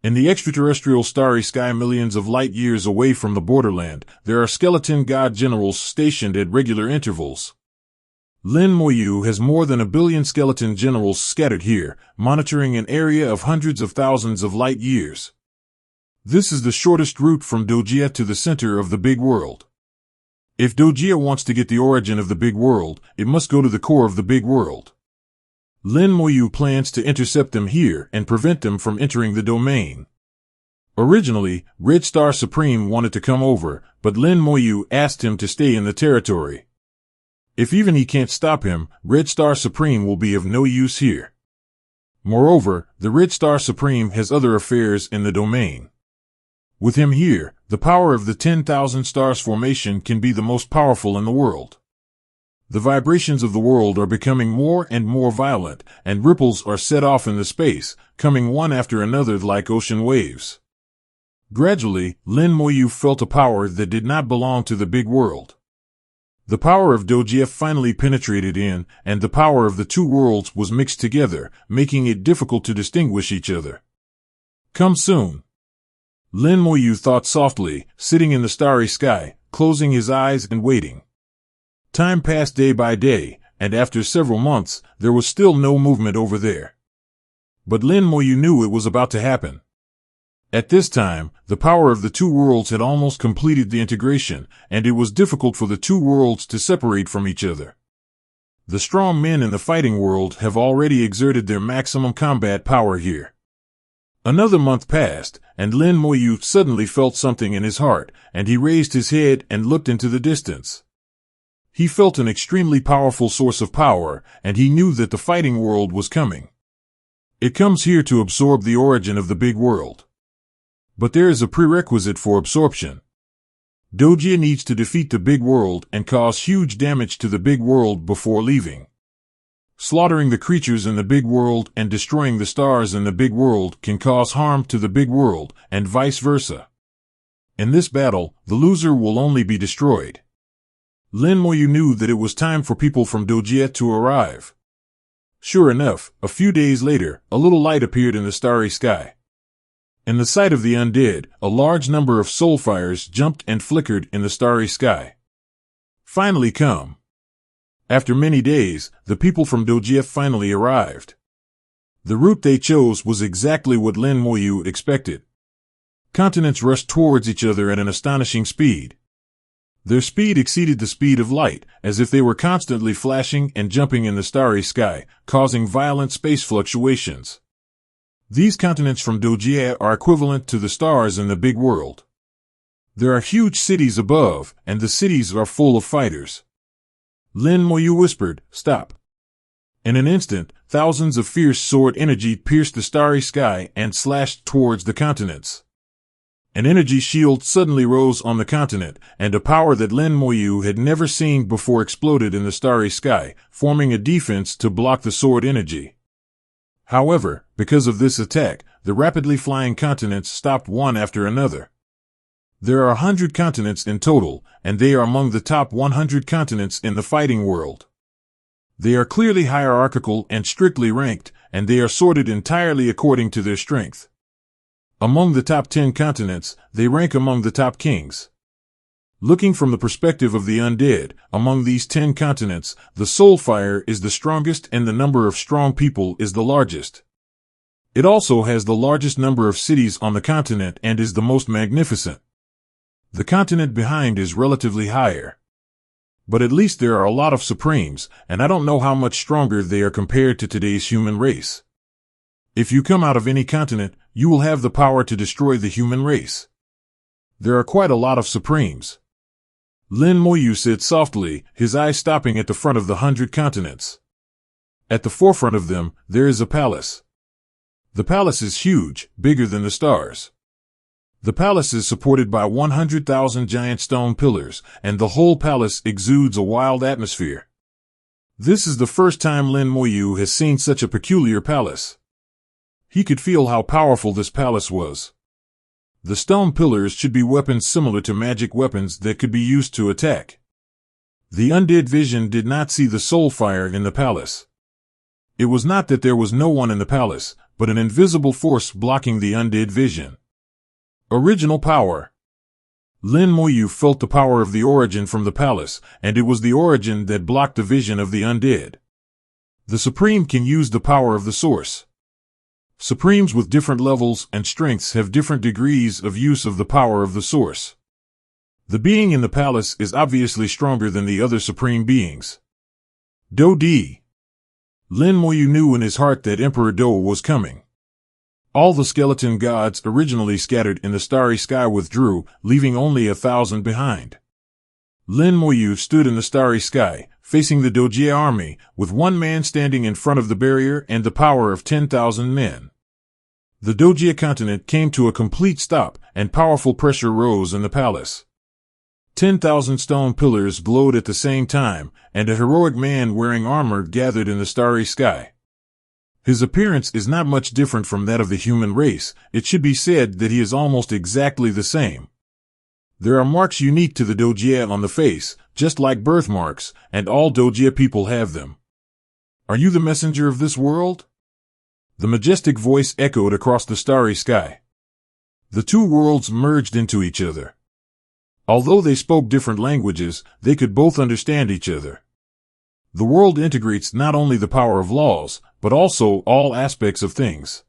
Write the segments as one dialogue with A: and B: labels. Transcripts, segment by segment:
A: In the extraterrestrial starry sky millions of light years away from the borderland, there are skeleton god generals stationed at regular intervals. Lin Mohan has more than 1 billion skeleton generals scattered here, monitoring an area of hundreds of thousands of light years. This is the shortest route from Doia to the center of the big world. If Doia wants to get the origin of the big world, it must go to the core of the big world. Lin Mohan plans to intercept them here and prevent them from entering the domain. Originally, Red Star Supreme wanted to come over, but Lin Mohan asked him to stay in the territory. If even he can't stop him, Red Star Supreme will be of no use here. Moreover, the Red Star Supreme has other affairs in the domain. With him here, the power of the 10,000 stars formation can be the most powerful in the world. The vibrations of the world are becoming more and more violent, and ripples are set off in the space, coming one after another like ocean waves. Gradually, Lin Mohan felt a power that did not belong to the big world. The power of Doia finally penetrated in, and the power of the two worlds was mixed together, making it difficult to distinguish each other. Come soon. Lin Mohan thought softly, sitting in the starry sky, closing his eyes and waiting. Time passed day by day, and after several months, there was still no movement over there. But Lin Mohan knew it was about to happen. At this time, the power of the two worlds had almost completed the integration, and it was difficult for the two worlds to separate from each other. The strong men in the fighting world have already exerted their maximum combat power here. Another month passed, and Lin Mohan suddenly felt something in his heart, and he raised his head and looked into the distance. He felt an extremely powerful source of power, and he knew that the fighting world was coming. It comes here to absorb the origin of the big world. But there is a prerequisite for absorption. Doia needs to defeat the big world and cause huge damage to the big world before leaving. Slaughtering the creatures in the big world and destroying the stars in the big world can cause harm to the big world, and vice versa. In this battle, the loser will only be destroyed. Lin Mohan knew that it was time for people from Doia to arrive. Sure enough, a few days later, a little light appeared in the starry sky. In the sight of the undead, a large number of soul fires jumped and flickered in the starry sky. Finally come. After many days, the people from Doia finally arrived. The route they chose was exactly what Lin Mohan expected. Continents rushed towards each other at an astonishing speed. Their speed exceeded the speed of light, as if they were constantly flashing and jumping in the starry sky, causing violent space fluctuations. These continents from Doia are equivalent to the stars in the big world. There are huge cities above, and the cities are full of fighters. Lin Mohan whispered, "Stop." In an instant, thousands of fierce sword energy pierced the starry sky and slashed towards the continents. An energy shield suddenly rose on the continent, and a power that Lin Mohan had never seen before exploded in the starry sky, forming a defense to block the sword energy. However, because of this attack, the rapidly flying continents stopped one after another. There are 100 continents in total, and they are among the top 100 continents in the fighting world. They are clearly hierarchical and strictly ranked, and they are sorted entirely according to their strength. Among the top 10 continents, they rank among the top kings. Looking from the perspective of the undead, among these 10 continents, the soul fire is the strongest and the number of strong people is the largest. It also has the largest number of cities on the continent and is the most magnificent. The continent behind is relatively higher. But at least there are a lot of supremes, and I don't know how much stronger they are compared to today's human race. If you come out of any continent, you will have the power to destroy the human race. There are quite a lot of supremes. Lin Mohan said softly, his eyes stopping at the front of the 100 continents. At the forefront of them, there is a palace. The palace is huge, bigger than the stars. The palace is supported by 100,000 giant stone pillars, and the whole palace exudes a wild atmosphere. This is the first time Lin Mohan has seen such a peculiar palace. He could feel how powerful this palace was. The stone pillars should be weapons similar to magic weapons that could be used to attack. The undead vision did not see the soul fire in the palace. It was not that there was no one in the palace, but an invisible force blocking the undead vision. Original power. Lin Mohan felt the power of the origin from the palace, and it was the origin that blocked the vision of the undead. The Supreme can use the power of the source. Supremes with different levels and strengths have different degrees of use of the power of the source. The being in the palace is obviously stronger than the other supreme beings. Do-di. Lin Mohan knew in his heart that Emperor Do was coming. All the skeleton gods originally scattered in the starry sky withdrew, leaving only 1,000 behind. Lin Mohan stood in the starry sky, facing the Doia army, with one man standing in front of the barrier and the power of 10,000 men. The Doia continent came to a complete stop, and powerful pressure rose in the palace. 10,000 stone pillars glowed at the same time, and a heroic man wearing armor gathered in the starry sky. His appearance is not much different from that of the human race. It should be said that he is almost exactly the same. There are marks unique to the Doia on the face, just like birthmarks, and all Doia people have them. Are you the messenger of this world? The majestic voice echoed across the starry sky. The two worlds merged into each other. Although they spoke different languages, they could both understand each other. The world integrates not only the power of laws, but also all aspects of things.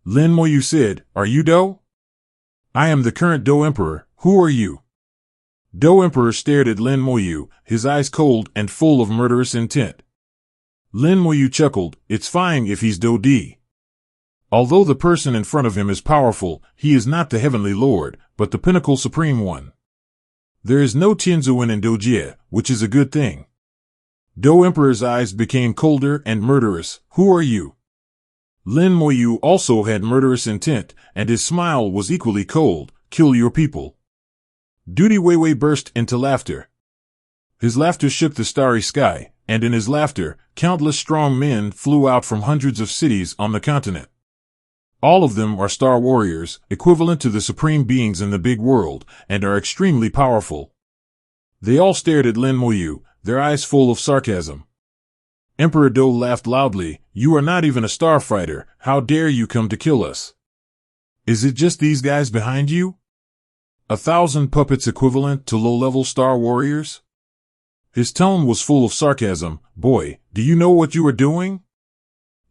A: Lin Mohan said, "Are you Do?" "I am the current Do Emperor. Who are you?" Do Emperor stared at Lin Mohan, his eyes cold and full of murderous intent. Lin Mohan chuckled, "It's fine if he's Do-di." Although the person in front of him is powerful, he is not the Heavenly Lord, but the Pinnacle Supreme One. There is no Tianzuan in Doia, which is a good thing. Do Emperor's eyes became colder and murderous. "Who are you?" Lin Mohan also had murderous intent, and his smile was equally cold. "Kill your people." Duty Weiwei burst into laughter. His laughter shook the starry sky, and in his laughter, countless strong men flew out from hundreds of cities on the continent. All of them are star warriors, equivalent to the supreme beings in the big world, and are extremely powerful. They all stared at Lin Mohan, their eyes full of sarcasm. Emperor Do laughed loudly. "You are not even a starfighter. How dare you come to kill us? Is it just these guys behind you? 1,000 puppets equivalent to low-level star warriors?" His tone was full of sarcasm. "Boy, do you know what you are doing?"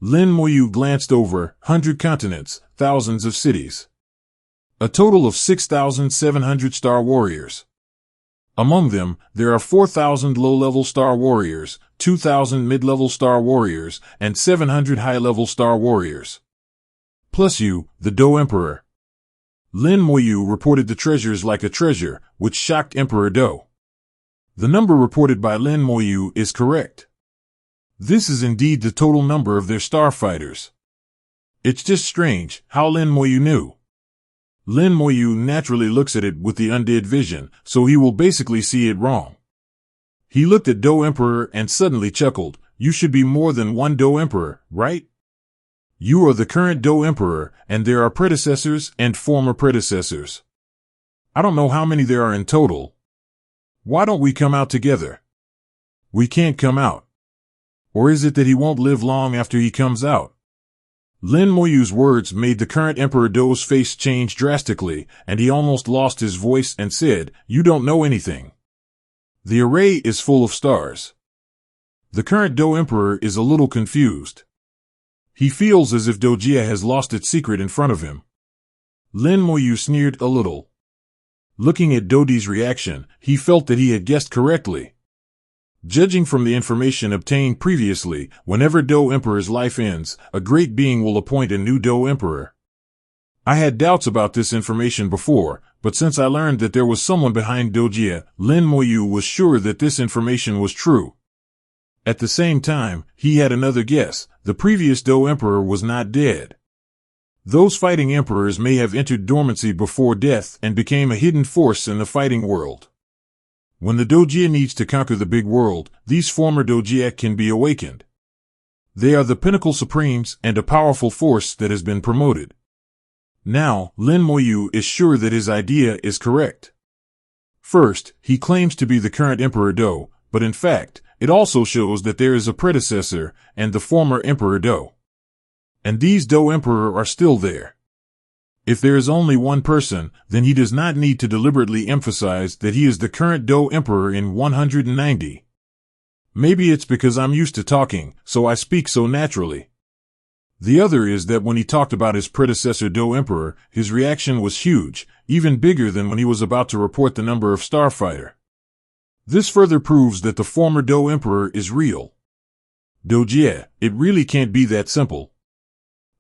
A: Lin Mohan glanced over 100 continents, thousands of cities. A total of 6,700 star warriors. Among them, there are 4,000 low-level star warriors, 2,000 mid-level star warriors, and 700 high-level star warriors. Plus you, the Do Emperor. Lin Mohan reported the treasures like a treasure, which shocked Emperor Do. The number reported by Lin Mohan is correct. This is indeed the total number of their starfighters. It's just strange how Lin Mohan knew. Lin Mohan naturally looks at it with the undead vision, so he will basically see it wrong. He looked at Do Emperor and suddenly chuckled. "You should be more than one Do Emperor, right? You are the current Do Emperor, and there are predecessors and former predecessors. I don't know how many there are in total. Why don't we come out together?" "We can't come out. Or is it that he won't live long after he comes out?" Lin Mohan's words made the current Emperor Do's face change drastically, and he almost lost his voice and said, "You don't know anything. The array is full of stars." The current Do Emperor is a little confused. He feels as if Doia has lost its secret in front of him. Lin Mohan sneered a little. Looking at Dodi's reaction, he felt that he had guessed correctly. Judging from the information obtained previously, whenever Do Emperor's life ends, a great being will appoint a new Do Emperor. I had doubts about this information before, but since I learned that there was someone behind Doia, Lin Mohan was sure that this information was true. At the same time, he had another guess. The previous Do Emperor was not dead. Those fighting emperors may have entered dormancy before death and became a hidden force in the fighting world. When the Doia needs to conquer the big world, these former Doia can be awakened. They are the pinnacle supremes and a powerful force that has been promoted. Now, Lin Mohan is sure that his idea is correct. First, he claims to be the current Emperor Do, but in fact, it also shows that there is a predecessor and the former Emperor Do. And these Do Emperor are still there. If there is only one person, then he does not need to deliberately emphasize that he is the current Do Emperor in 190. Maybe it's because I'm used to talking, so I speak so naturally. The other is that when he talked about his predecessor Do Emperor, his reaction was huge, even bigger than when he was about to report the number of Starfighter. This further proves that the former Do Emperor is real. Doia, it really can't be that simple.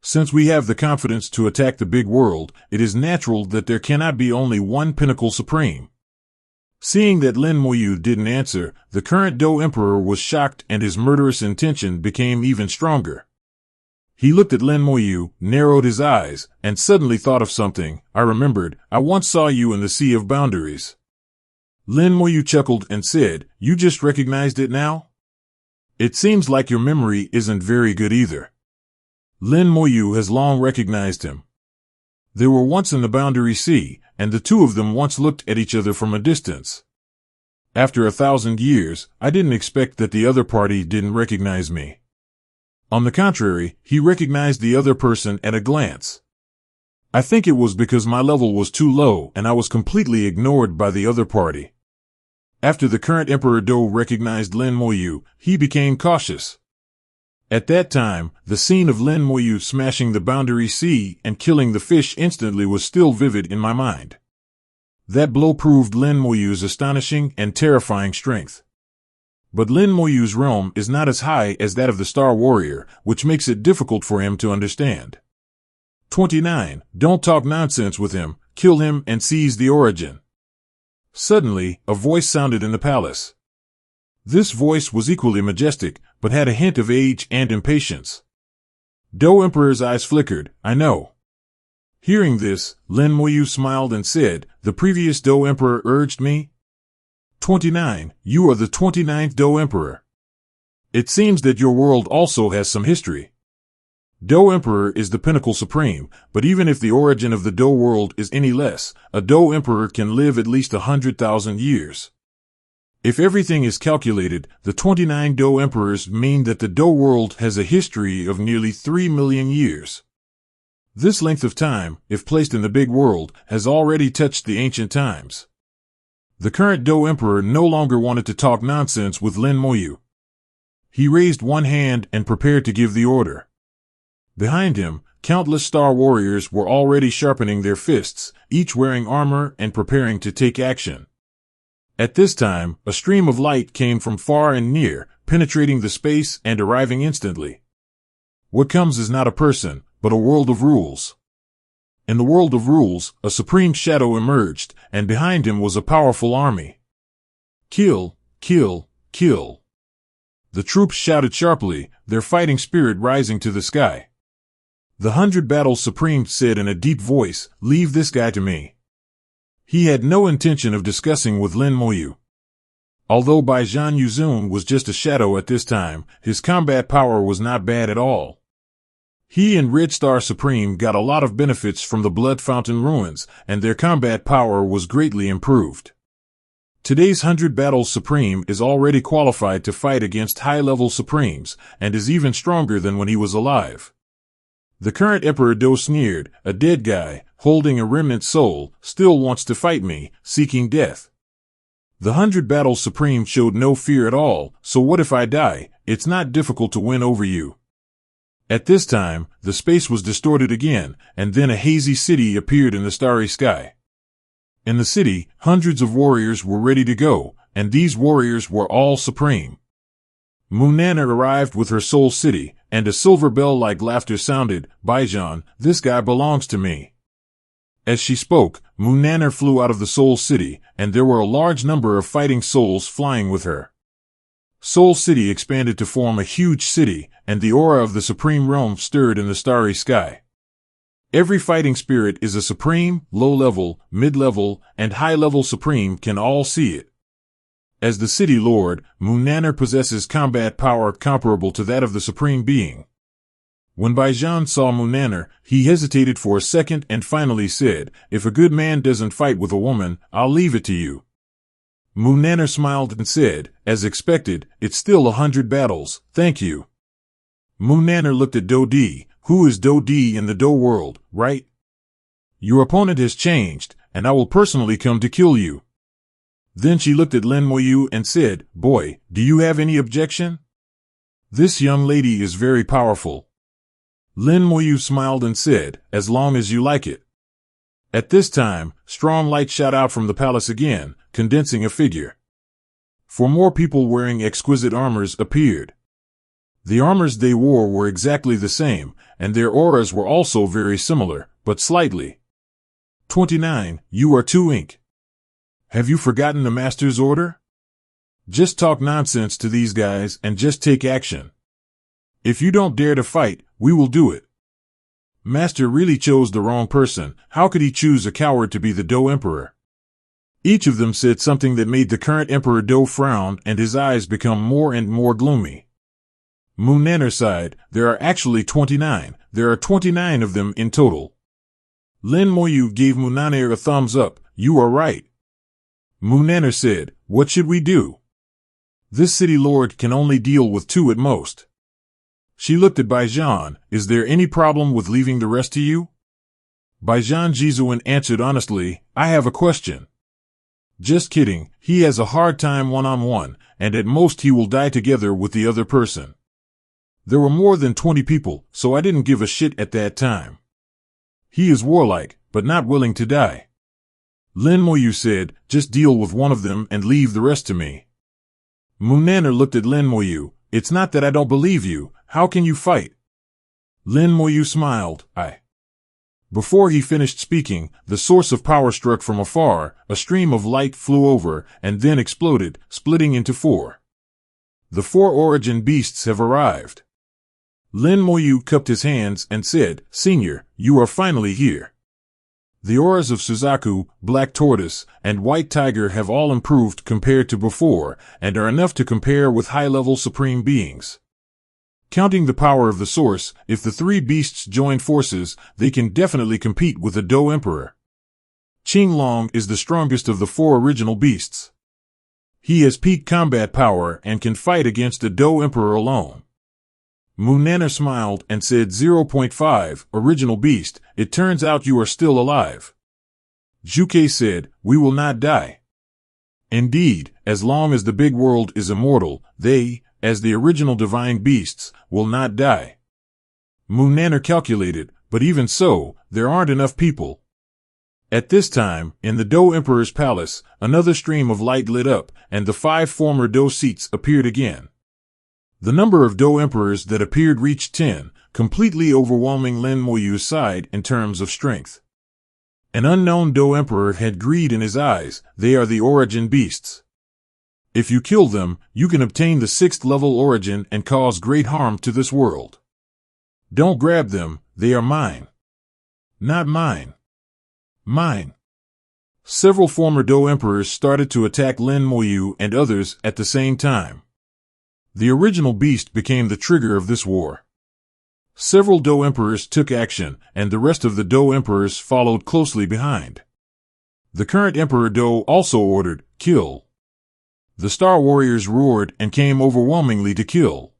A: Since we have the confidence to attack the big world, it is natural that there cannot be only one pinnacle supreme. Seeing that Lin Mohan didn't answer, the current Do Emperor was shocked and his murderous intention became even stronger. He looked at Lin Mohan, narrowed his eyes, and suddenly thought of something. I remembered, I once saw you in the Sea of Boundaries. Lin Mohan chuckled and said, You just recognized it now? It seems like your memory isn't very good either. Lin Mohan has long recognized him. They were once in the Boundary Sea, and the two of them once looked at each other from a distance. After 1,000 years, I didn't expect that the other party didn't recognize me. On the contrary, he recognized the other person at a glance. I think it was because my level was too low and I was completely ignored by the other party. After the current Emperor Do recognized Lin Mohan, he became cautious. At that time, the scene of Lin Mohan smashing the Boundary Sea and killing the fish instantly was still vivid in my mind. That blow proved Lin Mohan's astonishing and terrifying strength. But Lin Mohan's realm is not as high as that of the Star Warrior, which makes it difficult for him to understand. 29. Don't talk nonsense with him, kill him and seize the origin. Suddenly, a voice sounded in the palace. This voice was equally majestic, but had a hint of age and impatience. Do Emperor's eyes flickered. I know. Hearing this, Lin Mohan smiled and said, The previous Do Emperor urged me? 29. You are the 29th Do Emperor. It seems that your world also has some history. Do Emperor is the pinnacle supreme, but even if the origin of the Do world is any less, a Do Emperor can live at least 100,000 years. If everything is calculated, the 29 Do Emperors mean that the Do world has a history of nearly 3 million years. This length of time, if placed in the big world, has already touched the ancient times. The current Do Emperor no longer wanted to talk nonsense with Lin Mohan. He raised one hand and prepared to give the order. Behind him, countless Star Warriors were already sharpening their fists, each wearing armor and preparing to take action. At this time, a stream of light came from far and near, penetrating the space and arriving instantly. What comes is not a person, but a world of rules. In the world of rules, a supreme shadow emerged, and behind him was a powerful army. Kill, kill, kill. The troops shouted sharply, their fighting spirit rising to the sky. The 100 Battles Supreme said in a deep voice, Leave this guy to me. He had no intention of discussing with Lin Mohan. Although Bai Zhan Yuzun was just a shadow at this time, his combat power was not bad at all. He and Red Star Supreme got a lot of benefits from the Blood Fountain ruins, and their combat power was greatly improved. Today's 100 Battles Supreme is already qualified to fight against high-level Supremes, and is even stronger than when he was alive. The current Emperor Do sneered, A dead guy, holding a remnant soul, still wants to fight me, seeking death. The 100 Battles Supreme showed no fear at all, so what if I die? It's not difficult to win over you. At this time, the space was distorted again, and then a hazy city appeared in the starry sky. In the city, hundreds of warriors were ready to go, and these warriors were all supreme. Munana arrived with her soul city, and a silver bell-like laughter sounded, Baijan, this guy belongs to me. As she spoke, Munana flew out of the soul city, and there were a large number of fighting souls flying with her. Soul City expanded to form a huge city, and the aura of the Supreme Realm stirred in the starry sky. Every fighting spirit is a Supreme, low-level, mid-level, and high-level Supreme can all see it. As the City Lord, Munana possesses combat power comparable to that of the Supreme Being. When Baijan saw Munana, he hesitated for a second and finally said, If a good man doesn't fight with a woman, I'll leave it to you. Munana smiled and said, As expected, it's still 100 battles, thank you. Munana looked at Dodi, Who is Do D in the Do world, right? Your opponent has changed, and I will personally come to kill you. Then she looked at Lin Mohan and said, Boy, do you have any objection? This young lady is very powerful. Lin Mohan smiled and said, As long as you like it. At this time, strong light shot out from the palace again, condensing a figure. 4 more people wearing exquisite armors appeared. The armors they wore were exactly the same, and their auras were also very similar, but slightly. 29. You are too ink. Have you forgotten the master's order? Just talk nonsense to these guys and just take action. If you don't dare to fight, we will do it. Master really chose the wrong person. How could he choose a coward to be the Do Emperor? Each of them said something that made the current Emperor Do frown and his eyes become more and more gloomy. Mohan sighed, There are actually 29. There are 29 of them in total. Lin Mohan gave Mohan a thumbs up. You are right. Mohan said, What should we do? This city lord can only deal with 2 at most. She looked at Baijan. Is there any problem with leaving the rest to you? Baijan Jizuan answered honestly, I have a question. Just kidding, he has a hard time one-on-one, and at most he will die together with the other person. There were more than 20 people, so I didn't give a shit at that time. He is warlike, but not willing to die. Lin Mohan said, Just deal with one of them and leave the rest to me. Mohan looked at Lin Mohan. It's not that I don't believe you. How can you fight? Lin Mohan smiled. Before he finished speaking, the source of power struck from afar, a stream of light flew over, and then exploded, splitting into 4. The 4 origin beasts have arrived. Lin Mohan cupped his hands and said, Senior, you are finally here. The auras of Suzaku, Black Tortoise, and White Tiger have all improved compared to before, and are enough to compare with high-level supreme beings. Counting the power of the source, if the 3 beasts join forces, they can definitely compete with the Do Emperor. Tian Long is the strongest of the 4 original beasts. He has peak combat power and can fight against the Do Emperor alone. Mohan smiled and said 0.5, original beast, it turns out you are still alive. Zhuke said, We will not die. Indeed, as long as the big world is immortal, they, as the original divine beasts, will not die. Mohan calculated, but even so, there aren't enough people. At this time, in the Do Emperor's palace, another stream of light lit up, and the 5 former Do seats appeared again. The number of Do Emperors that appeared reached 10, completely overwhelming Lin Mohan's side in terms of strength. An unknown Do Emperor had greed in his eyes. They are the origin beasts. If you kill them, you can obtain the 6th level origin and cause great harm to this world. Don't grab them, they are mine. Not mine. Mine. Several former Do Emperors started to attack Lin Mohan and others at the same time. The original beast became the trigger of this war. Several Do Emperors took action, and the rest of the Do Emperors followed closely behind. The current Emperor Do also ordered, Kill. The Star Warriors roared and came overwhelmingly to kill.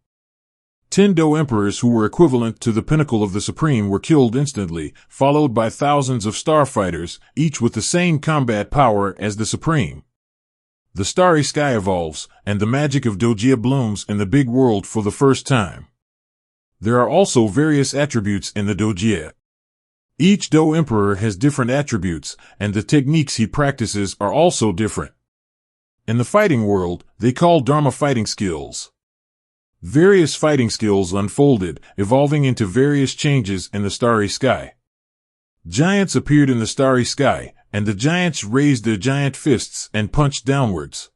A: 10 Do Emperors who were equivalent to the pinnacle of the Supreme were killed instantly, followed by thousands of starfighters, each with the same combat power as the Supreme. The starry sky evolves, and the magic of Doia blooms in the big world for the first time. There are also various attributes in the Doia. Each Do Emperor has different attributes, and the techniques he practices are also different. In the fighting world, they call Dharma fighting skills. Various fighting skills unfolded, evolving into various changes in the starry sky. Giants appeared in the starry sky, and the giants raised their giant fists and punched downwards.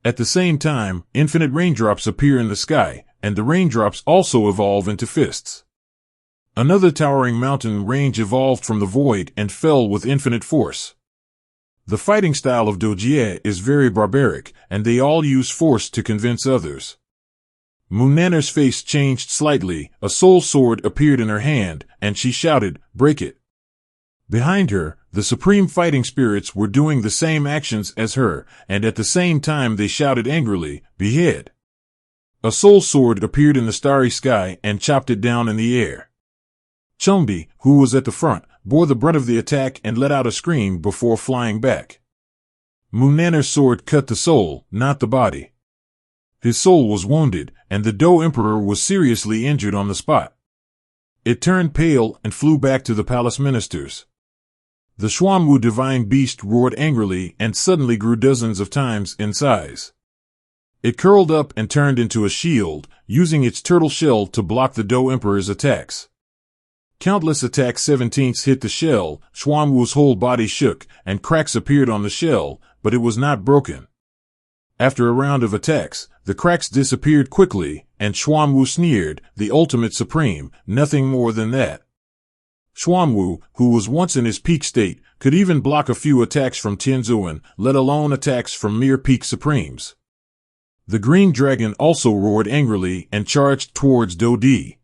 A: At the same time, infinite raindrops appear in the sky, and the raindrops also evolve into fists. Another towering mountain range evolved from the void and fell with infinite force. The fighting style of Doia is very barbaric, and they all use force to convince others. Mohan's face changed slightly, a soul sword appeared in her hand, and she shouted, Break it. Behind her, the supreme fighting spirits were doing the same actions as her, and at the same time they shouted angrily, Behead. A soul sword appeared in the starry sky and chopped it down in the air. Chumbi, who was at the front, bore the brunt of the attack and let out a scream before flying back. Munanar's sword cut the soul, not the body. His soul was wounded, and the Do Emperor was seriously injured on the spot. It turned pale and flew back to the palace ministers. The Xuanwu divine beast roared angrily and suddenly grew dozens of times in size. It curled up and turned into a shield, using its turtle shell to block the Do Emperor's attacks. Countless attack 17s hit the shell, Xuanwu's whole body shook, and cracks appeared on the shell, but it was not broken. After a round of attacks, the cracks disappeared quickly, and Xuanwu sneered, "The ultimate supreme, nothing more than that." Xuanwu, who was once in his peak state, could even block a few attacks from Tianzuan, let alone attacks from mere peak supremes. The green dragon also roared angrily and charged towards Dodi.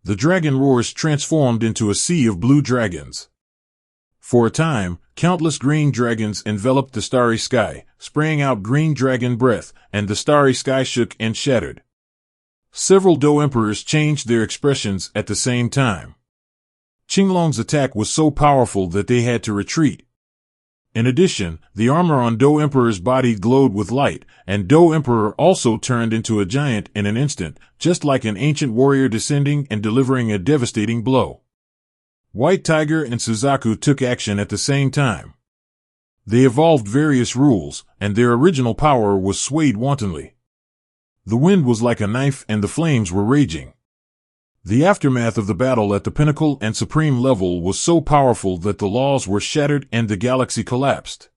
A: The dragon roars transformed into a sea of blue dragons. For a time, countless green dragons enveloped the starry sky, spraying out green dragon breath, and the starry sky shook and shattered. Several Do Emperors changed their expressions at the same time. Qinglong's attack was so powerful that they had to retreat. In addition, the armor on Do Emperor's body glowed with light, and Do Emperor also turned into a giant in an instant, just like an ancient warrior descending and delivering a devastating blow. White Tiger and Suzaku took action at the same time. They evolved various rules, and their original power was swayed wantonly. The wind was like a knife and the flames were raging. The aftermath of the battle at the pinnacle and supreme level was so powerful that the laws were shattered and the galaxy collapsed.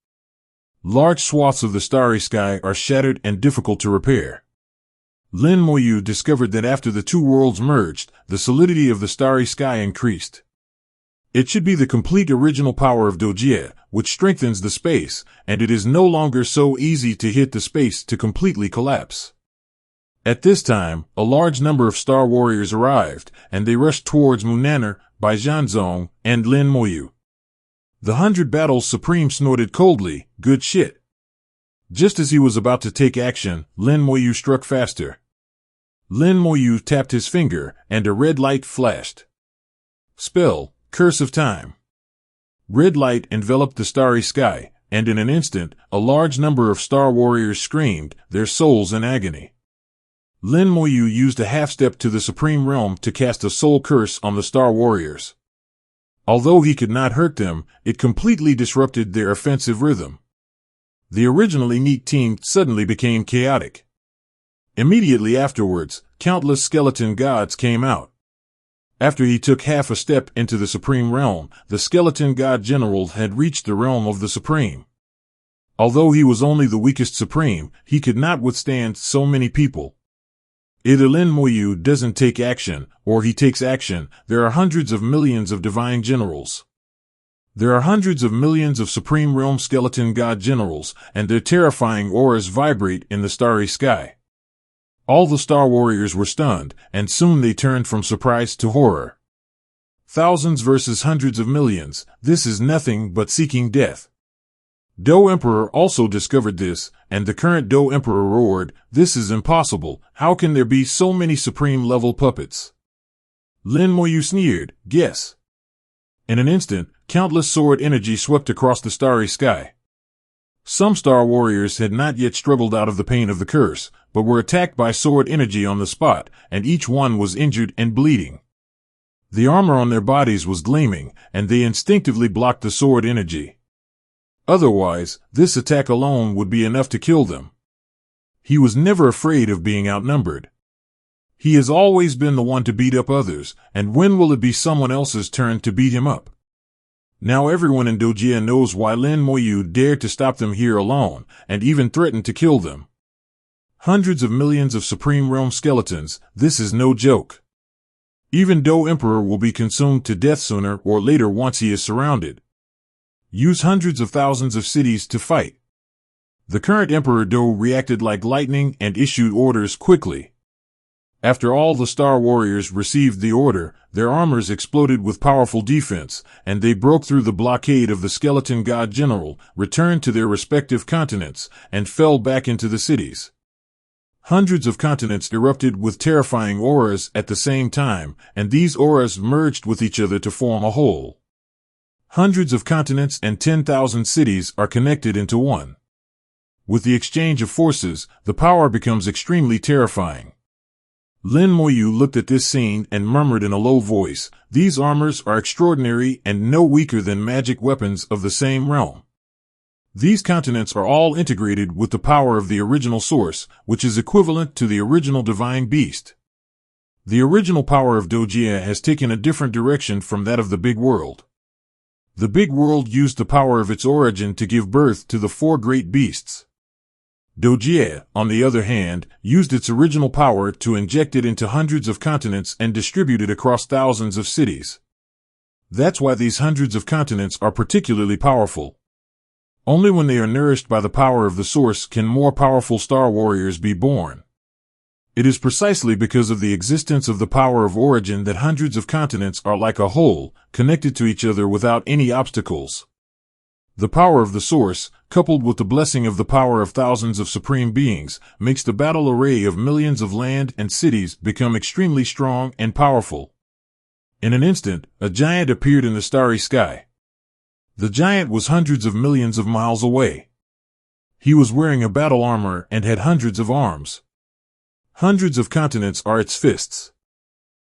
A: Large swaths of the starry sky are shattered and difficult to repair. Lin Mohan discovered that after the two worlds merged, the solidity of the starry sky increased. It should be the complete original power of Doia, which strengthens the space, and it is no longer so easy to hit the space to completely collapse. At this time, a large number of Star Warriors arrived, and they rushed towards Munanar, Baijianzong, and Lin Mohan. The 100 Battles Supreme snorted coldly, "Good shit." Just as he was about to take action, Lin Mohan struck faster. Lin Mohan tapped his finger, and a red light flashed. Spell, Curse of Time. Red light enveloped the starry sky, and in an instant, a large number of Star Warriors screamed, their souls in agony. Lin Mohan used a half-step to the Supreme Realm to cast a soul curse on the Star Warriors. Although he could not hurt them, it completely disrupted their offensive rhythm. The originally neat team suddenly became chaotic. Immediately afterwards, countless skeleton gods came out. After he took half a step into the Supreme Realm, the skeleton god general had reached the realm of the Supreme. Although he was only the weakest Supreme, he could not withstand so many people. Either Lin Mohan doesn't take action, or he takes action. There are hundreds of millions of divine generals. There are hundreds of millions of Supreme Realm skeleton god generals, and their terrifying auras vibrate in the starry sky. All the Star Warriors were stunned, and soon they turned from surprise to horror. Thousands versus hundreds of millions, this is nothing but seeking death. Do Emperor also discovered this, and the current Do Emperor roared, "This is impossible, how can there be so many supreme-level puppets?" Lin Mohan sneered, "Guess." In an instant, countless sword energy swept across the starry sky. Some Star Warriors had not yet struggled out of the pain of the curse, but were attacked by sword energy on the spot, and each one was injured and bleeding. The armor on their bodies was gleaming, and they instinctively blocked the sword energy. Otherwise, this attack alone would be enough to kill them. He was never afraid of being outnumbered. He has always been the one to beat up others, and when will it be someone else's turn to beat him up? Now everyone in Doia knows why Lin Mohan dared to stop them here alone, and even threatened to kill them. Hundreds of millions of Supreme Realm skeletons, this is no joke. Even Do Emperor will be consumed to death sooner or later once he is surrounded. Use hundreds of thousands of cities to fight. The current Emperor Do reacted like lightning and issued orders quickly. After all the Star Warriors received the order, their armors exploded with powerful defense, and they broke through the blockade of the Skeleton God General, returned to their respective continents, and fell back into the cities. Hundreds of continents erupted with terrifying auras at the same time, and these auras merged with each other to form a whole. Hundreds of continents and 10,000 cities are connected into one. With the exchange of forces, the power becomes extremely terrifying. Lin Mohan looked at this scene and murmured in a low voice, "These armors are extraordinary and no weaker than magic weapons of the same realm. These continents are all integrated with the power of the original source, which is equivalent to the original divine beast. The original power of Doia has taken a different direction from that of the big world. The big world used the power of its origin to give birth to the four great beasts. Doia, on the other hand, used its original power to inject it into hundreds of continents and distribute it across thousands of cities. That's why these hundreds of continents are particularly powerful. Only when they are nourished by the power of the source can more powerful star warriors be born. It is precisely because of the existence of the power of origin that hundreds of continents are like a whole, connected to each other without any obstacles. The power of the source, coupled with the blessing of the power of thousands of supreme beings, makes the battle array of millions of land and cities become extremely strong and powerful. In an instant, a giant appeared in the starry sky. The giant was hundreds of millions of miles away. He was wearing a battle armor and had hundreds of arms. Hundreds of continents are its fists.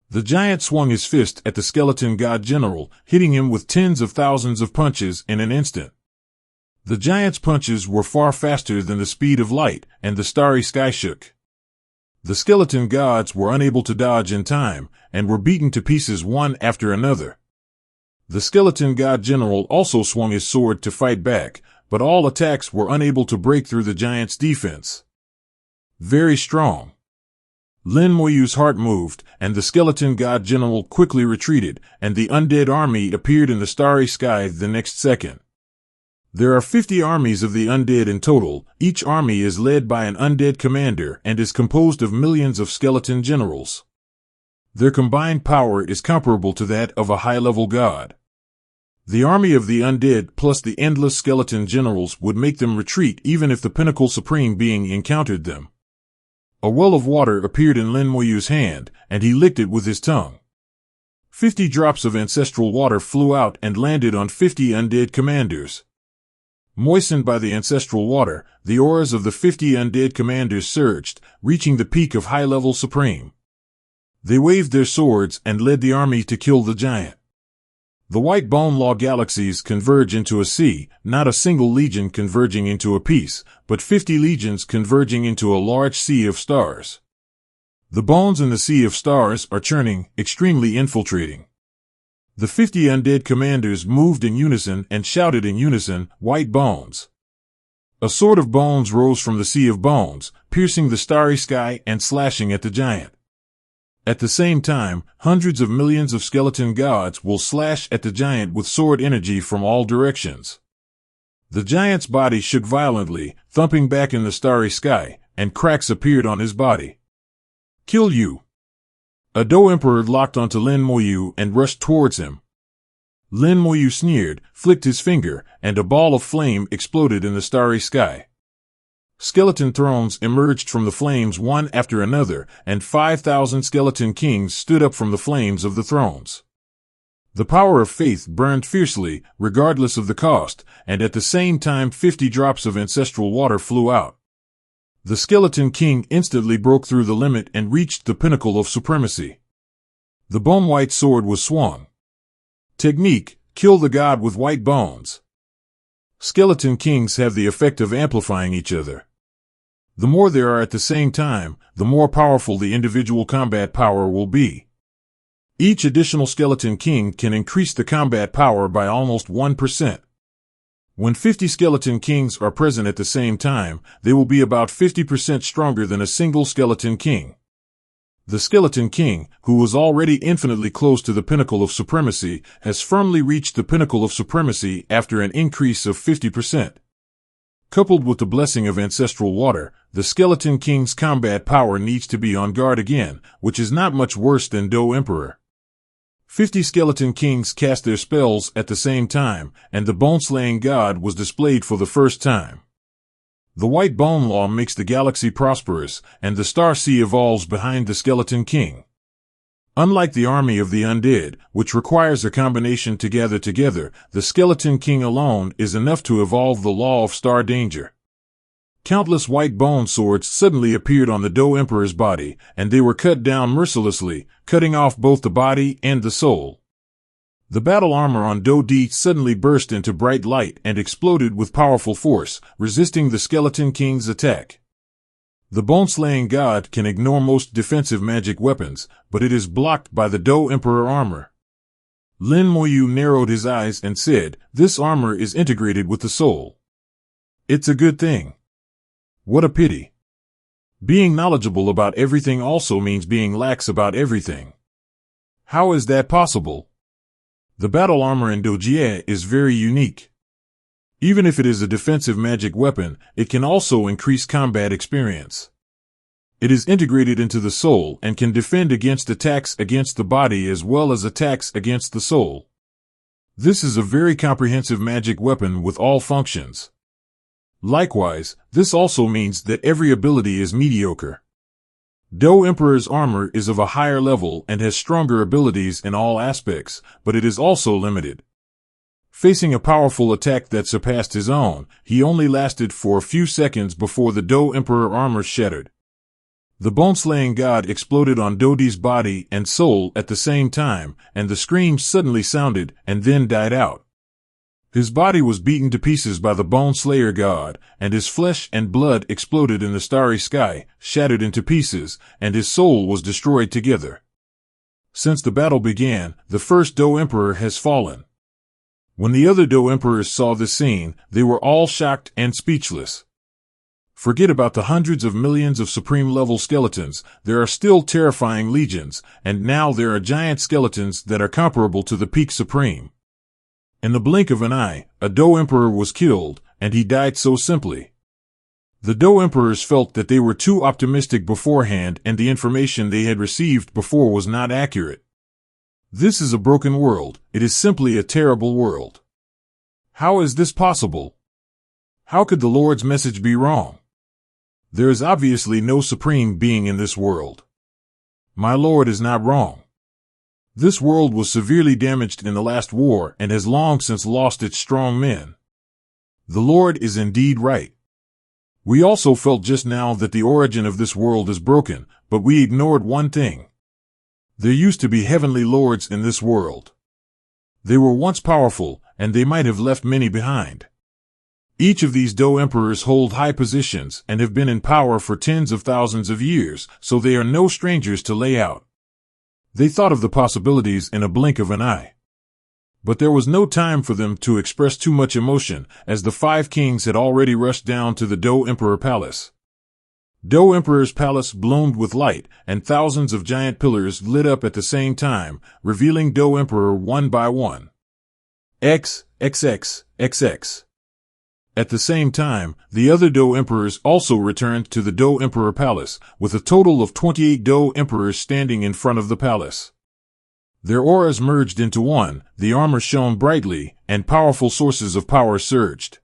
A: The giant swung his fist at the skeleton god general, hitting him with tens of thousands of punches in an instant. The giant's punches were far faster than the speed of light, and the starry sky shook. The skeleton gods were unable to dodge in time, and were beaten to pieces one after another. The skeleton god general also swung his sword to fight back, but all attacks were unable to break through the giant's defense. Very strong. Lin Mohan's heart moved, and the skeleton god general quickly retreated, and the undead army appeared in the starry sky the next second. There are 50 armies of the undead in total. Each army is led by an undead commander and is composed of millions of skeleton generals. Their combined power is comparable to that of a high-level god. The army of the undead plus the endless skeleton generals would make them retreat even if the pinnacle supreme being encountered them. A well of water appeared in Lin Mohan's hand, and he licked it with his tongue. 50 drops of ancestral water flew out and landed on 50 undead commanders. Moistened by the ancestral water, the auras of the 50 undead commanders surged, reaching the peak of high-level supreme. They waved their swords and led the army to kill the giant. The white bone law galaxies converge into a sea, not a single legion converging into a piece, but 50 legions converging into a large sea of stars. The bones in the sea of stars are churning, extremely infiltrating. The 50 undead commanders moved in unison and shouted in unison, "White bones!" A sword of bones rose from the sea of bones, piercing the starry sky and slashing at the giant. At the same time, hundreds of millions of skeleton gods will slash at the giant with sword energy from all directions. The giant's body shook violently, thumping back in the starry sky, and cracks appeared on his body. "Kill you!" A Doe Emperor locked onto Lin Mohan and rushed towards him. Lin Mohan sneered, flicked his finger, and a ball of flame exploded in the starry sky. Skeleton thrones emerged from the flames one after another, and 5,000 skeleton kings stood up from the flames of the thrones. The power of faith burned fiercely, regardless of the cost, and at the same time 50 drops of ancestral water flew out. The skeleton king instantly broke through the limit and reached the pinnacle of supremacy. The bone-white sword was swung. Technique: kill the god with white bones. Skeleton kings have the effect of amplifying each other. The more there are at the same time, the more powerful the individual combat power will be. Each additional skeleton king can increase the combat power by almost 1%. When 50 skeleton kings are present at the same time, they will be about 50% stronger than a single skeleton king. The skeleton king, who was already infinitely close to the pinnacle of supremacy, has firmly reached the pinnacle of supremacy after an increase of 50%. Coupled with the blessing of ancestral water, the skeleton king's combat power needs to be on guard again, which is not much worse than Doe Emperor. 50 skeleton kings cast their spells at the same time, and the bone-slaying god was displayed for the first time. The white bone law makes the galaxy prosperous, and the star sea evolves behind the Skeleton King. Unlike the army of the undead, which requires a combination to gather together, the Skeleton King alone is enough to evolve the law of star danger. Countless white bone swords suddenly appeared on the Do Emperor's body, and they were cut down mercilessly, cutting off both the body and the soul. The battle armor on Do Di suddenly burst into bright light and exploded with powerful force, resisting the Skeleton King's attack. The bone-slaying god can ignore most defensive magic weapons, but it is blocked by the Do Emperor armor. Lin Mohan narrowed his eyes and said, "This armor is integrated with the soul. It's a good thing. What a pity. Being knowledgeable about everything also means being lax about everything. How is that possible?" The battle armor in Doia is very unique. Even if it is a defensive magic weapon, it can also increase combat experience. It is integrated into the soul and can defend against attacks against the body as well as attacks against the soul. This is a very comprehensive magic weapon with all functions. Likewise, this also means that every ability is mediocre. Do Emperor's armor is of a higher level and has stronger abilities in all aspects, but it is also limited. Facing a powerful attack that surpassed his own, he only lasted for a few seconds before the Do Emperor armor shattered. The bone-slaying god exploded on Dodi's body and soul at the same time, and the screams suddenly sounded and then died out. His body was beaten to pieces by the Bone-Slayer god, and his flesh and blood exploded in the starry sky, shattered into pieces, and his soul was destroyed together. Since the battle began, the first Do Emperor has fallen. When the other Do Emperors saw this scene, they were all shocked and speechless. Forget about the hundreds of millions of supreme-level skeletons, there are still terrifying legions, and now there are giant skeletons that are comparable to the Peak Supreme. In the blink of an eye, a Do Emperor was killed, and he died so simply. The Do Emperors felt that they were too optimistic beforehand and the information they had received before was not accurate. This is a broken world, it is simply a terrible world. How is this possible? How could the Lord's message be wrong? There is obviously no supreme being in this world. My Lord is not wrong. This world was severely damaged in the last war and has long since lost its strong men. The Lord is indeed right. We also felt just now that the origin of this world is broken, but we ignored one thing. There used to be heavenly lords in this world. They were once powerful, and they might have left many behind. Each of these Do Emperors hold high positions and have been in power for tens of thousands of years, so they are no strangers to layout. They thought of the possibilities in a blink of an eye. But there was no time for them to express too much emotion, as the 5 kings had already rushed down to the Do Emperor Palace. Do Emperor's palace bloomed with light, and thousands of giant pillars lit up at the same time, revealing Do Emperor one by one. XXXXX. At the same time, the other Do Emperors also returned to the Do Emperor Palace, with a total of 28 Do Emperors standing in front of the palace. Their auras merged into one, the armor shone brightly, and powerful sources of power surged.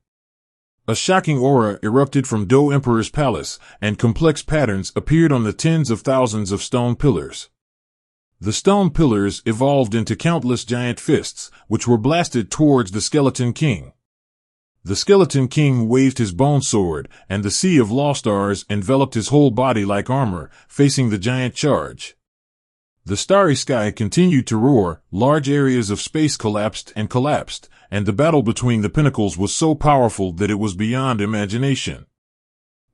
A: A shocking aura erupted from Do Emperor's palace, and complex patterns appeared on the tens of thousands of stone pillars. The stone pillars evolved into countless giant fists, which were blasted towards the Skeleton King. The Skeleton King waved his bone sword, and the sea of law stars enveloped his whole body like armor, facing the giant charge. The starry sky continued to roar, large areas of space collapsed, and the battle between the pinnacles was so powerful that it was beyond imagination.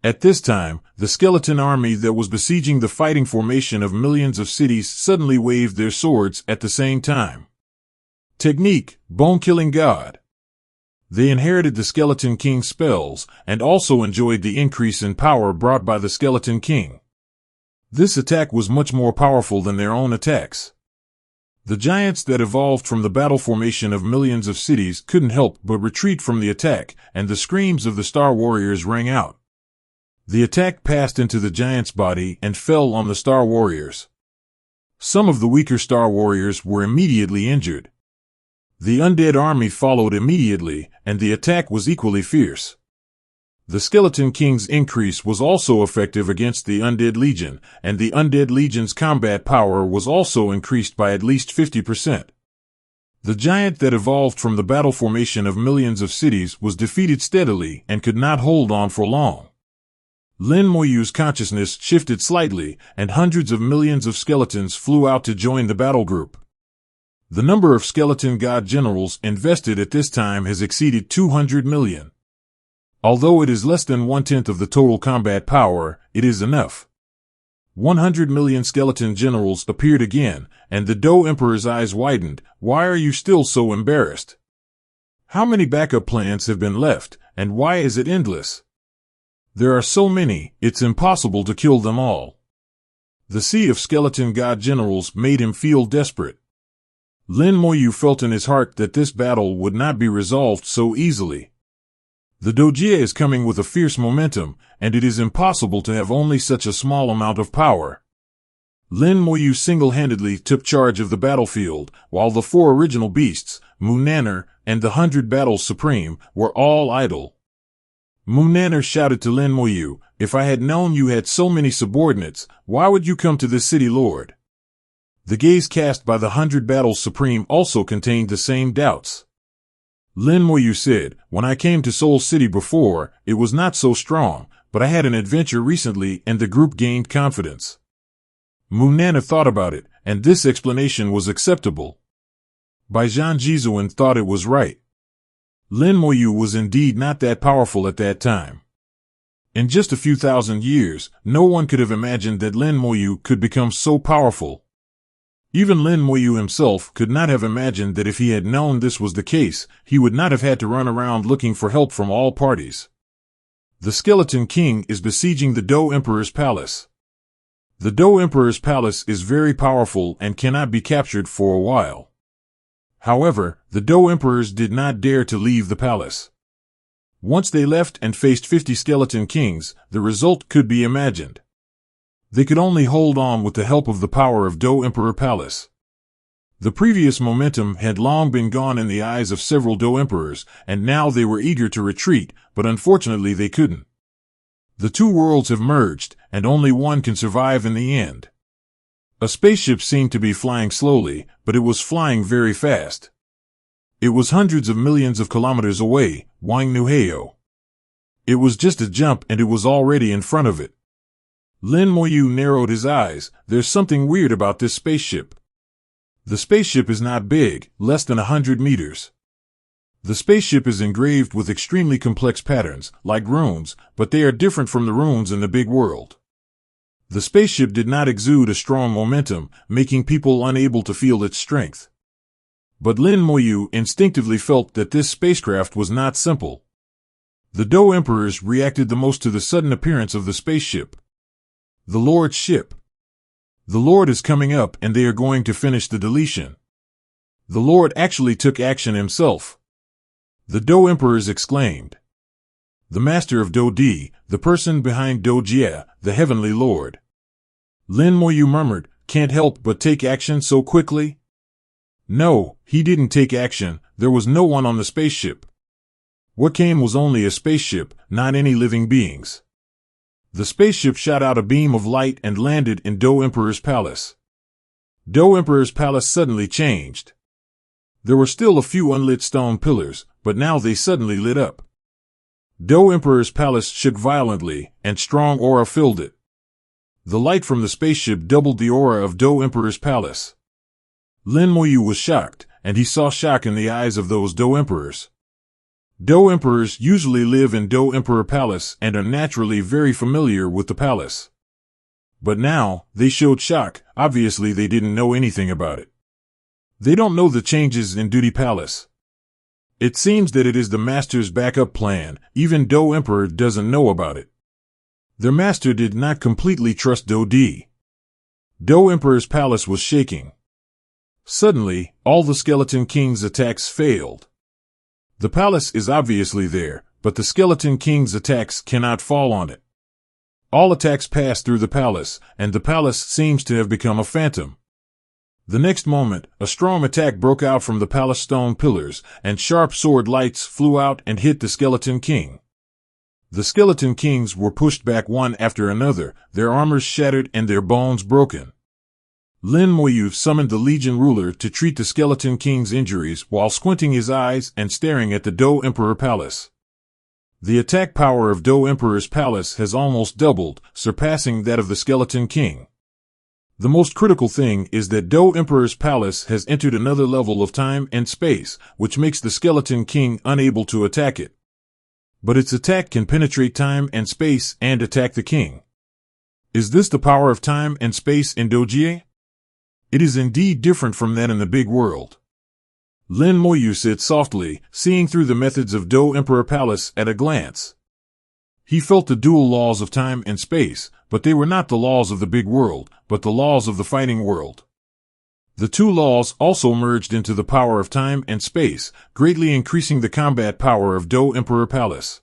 A: At this time, the skeleton army that was besieging the fighting formation of millions of cities suddenly waved their swords at the same time. Technique, bone-killing god. They inherited the Skeleton King's spells, and also enjoyed the increase in power brought by the Skeleton King. This attack was much more powerful than their own attacks. The giants that evolved from the battle formation of millions of cities couldn't help but retreat from the attack, and the screams of the Star Warriors rang out. The attack passed into the giant's body and fell on the Star Warriors. Some of the weaker Star Warriors were immediately injured. The undead army followed immediately, and the attack was equally fierce. The Skeleton King's increase was also effective against the Undead Legion, and the Undead Legion's combat power was also increased by at least 50%. The giant that evolved from the battle formation of millions of cities was defeated steadily and could not hold on for long. Lin Moyu's consciousness shifted slightly, and hundreds of millions of skeletons flew out to join the battle group. The number of skeleton god generals invested at this time has exceeded 200 million. Although it is less than 1/10 of the total combat power, it is enough. 100 million skeleton generals appeared again, and the Do Emperor's eyes widened. Why are you still so embarrassed? How many backup plans have been left, and why is it endless? There are so many, it's impossible to kill them all. The sea of skeleton god generals made him feel desperate. Lin Moyu felt in his heart that this battle would not be resolved so easily. The Doia is coming with a fierce momentum, and it is impossible to have only such a small amount of power. Lin Moyu single-handedly took charge of the battlefield, while the 4 original beasts, Munaner, and the 100 Battles Supreme, were all idle. Munaner shouted to Lin Moyu, "If I had known you had so many subordinates, why would you come to this city, Lord?" The gaze cast by the 100 Battles Supreme also contained the same doubts. Lin Moyu said, "When I came to Soul City before, it was not so strong, but I had an adventure recently and the group gained confidence." Munaner thought about it, and this explanation was acceptable. Baijian Jizuan thought it was right. Lin Moyu was indeed not that powerful at that time. In just a few thousand years, no one could have imagined that Lin Moyu could become so powerful. Even Lin Moyu himself could not have imagined that if he had known this was the case, he would not have had to run around looking for help from all parties. The Skeleton King is besieging the Do Emperor's palace. The Do Emperor's palace is very powerful and cannot be captured for a while. However, the Do Emperors did not dare to leave the palace. Once they left and faced 50 Skeleton Kings, the result could be imagined. They could only hold on with the help of the power of Do Emperor Palace. The previous momentum had long been gone in the eyes of several Do Emperors, and now they were eager to retreat, but unfortunately they couldn't. The 2 worlds have merged, and only one can survive in the end. A spaceship seemed to be flying slowly, but it was flying very fast. It was hundreds of millions of kilometers away, Wang Nuheo. It was just a jump and it was already in front of it. Lin Moyu narrowed his eyes. There's something weird about this spaceship. The spaceship is not big, less than 100 meters. The spaceship is engraved with extremely complex patterns, like runes, but they are different from the runes in the big world. The spaceship did not exude a strong momentum, making people unable to feel its strength. But Lin Moyu instinctively felt that this spacecraft was not simple. The Do Emperors reacted the most to the sudden appearance of the spaceship. The Lord's ship. The Lord is coming up and they are going to finish the deletion. The Lord actually took action himself. The Do Emperors exclaimed. The Master of Do-Di, the person behind Do-Jia, the Heavenly Lord. Lin Moyu murmured, "Can't help but take action so quickly?" No, he didn't take action. There was no one on the spaceship. What came was only a spaceship, not any living beings. The spaceship shot out a beam of light and landed in Do Emperor's palace. Do Emperor's palace suddenly changed. There were still a few unlit stone pillars, but now they suddenly lit up. Do Emperor's palace shook violently, and strong aura filled it. The light from the spaceship doubled the aura of Do Emperor's palace. Lin Moyu was shocked, and he saw shock in the eyes of those Do Emperors. Do Emperors usually live in Do Emperor Palace and are naturally very familiar with the palace. But now, they showed shock. Obviously they didn't know anything about it. They don't know the changes in Duty Palace. It seems that it is the Master's backup plan. Even Do Emperor doesn't know about it. Their Master did not completely trust Do-Di. Do Emperor's palace was shaking. Suddenly, all the Skeleton King's attacks failed. The palace is obviously there, but the Skeleton King's attacks cannot fall on it. All attacks pass through the palace, and the palace seems to have become a phantom. The next moment, a strong attack broke out from the palace stone pillars, and sharp sword lights flew out and hit the Skeleton King. The skeleton kings were pushed back one after another, their armors shattered and their bones broken. Lin Mohan summoned the Legion ruler to treat the skeleton king's injuries while squinting his eyes and staring at the Do Emperor Palace. The attack power of Do Emperor's palace has almost doubled, surpassing that of the skeleton king. The most critical thing is that Do Emperor's palace has entered another level of time and space, which makes the skeleton king unable to attack it. But its attack can penetrate time and space and attack the king. Is this the power of time and space in Doia? It is indeed different from that in the big world. Lin Mohan said softly, seeing through the methods of Do Emperor Palace at a glance. He felt the dual laws of time and space, but they were not the laws of the big world, but the laws of the fighting world. The two laws also merged into the power of time and space, greatly increasing the combat power of Do Emperor Palace.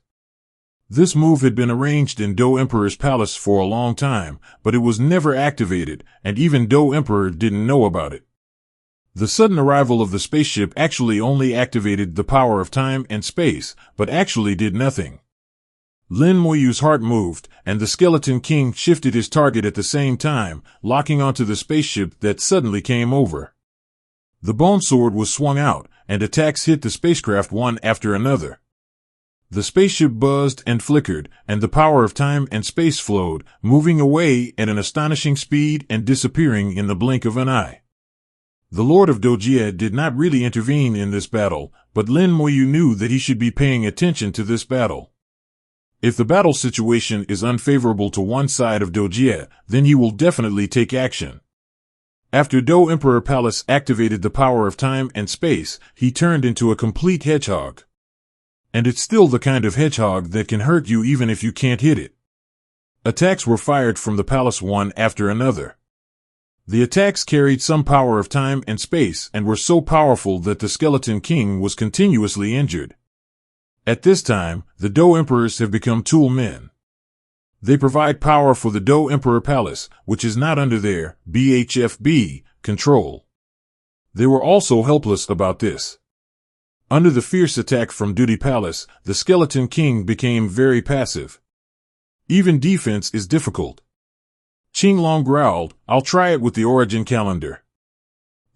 A: This move had been arranged in Do Emperor's palace for a long time, but it was never activated, and even Do Emperor didn't know about it. The sudden arrival of the spaceship actually only activated the power of time and space, but actually did nothing. Lin Mohan's heart moved, and the skeleton king shifted his target at the same time, locking onto the spaceship that suddenly came over. The bone sword was swung out, and attacks hit the spacecraft one after another. The spaceship buzzed and flickered, and the power of time and space flowed, moving away at an astonishing speed and disappearing in the blink of an eye. The Lord of Doia did not really intervene in this battle, but Lin Mohan knew that he should be paying attention to this battle. If the battle situation is unfavorable to one side of Doia, then he will definitely take action. After Do Emperor Palace activated the power of time and space, he turned into a complete hedgehog. And it's still the kind of hedgehog that can hurt you even if you can't hit it. Attacks were fired from the palace one after another. The attacks carried some power of time and space and were so powerful that the skeleton king was continuously injured. At this time, the Do Emperors have become tool men. They provide power for the Do Emperor Palace, which is not under their BHFB control. They were also helpless about this. Under the fierce attack from Duty Palace, the skeleton king became very passive. Even defense is difficult. Tian Long growled, "I'll try it with the origin calendar."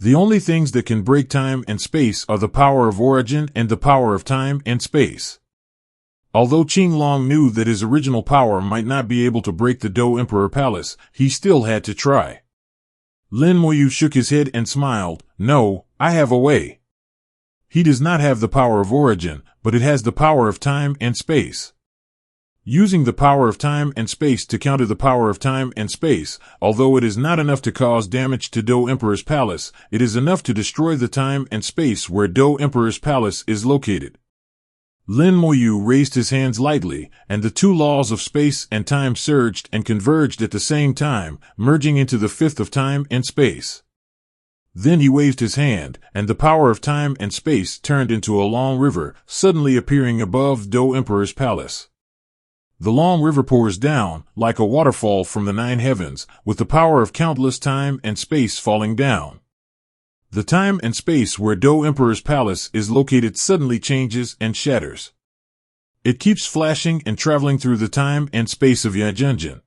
A: The only things that can break time and space are the power of origin and the power of time and space. Although Tian Long knew that his original power might not be able to break the Do Emperor Palace, he still had to try. Lin Mohan shook his head and smiled, "No, I have a way." He does not have the power of origin, but it has the power of time and space. Using the power of time and space to counter the power of time and space, although it is not enough to cause damage to Do Emperor's palace, it is enough to destroy the time and space where Do Emperor's palace is located. Lin Mohan raised his hands lightly, and the two laws of space and time surged and converged at the same time, merging into the fifth of time and space. Then he waved his hand, and the power of time and space turned into a long river, suddenly appearing above Do Emperor's palace. The long river pours down, like a waterfall from the nine heavens, with the power of countless time and space falling down. The time and space where Do Emperor's palace is located suddenly changes and shatters. It keeps flashing and traveling through the time and space of Yajunjin.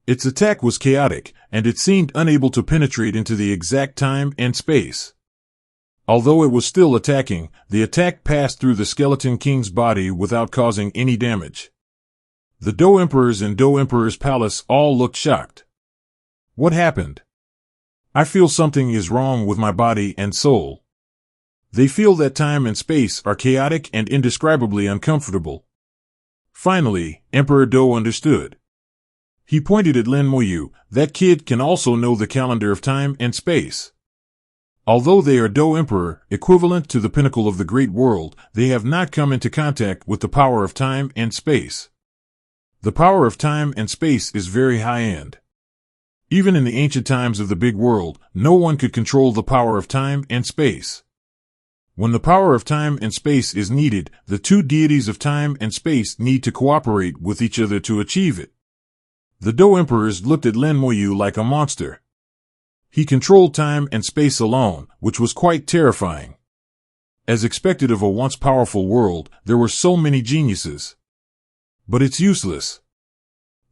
A: Its attack was chaotic, and it seemed unable to penetrate into the exact time and space. Although it was still attacking, the attack passed through the skeleton king's body without causing any damage. The Do Emperors in Do Emperor's palace all looked shocked. What happened? I feel something is wrong with my body and soul. They feel that time and space are chaotic and indescribably uncomfortable. Finally, Emperor Do understood. He pointed at Lin Mohan. That kid can also know the calendar of time and space. Although they are Do Emperor, equivalent to the pinnacle of the great world, they have not come into contact with the power of time and space. The power of time and space is very high-end. Even in the ancient times of the big world, no one could control the power of time and space. When the power of time and space is needed, the two deities of time and space need to cooperate with each other to achieve it. The Do Emperors looked at Lin Mohan like a monster. He controlled time and space alone, which was quite terrifying. As expected of a once powerful world, there were so many geniuses. But it's useless.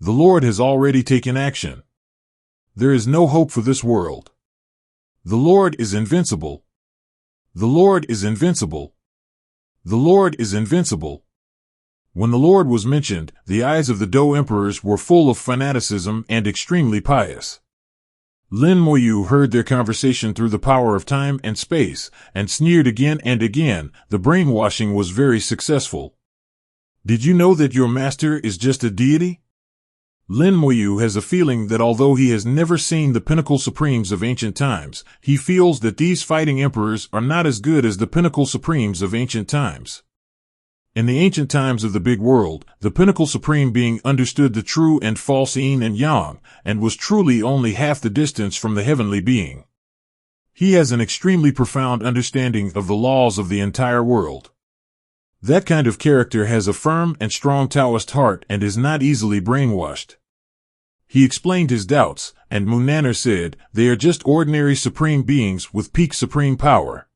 A: The Lord has already taken action. There is no hope for this world. The Lord is invincible. The Lord is invincible. The Lord is invincible. When the Lord was mentioned, the eyes of the Dou emperors were full of fanaticism and extremely pious. Lin Mohan heard their conversation through the power of time and space, and sneered again and again. The brainwashing was very successful. Did you know that your master is just a deity? Lin Mohan has a feeling that although he has never seen the pinnacle supremes of ancient times, he feels that these fighting emperors are not as good as the pinnacle supremes of ancient times. In the ancient times of the big world, the pinnacle supreme being understood the true and false yin and yang, and was truly only half the distance from the heavenly being. He has an extremely profound understanding of the laws of the entire world. That kind of character has a firm and strong Taoist heart and is not easily brainwashed. He explained his doubts, and Munaner said, "They are just ordinary supreme beings with peak supreme power.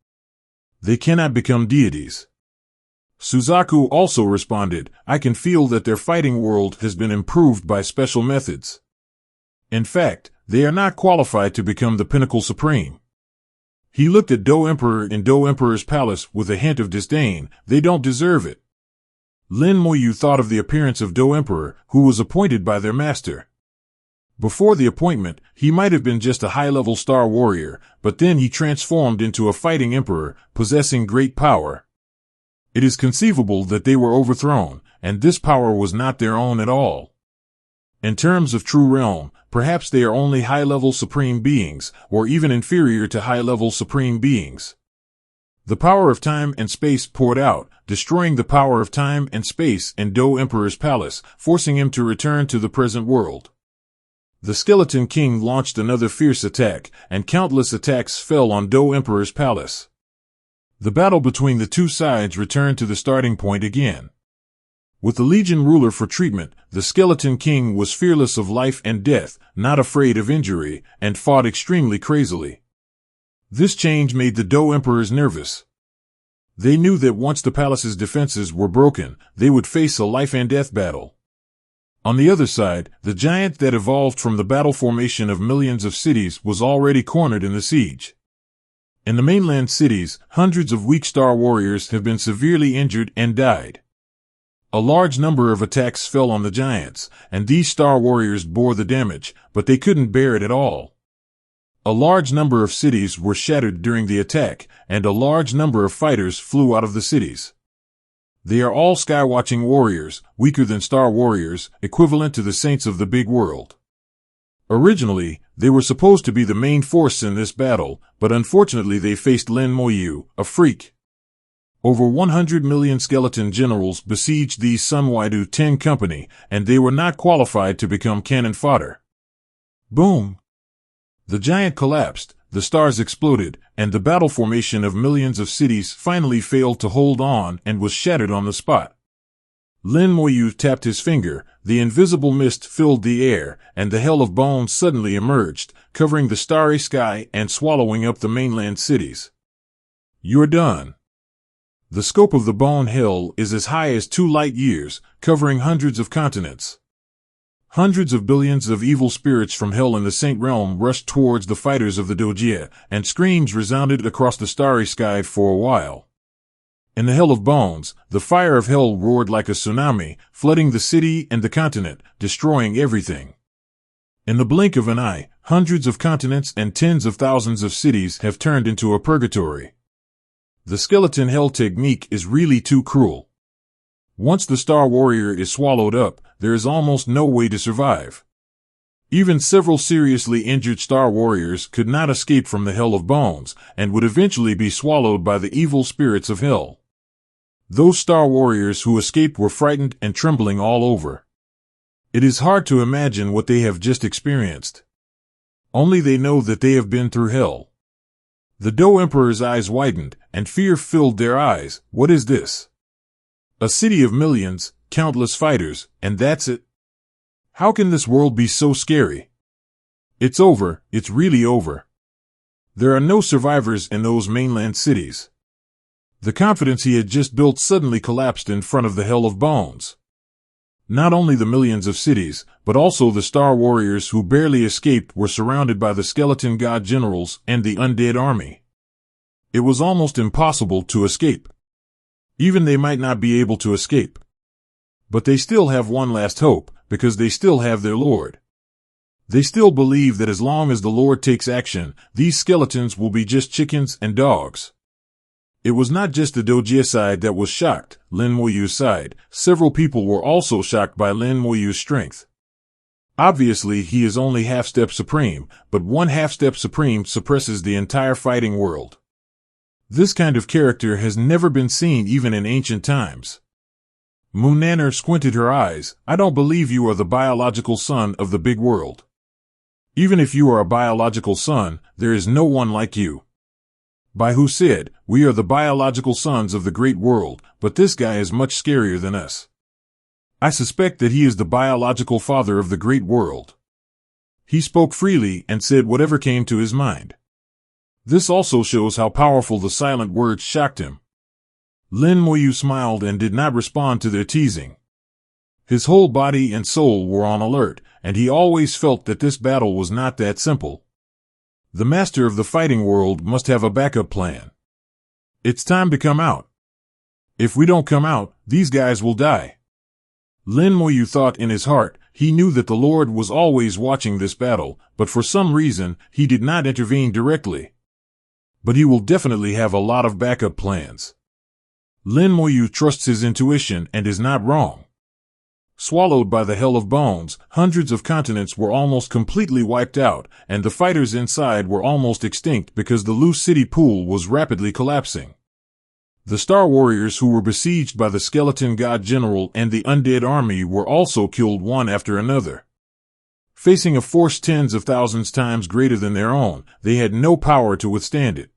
A: They cannot become deities." Suzaku also responded, "I can feel that their fighting world has been improved by special methods. In fact, they are not qualified to become the pinnacle supreme." He looked at Dou Emperor in Dou Emperor's palace with a hint of disdain. "They don't deserve it." Lin Mohan thought of the appearance of Dou Emperor, who was appointed by their master. Before the appointment, he might have been just a high-level star warrior, but then he transformed into a fighting emperor, possessing great power. It is conceivable that they were overthrown, and this power was not their own at all. In terms of true realm, perhaps they are only high-level supreme beings, or even inferior to high-level supreme beings. The power of time and space poured out, destroying the power of time and space in Dou Emperor's palace, forcing him to return to the present world. The Skeleton King launched another fierce attack, and countless attacks fell on Dou Emperor's palace. The battle between the two sides returned to the starting point again. With the Legion ruler for treatment, the Skeleton King was fearless of life and death, not afraid of injury, and fought extremely crazily. This change made the Dou Emperors nervous. They knew that once the palace's defenses were broken, they would face a life-and-death battle. On the other side, the giant that evolved from the battle formation of millions of cities was already cornered in the siege. In the mainland cities, hundreds of weak star warriors have been severely injured and died. A large number of attacks fell on the giants, and these star warriors bore the damage, but they couldn't bear it at all. A large number of cities were shattered during the attack, and a large number of fighters flew out of the cities. They are all skywatching warriors, weaker than star warriors, equivalent to the saints of the big world. Originally, they were supposed to be the main force in this battle, but unfortunately they faced Lin Mohan, a freak. Over 100 million skeleton generals besieged the Sunwaidu 10 Company, and they were not qualified to become cannon fodder. Boom! The giant collapsed, the stars exploded, and the battle formation of millions of cities finally failed to hold on and was shattered on the spot. Lin Mohan tapped his finger, the invisible mist filled the air, and the Hell of Bones suddenly emerged, covering the starry sky and swallowing up the mainland cities. "You're done." The scope of the Bone Hell is as high as 2 light years, covering hundreds of continents. Hundreds of billions of evil spirits from Hell in the Saint Realm rushed towards the fighters of the Doia, and screams resounded across the starry sky for a while. In the Hell of Bones, the fire of Hell roared like a tsunami, flooding the city and the continent, destroying everything. In the blink of an eye, hundreds of continents and tens of thousands of cities have turned into a purgatory. The skeleton hell technique is really too cruel. Once the Star Warrior is swallowed up, there is almost no way to survive. Even several seriously injured Star Warriors could not escape from the Hell of Bones, and would eventually be swallowed by the evil spirits of Hell. Those Star Warriors who escaped were frightened and trembling all over. It is hard to imagine what they have just experienced. Only they know that they have been through hell. The Dou Emperor's eyes widened, and fear filled their eyes. What is this? A city of millions, countless fighters, and that's it? How can this world be so scary? It's over, it's really over. There are no survivors in those mainland cities. The confidence he had just built suddenly collapsed in front of the Hell of Bones. Not only the millions of cities, but also the Star Warriors who barely escaped were surrounded by the skeleton god generals and the undead army. It was almost impossible to escape. Even they might not be able to escape. But they still have one last hope, because they still have their Lord. They still believe that as long as the Lord takes action, these skeletons will be just chickens and dogs. It was not just the Doia side that was shocked, Lin Mohan's side. Several people were also shocked by Lin Mohan's strength. Obviously, he is only half-step supreme, but one half-step supreme suppresses the entire fighting world. This kind of character has never been seen even in ancient times. Moon squinted her eyes. I don't believe you are the biological son of the big world. Even if you are a biological son, there is no one like you. By who said, we are the biological sons of the great world, but this guy is much scarier than us. I suspect that he is the biological father of the great world. He spoke freely and said whatever came to his mind. This also shows how powerful the silent words shocked him. Lin Mohan smiled and did not respond to their teasing. His whole body and soul were on alert, and he always felt that this battle was not that simple. The master of the fighting world must have a backup plan. It's time to come out. If we don't come out, these guys will die. Lin Mohan thought in his heart. He knew that the Lord was always watching this battle, but for some reason, he did not intervene directly. But he will definitely have a lot of backup plans. Lin Mohan trusts his intuition and is not wrong. Swallowed by the hell of bones, hundreds of continents were almost completely wiped out, and the fighters inside were almost extinct because the loose city pool was rapidly collapsing. The Star Warriors who were besieged by the skeleton god general and the undead army were also killed one after another. Facing a force tens of thousands times greater than their own, they had no power to withstand it.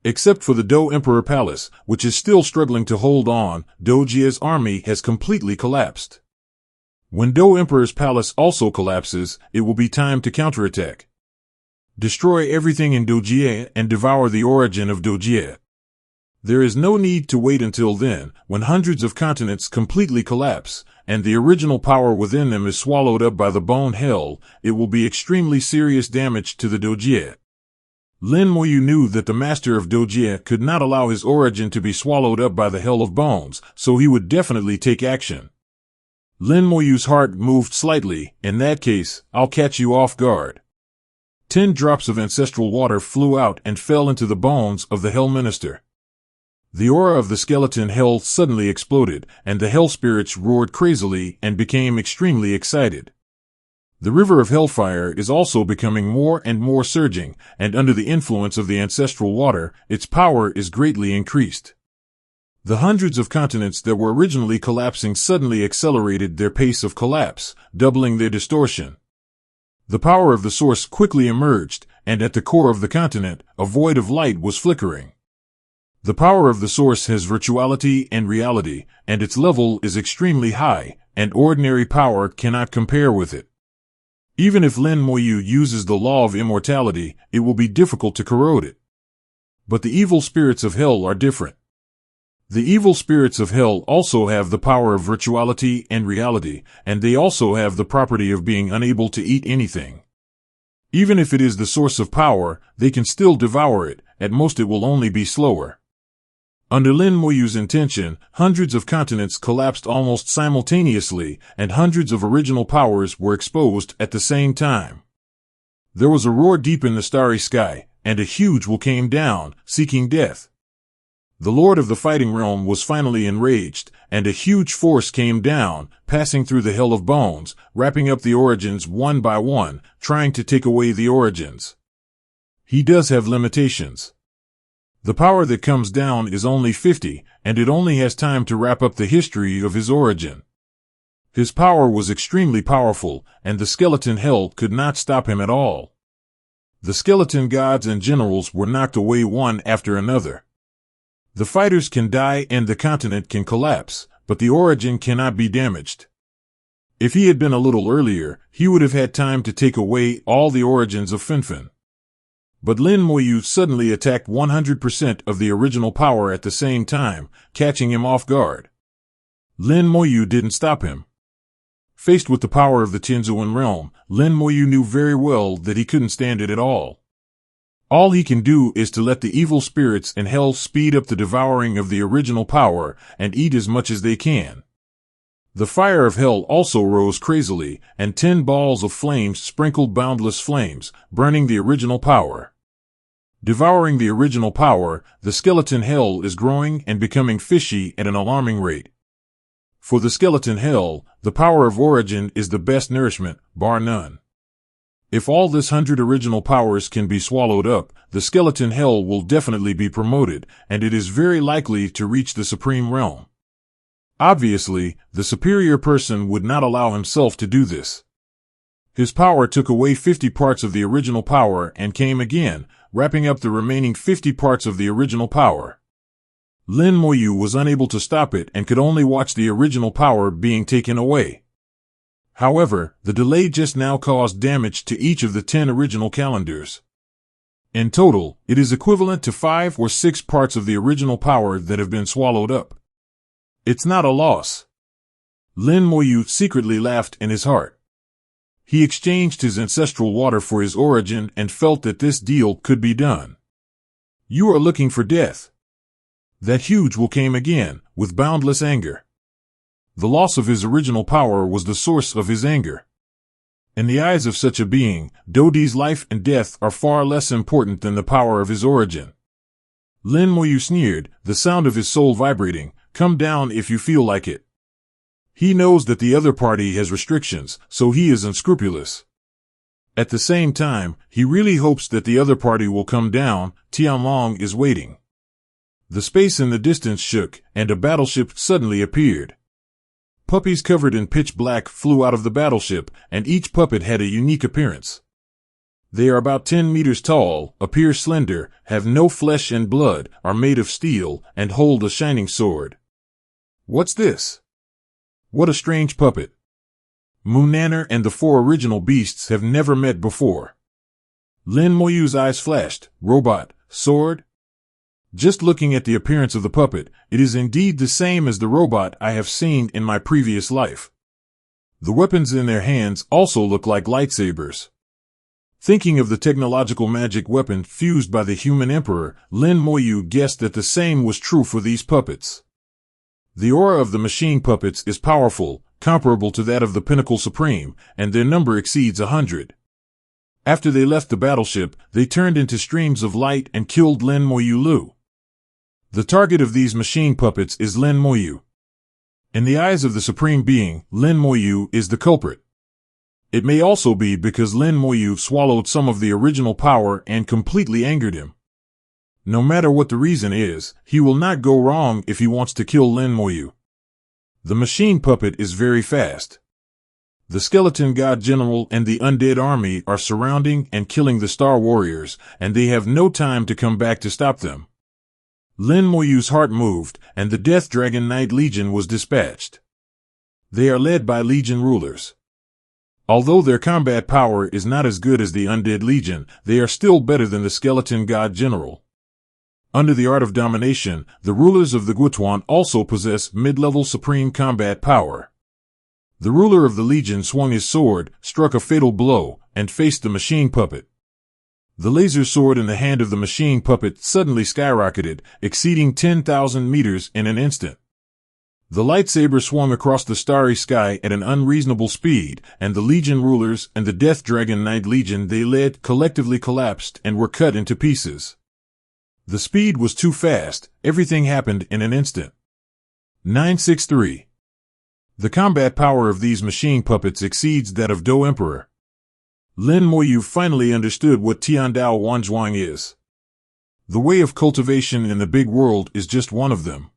A: Except for the Do Emperor Palace, which is still struggling to hold on, Doia's army has completely collapsed. When Do Emperor's palace also collapses, it will be time to counterattack. Destroy everything in Doia and devour the origin of Doia. There is no need to wait until then, when hundreds of continents completely collapse, and the original power within them is swallowed up by the bone hell. It will be extremely serious damage to the Doia. Lin Mohan knew that the master of Doia could not allow his origin to be swallowed up by the hell of bones, so he would definitely take action. Lin Mohan's heart moved slightly. In that case, I'll catch you off guard. 10 drops of ancestral water flew out and fell into the bones of the Hell Minister. The aura of the skeleton hell suddenly exploded, and the hell spirits roared crazily and became extremely excited. The river of hellfire is also becoming more and more surging, and under the influence of the ancestral water, its power is greatly increased. The hundreds of continents that were originally collapsing suddenly accelerated their pace of collapse, doubling their distortion. The power of the source quickly emerged, and at the core of the continent, a void of light was flickering. The power of the source has virtuality and reality, and its level is extremely high, and ordinary power cannot compare with it. Even if Lin Mohan uses the law of immortality, it will be difficult to corrode it. But the evil spirits of hell are different. The evil spirits of hell also have the power of virtuality and reality, and they also have the property of being unable to eat anything. Even if it is the source of power, they can still devour it. At most it will only be slower. Under Lin Mohan's intention, hundreds of continents collapsed almost simultaneously, and hundreds of original powers were exposed at the same time. There was a roar deep in the starry sky, and a huge will came down, seeking death. The Lord of the Fighting Realm was finally enraged, and a huge force came down, passing through the Hell of Bones, wrapping up the origins one by one, trying to take away the origins. He does have limitations. The power that comes down is only 50, and it only has time to wrap up the history of his origin. His power was extremely powerful, and the skeleton hell could not stop him at all. The skeleton gods and generals were knocked away one after another. The fighters can die and the continent can collapse, but the origin cannot be damaged. If he had been a little earlier, he would have had time to take away all the origins of Finfin. But Lin Mohan suddenly attacked 100% of the original power at the same time, catching him off guard. Lin Mohan didn't stop him. Faced with the power of the Tianzuan realm, Lin Moyu knew very well that he couldn't stand it at all. All he can do is to let the evil spirits in hell speed up the devouring of the original power and eat as much as they can. The fire of hell also rose crazily, and 10 balls of flames sprinkled boundless flames, burning the original power. Devouring the original power, the skeleton hell is growing and becoming fishy at an alarming rate. For the skeleton hell, the power of origin is the best nourishment, bar none. If all this 100 original powers can be swallowed up, the skeleton hell will definitely be promoted, and it is very likely to reach the supreme realm. Obviously, the superior person would not allow himself to do this. His power took away 50 parts of the original power and came again, wrapping up the remaining 50 parts of the original power. Lin Moyu was unable to stop it and could only watch the original power being taken away. However, the delay just now caused damage to each of the 10 original calendars. In total, it is equivalent to 5 or 6 parts of the original power that have been swallowed up. It's not a loss. Lin Moyu secretly laughed in his heart. He exchanged his ancestral water for his origin and felt that this deal could be done. You are looking for death. That huge will came again, with boundless anger. The loss of his original power was the source of his anger. In the eyes of such a being, Dodi's life and death are far less important than the power of his origin. Lin Moyu sneered, the sound of his soul vibrating, "Come down if you feel like it." He knows that the other party has restrictions, so he is unscrupulous. At the same time, he really hopes that the other party will come down. Tian Long is waiting. The space in the distance shook, and a battleship suddenly appeared. Puppies covered in pitch black flew out of the battleship, and each puppet had a unique appearance. They are about 10 meters tall, appear slender, have no flesh and blood, are made of steel, and hold a shining sword. What's this? What a strange puppet. Munanner and the 4 original beasts have never met before. Lin Moyu's eyes flashed. Robot, sword? Just looking at the appearance of the puppet, it is indeed the same as the robot I have seen in my previous life. The weapons in their hands also look like lightsabers. Thinking of the technological magic weapon fused by the human emperor, Lin Moyu guessed that the same was true for these puppets. The aura of the machine puppets is powerful, comparable to that of the Pinnacle Supreme, and their number exceeds 100. After they left the battleship, they turned into streams of light and killed Lin Moyu Lu. The target of these machine puppets is Lin Moyu. In the eyes of the Supreme Being, Lin Moyu is the culprit. It may also be because Lin Moyu swallowed some of the original power and completely angered him. No matter what the reason is, he will not go wrong if he wants to kill Lin Moyu. The machine puppet is very fast. The skeleton god general and the undead army are surrounding and killing the star warriors, and they have no time to come back to stop them. Lin Moyu's heart moved, and the Death Dragon Knight Legion was dispatched. They are led by Legion rulers. Although their combat power is not as good as the Undead Legion, they are still better than the Skeleton God General. Under the art of domination, the rulers of the Gutuan also possess mid-level supreme combat power. The ruler of the Legion swung his sword, struck a fatal blow, and faced the machine puppet. The laser sword in the hand of the machine puppet suddenly skyrocketed, exceeding 10,000 meters in an instant. The lightsaber swung across the starry sky at an unreasonable speed, and the Legion rulers and the Death Dragon Knight Legion they led collectively collapsed and were cut into pieces. The speed was too fast, everything happened in an instant. 963. The combat power of these machine puppets exceeds that of Do Emperor. Lin Moyu finally understood what Tiandao Wanzhuang is. The way of cultivation in the big world is just one of them.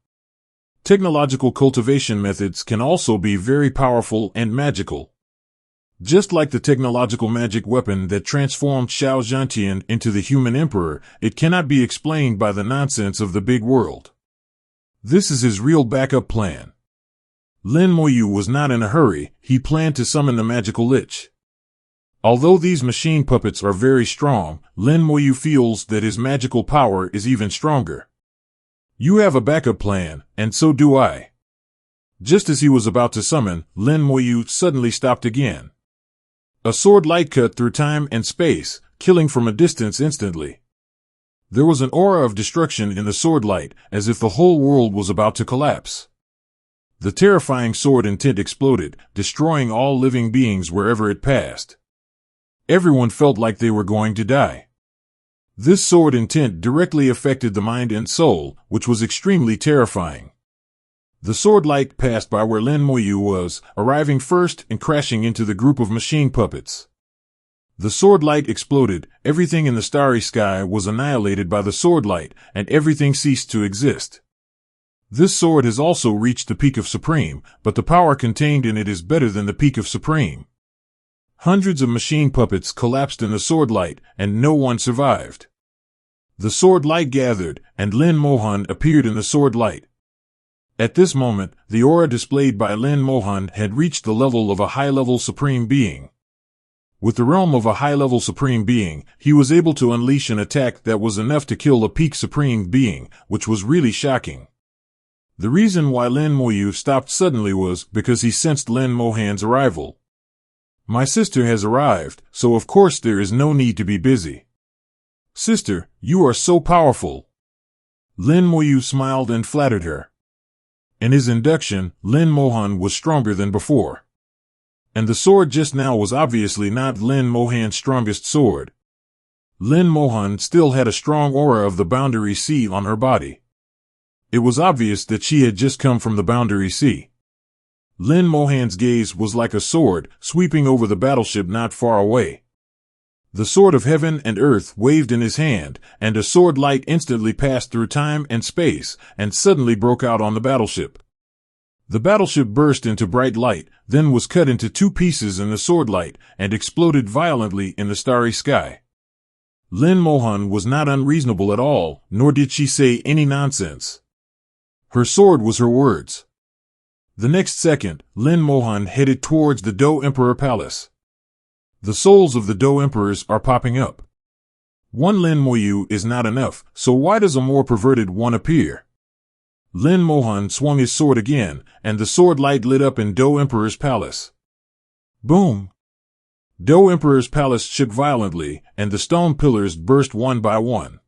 A: Technological cultivation methods can also be very powerful and magical. Just like the technological magic weapon that transformed Xiao Zhantian into the human emperor, it cannot be explained by the nonsense of the big world. This is his real backup plan. Lin Moyu was not in a hurry, he planned to summon the magical lich. Although these machine puppets are very strong, Lin Moyu feels that his magical power is even stronger. You have a backup plan, and so do I. Just as he was about to summon, Lin Mohan suddenly stopped again. A sword light cut through time and space, killing from a distance instantly. There was an aura of destruction in the sword light, as if the whole world was about to collapse. The terrifying sword intent exploded, destroying all living beings wherever it passed. Everyone felt like they were going to die. This sword intent directly affected the mind and soul, which was extremely terrifying. The sword light passed by where Lin Mohan was, arriving first and crashing into the group of machine puppets. The sword light exploded, everything in the starry sky was annihilated by the sword light, and everything ceased to exist. This sword has also reached the peak of Supreme, but the power contained in it is better than the peak of Supreme. Hundreds of machine puppets collapsed in the sword light, and no one survived. The sword light gathered, and Lin Mohan appeared in the sword light. At this moment, the aura displayed by Lin Mohan had reached the level of a high-level supreme being. With the realm of a high-level supreme being, he was able to unleash an attack that was enough to kill a peak supreme being, which was really shocking. The reason why Lin Mohan stopped suddenly was because he sensed Lin Mohan's arrival. My sister has arrived, so of course there is no need to be busy. Sister, you are so powerful. Lin Mohan smiled and flattered her. In his induction, Lin Mohan was stronger than before. And the sword just now was obviously not Lin Mohan's strongest sword. Lin Mohan still had a strong aura of the Boundary Sea on her body. It was obvious that she had just come from the Boundary Sea. Lin Mohan's gaze was like a sword, sweeping over the battleship not far away. The sword of heaven and earth waved in his hand, and a sword light instantly passed through time and space, and suddenly broke out on the battleship. The battleship burst into bright light, then was cut into two pieces in the sword light, and exploded violently in the starry sky. Lin Mohan was not unreasonable at all, nor did she say any nonsense. Her sword was her words. The next second, Lin Mohan headed towards the Do Emperor Palace. The souls of the Do Emperors are popping up. One Lin Mohan is not enough, so why does a more perverted one appear? Lin Mohan swung his sword again, and the sword light lit up in Do Emperor's palace. Boom! Do Emperor's palace shook violently, and the stone pillars burst one by one.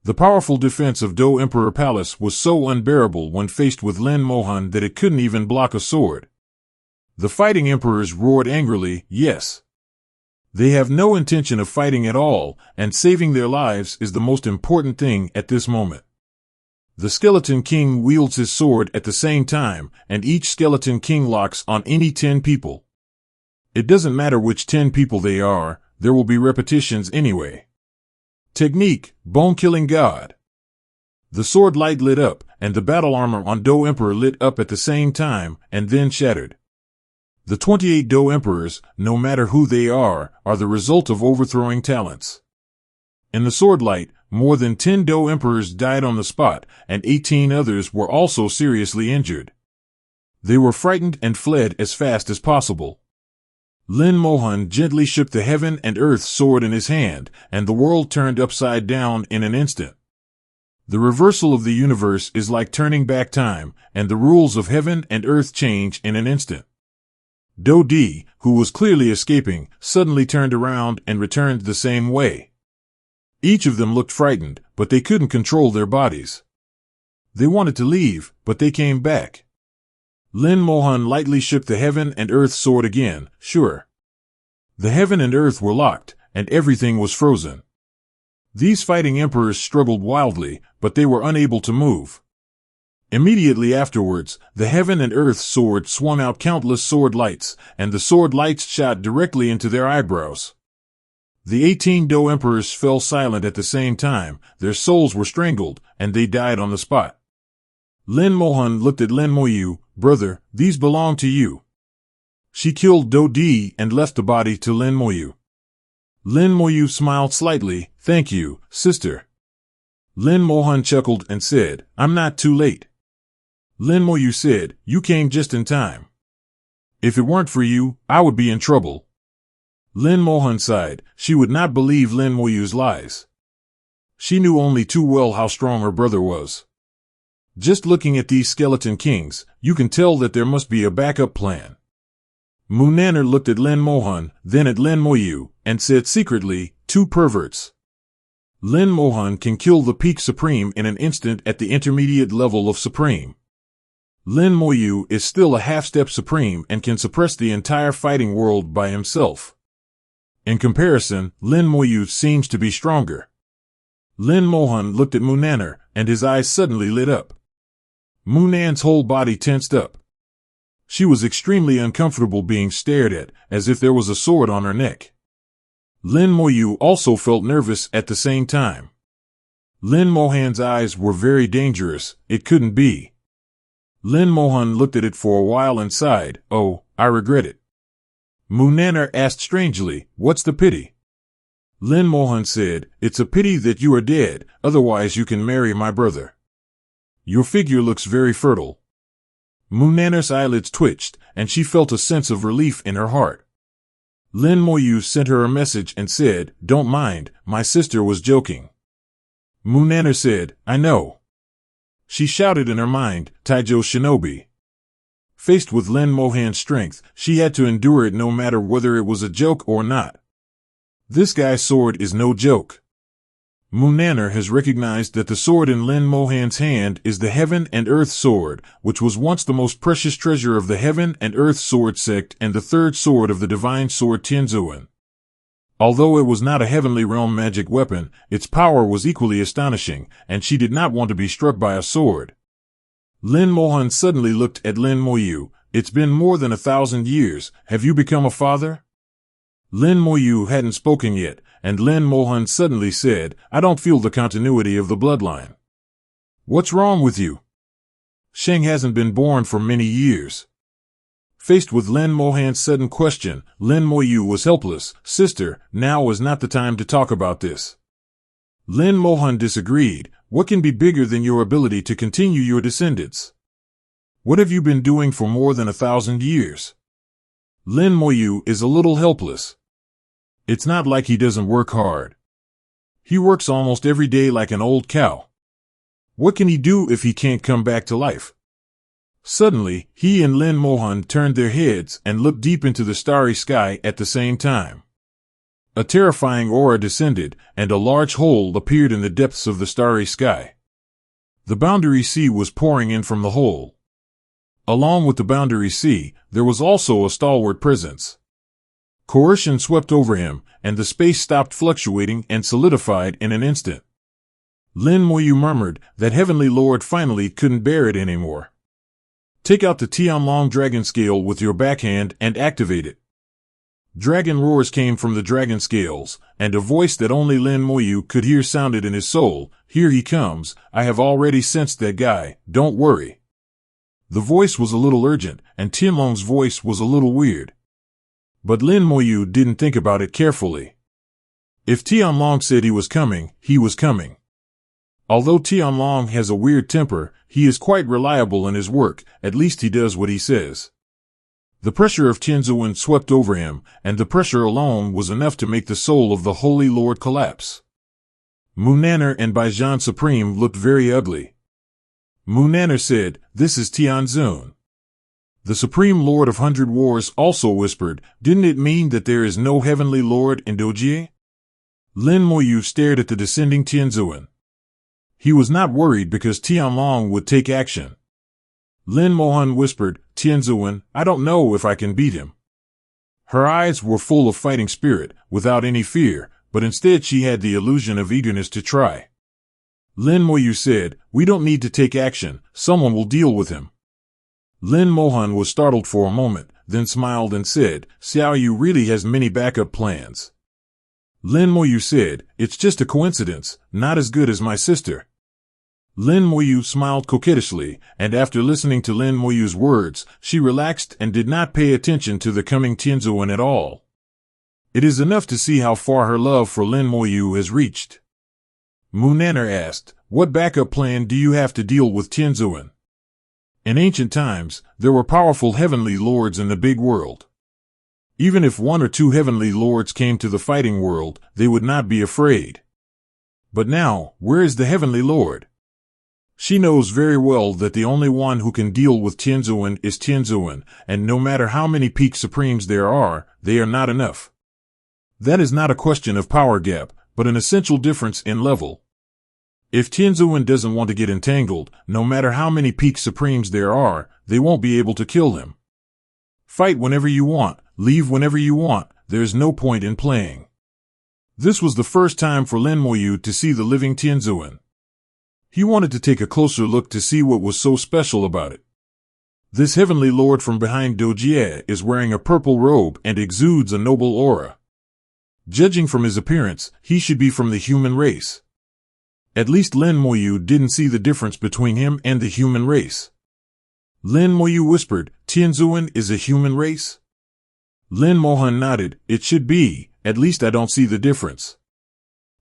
A: The powerful defense of Do Emperor Palace was so unbearable when faced with Lin Mohan that it couldn't even block a sword. The fighting emperors roared angrily, yes. They have no intention of fighting at all, and saving their lives is the most important thing at this moment. The Skeleton King wields his sword at the same time, and each Skeleton King locks on any 10 people. It doesn't matter which 10 people they are, there will be repetitions anyway. Technique, Bone-Killing God. The sword light lit up, and the battle armor on Do Emperor lit up at the same time, and then shattered. The 28 Do Emperors, no matter who they are the result of overthrowing talents. In the sword light, more than 10 Do Emperors died on the spot, and 18 others were also seriously injured. They were frightened and fled as fast as possible. Lin Mohan gently shook the heaven and earth sword in his hand, and the world turned upside down in an instant. The reversal of the universe is like turning back time, and the rules of heaven and earth change in an instant. Do Di, who was clearly escaping, suddenly turned around and returned the same way. Each of them looked frightened, but they couldn't control their bodies. They wanted to leave, but they came back. Lin Mohan lightly shook the heaven and earth sword again, sure. The heaven and earth were locked, and everything was frozen. These fighting emperors struggled wildly, but they were unable to move. Immediately afterwards, the heaven and earth sword swung out countless sword lights, and the sword lights shot directly into their eyebrows. The 18 Do Emperors fell silent at the same time, their souls were strangled, and they died on the spot. Lin Mohan looked at Lin Mohan, brother, these belong to you. She killed Do Di and left the body to Lin Mohan. Lin Mohan smiled slightly, thank you, sister. Lin Mohan chuckled and said, I'm not too late. Lin Mohan said, you came just in time. If it weren't for you, I would be in trouble. Lin Mohan sighed, she would not believe Lin Mohan's lies. She knew only too well how strong her brother was. Just looking at these skeleton kings, you can tell that there must be a backup plan. Munaner looked at Lin Mohan, then at Lin Moyu, and said secretly, 2 perverts. Lin Mohan can kill the peak supreme in an instant at the intermediate level of supreme. Lin Moyu is still a half-step supreme and can suppress the entire fighting world by himself. In comparison, Lin Moyu seems to be stronger. Lin Mohan looked at Munaner, and his eyes suddenly lit up. Munan's whole body tensed up. She was extremely uncomfortable being stared at, as if there was a sword on her neck. Lin Moyu also felt nervous at the same time. Lin Mohan's eyes were very dangerous, it couldn't be. Lin Mohan looked at it for a while and sighed, "Oh, I regret it." Munaner asked strangely, "What's the pity?" Lin Mohan said, "It's a pity that you are dead, otherwise you can marry my brother. Your figure looks very fertile." Munaner's eyelids twitched, and she felt a sense of relief in her heart. Lin Moyu sent her a message and said, "Don't mind, my sister was joking." Munaner said, "I know." She shouted in her mind, "Taijo Shinobi." Faced with Lin Mohan's strength, she had to endure it no matter whether it was a joke or not. This guy's sword is no joke. Munaner has recognized that the sword in Lin Mohan's hand is the Heaven and Earth Sword, which was once the most precious treasure of the Heaven and Earth Sword sect and the third sword of the divine sword Tianzuan. Although it was not a heavenly realm magic weapon, its power was equally astonishing, and she did not want to be struck by a sword. Lin Mohan suddenly looked at Lin Moyu. "It's been more than 1,000 years, have you become a father?" Lin Moyu hadn't spoken yet, and Lin Mohan suddenly said, "I don't feel the continuity of the bloodline." "What's wrong with you?" "Sheng hasn't been born for many years." Faced with Lin Mohan's sudden question, Lin Moyu was helpless. "Sister, now is not the time to talk about this." Lin Mohan disagreed. "What can be bigger than your ability to continue your descendants? What have you been doing for more than 1,000 years? Lin Moyu is a little helpless. It's not like he doesn't work hard. He works almost every day like an old cow. What can he do if he can't come back to life?" Suddenly, he and Lin Mohan turned their heads and looked deep into the starry sky at the same time. A terrifying aura descended, and a large hole appeared in the depths of the starry sky. The boundary sea was pouring in from the hole. Along with the boundary sea, there was also a stalwart presence. Coercion swept over him, and the space stopped fluctuating and solidified in an instant. Lin Moyu murmured, "That heavenly lord finally couldn't bear it anymore. Take out the Tian Long dragon scale with your backhand and activate it." Dragon roars came from the dragon scales, and a voice that only Lin Moyu could hear sounded in his soul, "Here he comes, I have already sensed that guy, don't worry." The voice was a little urgent, and Tian Long's voice was a little weird. But Lin Moyu didn't think about it carefully. If Tian Long said he was coming, he was coming. Although Tian Long has a weird temper, he is quite reliable in his work, at least he does what he says. The pressure of Tianzuan swept over him, and the pressure alone was enough to make the soul of the Holy Lord collapse. Munaner and Baijian Supreme looked very ugly. Munaner said, "This is Tianzun." The Supreme Lord of 100 Wars also whispered, "Didn't it mean that there is no heavenly lord in Dojie?" Lin Moyu stared at the descending Tianzuan. He was not worried because Tian Long would take action. Lin Mohan whispered, "Tianzuan, I don't know if I can beat him." Her eyes were full of fighting spirit, without any fear, but instead she had the illusion of eagerness to try. Lin Moyu said, "We don't need to take action, someone will deal with him." Lin Mohan was startled for a moment, then smiled and said, "Xiao Yu really has many backup plans." Lin Moyu said, "It's just a coincidence, not as good as my sister." Lin Moyu smiled coquettishly, and after listening to Lin Moyu's words, she relaxed and did not pay attention to the coming Tianzuan at all. It is enough to see how far her love for Lin Moyu has reached. Munaner asked, "What backup plan do you have to deal with Tianzuan?" In ancient times, there were powerful heavenly lords in the big world. Even if 1 or 2 heavenly lords came to the fighting world, they would not be afraid. But now, where is the heavenly lord? She knows very well that the only one who can deal with Tianzuan is Tianzuan, and no matter how many peak supremes there are, they are not enough. That is not a question of power gap, but an essential difference in level. If Tianzuan doesn't want to get entangled, no matter how many peak supremes there are, they won't be able to kill him. Fight whenever you want, leave whenever you want, there's no point in playing. This was the first time for Lin Mohan to see the living Tianzuan. He wanted to take a closer look to see what was so special about it. This heavenly lord from behind Doia is wearing a purple robe and exudes a noble aura. Judging from his appearance, he should be from the human race. At least Lin Mohan didn't see the difference between him and the human race. Lin Mohan whispered, "Tianzuan is a human race?" Lin Mohan nodded, "It should be, at least I don't see the difference."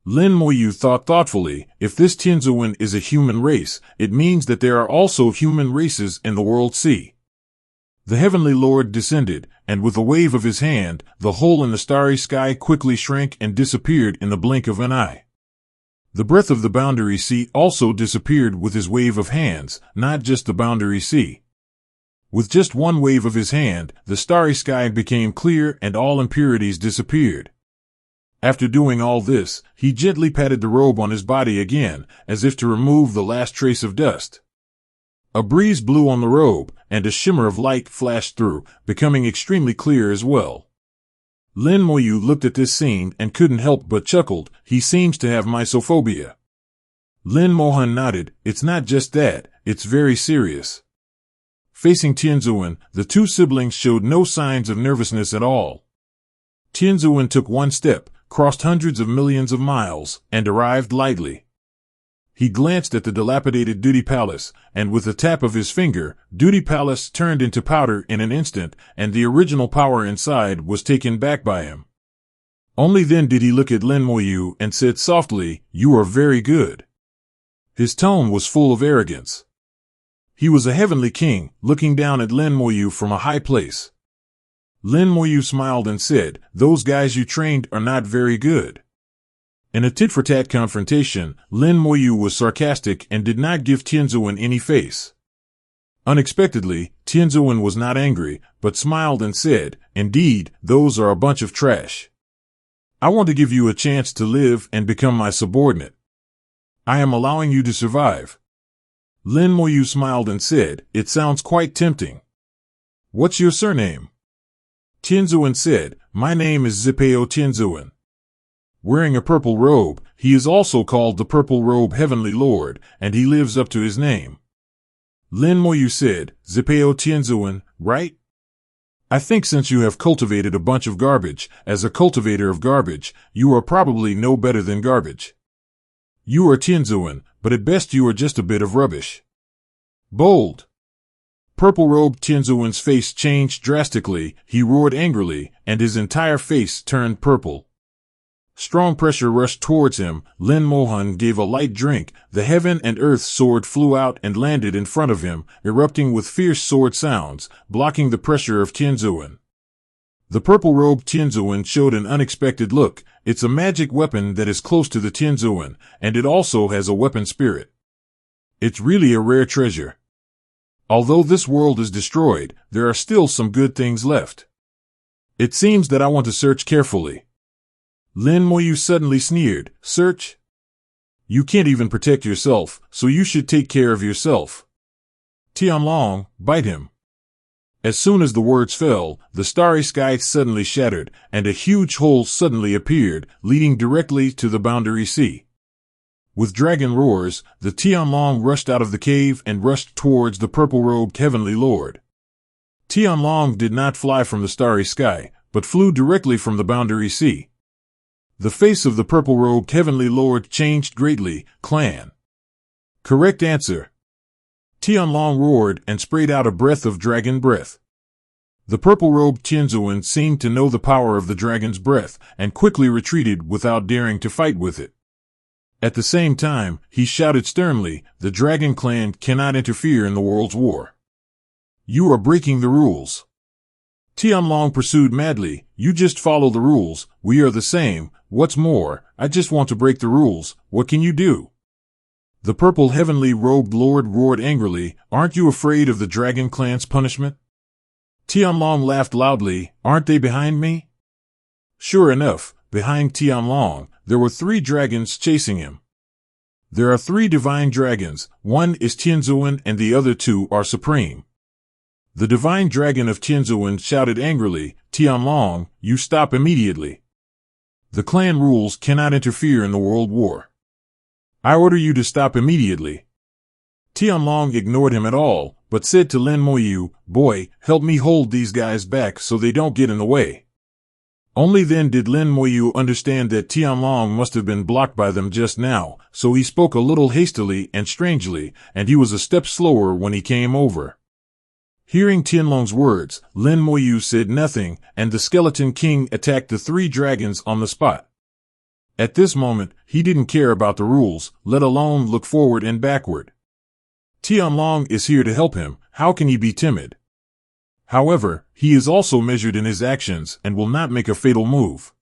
A: Lin Mohan thought thoughtfully, if this Tianzuan is a human race, it means that there are also human races in the world sea. The heavenly lord descended, and with a wave of his hand, the hole in the starry sky quickly shrank and disappeared in the blink of an eye. The breath of the boundary sea also disappeared with his wave of hands, not just the boundary sea. With just one wave of his hand, the starry sky became clear and all impurities disappeared. After doing all this, he gently patted the robe on his body again, as if to remove the last trace of dust. A breeze blew on the robe, and a shimmer of light flashed through, becoming extremely clear as well. Lin Mohan looked at this scene and couldn't help but chuckled. He seems to have mysophobia. Lin Mohan nodded, "It's not just that, it's very serious." Facing Tianzuan, the two siblings showed no signs of nervousness at all. Tianzuan took one step, crossed hundreds of millions of miles, and arrived lightly. He glanced at the dilapidated Duty Palace, and with a tap of his finger, Duty Palace turned into powder in an instant, and the original power inside was taken back by him. Only then did he look at Lin Mohan and said softly, "You are very good." His tone was full of arrogance. He was a heavenly king, looking down at Lin Mohan from a high place. Lin Mohan smiled and said, "Those guys you trained are not very good." In a tit-for-tat confrontation, Lin Mohan was sarcastic and did not give Tianzuan any face. Unexpectedly, Tianzuan was not angry, but smiled and said, "Indeed, those are a bunch of trash. I want to give you a chance to live and become my subordinate. I am allowing you to survive." Lin Mohan smiled and said, "It sounds quite tempting. What's your surname?" Tianzuan said, "My name is Xiao Tianzuan." Wearing a purple robe, he is also called the Purple Robe Heavenly Lord, and he lives up to his name. Lin Mohan said, "Xiao Tianzuan, right? I think since you have cultivated a bunch of garbage, as a cultivator of garbage, you are probably no better than garbage. You are Tianzuan, but at best you are just a bit of rubbish." Bold. Purple-robed Tianzuan's face changed drastically, he roared angrily, and his entire face turned purple. Strong pressure rushed towards him. Lin Mohan gave a light drink. The heaven and earth sword flew out and landed in front of him, erupting with fierce sword sounds, blocking the pressure of Tianzuan. The purple-robed Tianzuan showed an unexpected look. It's a magic weapon that is close to the Tianzuan, and it also has a weapon spirit. It's really a rare treasure. Although this world is destroyed, there are still some good things left. It seems that I want to search carefully. Lin Mohan suddenly sneered, "Search? You can't even protect yourself, so you should take care of yourself." Tian Long, bite him. As soon as the words fell, the starry sky suddenly shattered, and a huge hole suddenly appeared, leading directly to the boundary sea. With dragon roars, the Tian Long rushed out of the cave and rushed towards the purple-robed heavenly lord. Tian Long did not fly from the starry sky, but flew directly from the boundary sea. The face of the purple-robed heavenly lord changed greatly. "Clan." Correct answer. Tian Long roared and sprayed out a breath of dragon breath. The purple-robed Tianzuan seemed to know the power of the dragon's breath, and quickly retreated without daring to fight with it. At the same time, he shouted sternly, "The dragon clan cannot interfere in the world's war. You are breaking the rules." Tian Long pursued madly, "You just follow the rules, we are the same. What's more, I just want to break the rules, what can you do?" The purple heavenly robed lord roared angrily, "Aren't you afraid of the dragon clan's punishment?" Tian Long laughed loudly, "Aren't they behind me?" Sure enough, behind Tian Long, there were 3 dragons chasing him. There are 3 divine dragons, one is Tianzuan and the other 2 are supreme. The divine dragon of Tianzuan shouted angrily, "Tian Long, you stop immediately. The clan rules cannot interfere in the world war. I order you to stop immediately." Tian Long ignored him at all, but said to Lin Mohan, "Boy, help me hold these guys back so they don't get in the way." Only then did Lin Mohan understand that Tian Long must have been blocked by them just now, so he spoke a little hastily and strangely, and he was a step slower when he came over. Hearing Tian Long's words, Lin Mohan said nothing, and the Skeleton King attacked the 3 dragons on the spot. At this moment, he didn't care about the rules, let alone look forward and backward. Tian Long is here to help him, how can he be timid? However, he is also measured in his actions and will not make a fatal move.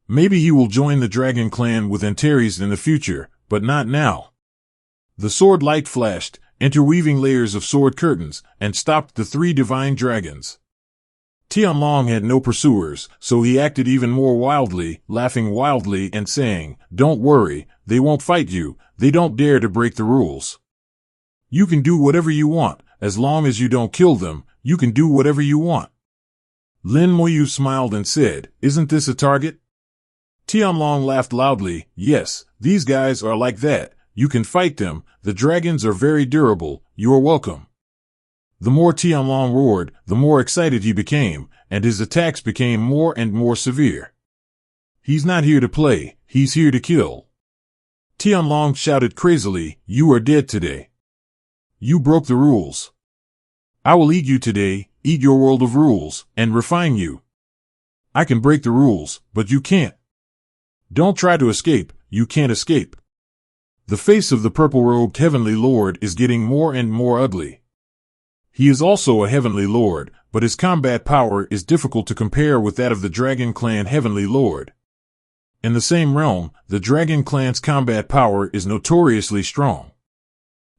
A: Maybe he will join the Dragon Clan with Anteris in the future, but not now. The sword light flashed, interweaving layers of sword curtains, and stopped the 3 divine dragons. Tian Long had no pursuers, so he acted even more wildly, laughing wildly and saying, "Don't worry, they won't fight you, they don't dare to break the rules. You can do whatever you want, as long as you don't kill them, you can do whatever you want." Lin Mohan smiled and said, "Isn't this a target?" Tian Long laughed loudly, "Yes, these guys are like that, you can fight them, the dragons are very durable, you are welcome." The more Tian Long roared, the more excited he became, and his attacks became more and more severe. He's not here to play, he's here to kill. Tian Long shouted crazily, "You are dead today. You broke the rules. I will eat you today, eat your world of rules, and refine you. I can break the rules, but you can't. Don't try to escape, you can't escape." The face of the purple-robed heavenly lord is getting more and more ugly. He is also a heavenly lord, but his combat power is difficult to compare with that of the Dragon Clan heavenly lord. In the same realm, the Dragon Clan's combat power is notoriously strong.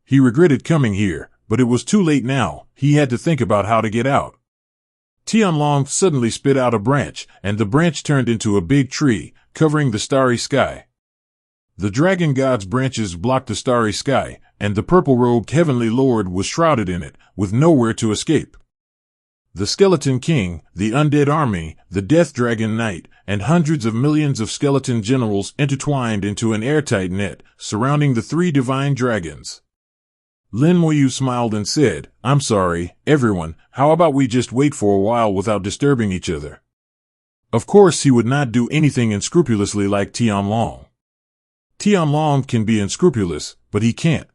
A: He regretted coming here, but it was too late now, he had to think about how to get out. Tian Long suddenly spit out a branch, and the branch turned into a big tree, covering the starry sky. The dragon god's branches blocked the starry sky, and the purple-robed heavenly lord was shrouded in it, with nowhere to escape. The Skeleton King, the undead army, the Death Dragon Knight, and hundreds of millions of skeleton generals intertwined into an airtight net, surrounding the 3 divine dragons. Lin Mohan smiled and said, "I'm sorry, everyone, how about we just wait for a while without disturbing each other?" Of course he would not do anything unscrupulously like Tian Long. Tian Long can be unscrupulous, but he can't.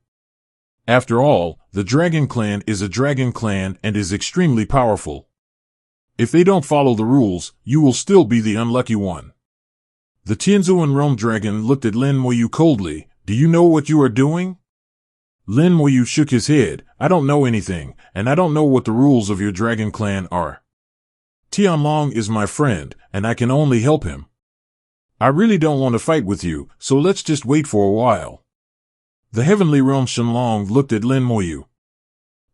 A: After all, the Dragon Clan is a dragon clan and is extremely powerful. If they don't follow the rules, you will still be the unlucky one. The Tianzuan Realm Dragon looked at Lin Mohan coldly, "Do you know what you are doing?" Lin Mohan shook his head, "I don't know anything, and I don't know what the rules of your Dragon Clan are. Tian Long is my friend, and I can only help him. I really don't want to fight with you, so let's just wait for a while." The Heavenly Realm Shenlong looked at Lin Mohan.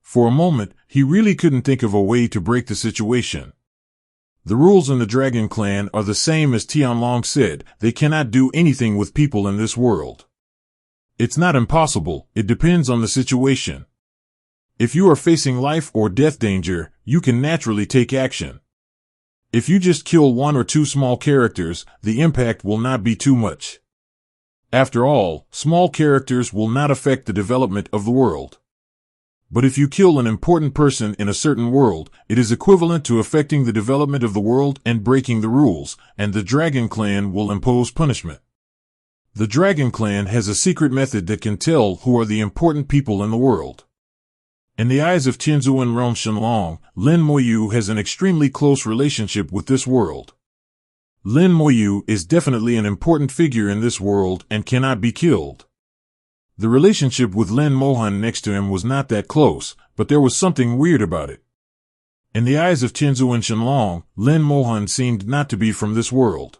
A: For a moment, he really couldn't think of a way to break the situation. The rules in the Dragon Clan are the same as Tian Long said, they cannot do anything with people in this world. It's not impossible, it depends on the situation. If you are facing life or death danger, you can naturally take action. If you just kill 1 or 2 small characters, the impact will not be too much. After all, small characters will not affect the development of the world. But if you kill an important person in a certain world, it is equivalent to affecting the development of the world and breaking the rules, and the Dragon Clan will impose punishment. The Dragon Clan has a secret method that can tell who are the important people in the world. In the eyes of Tianzuan Realm Shenlong, Lin Mohan has an extremely close relationship with this world. Lin Mohan is definitely an important figure in this world and cannot be killed. The relationship with Lin Mohan next to him was not that close, but there was something weird about it. In the eyes of Tianzuan Shenlong, Lin Mohan seemed not to be from this world.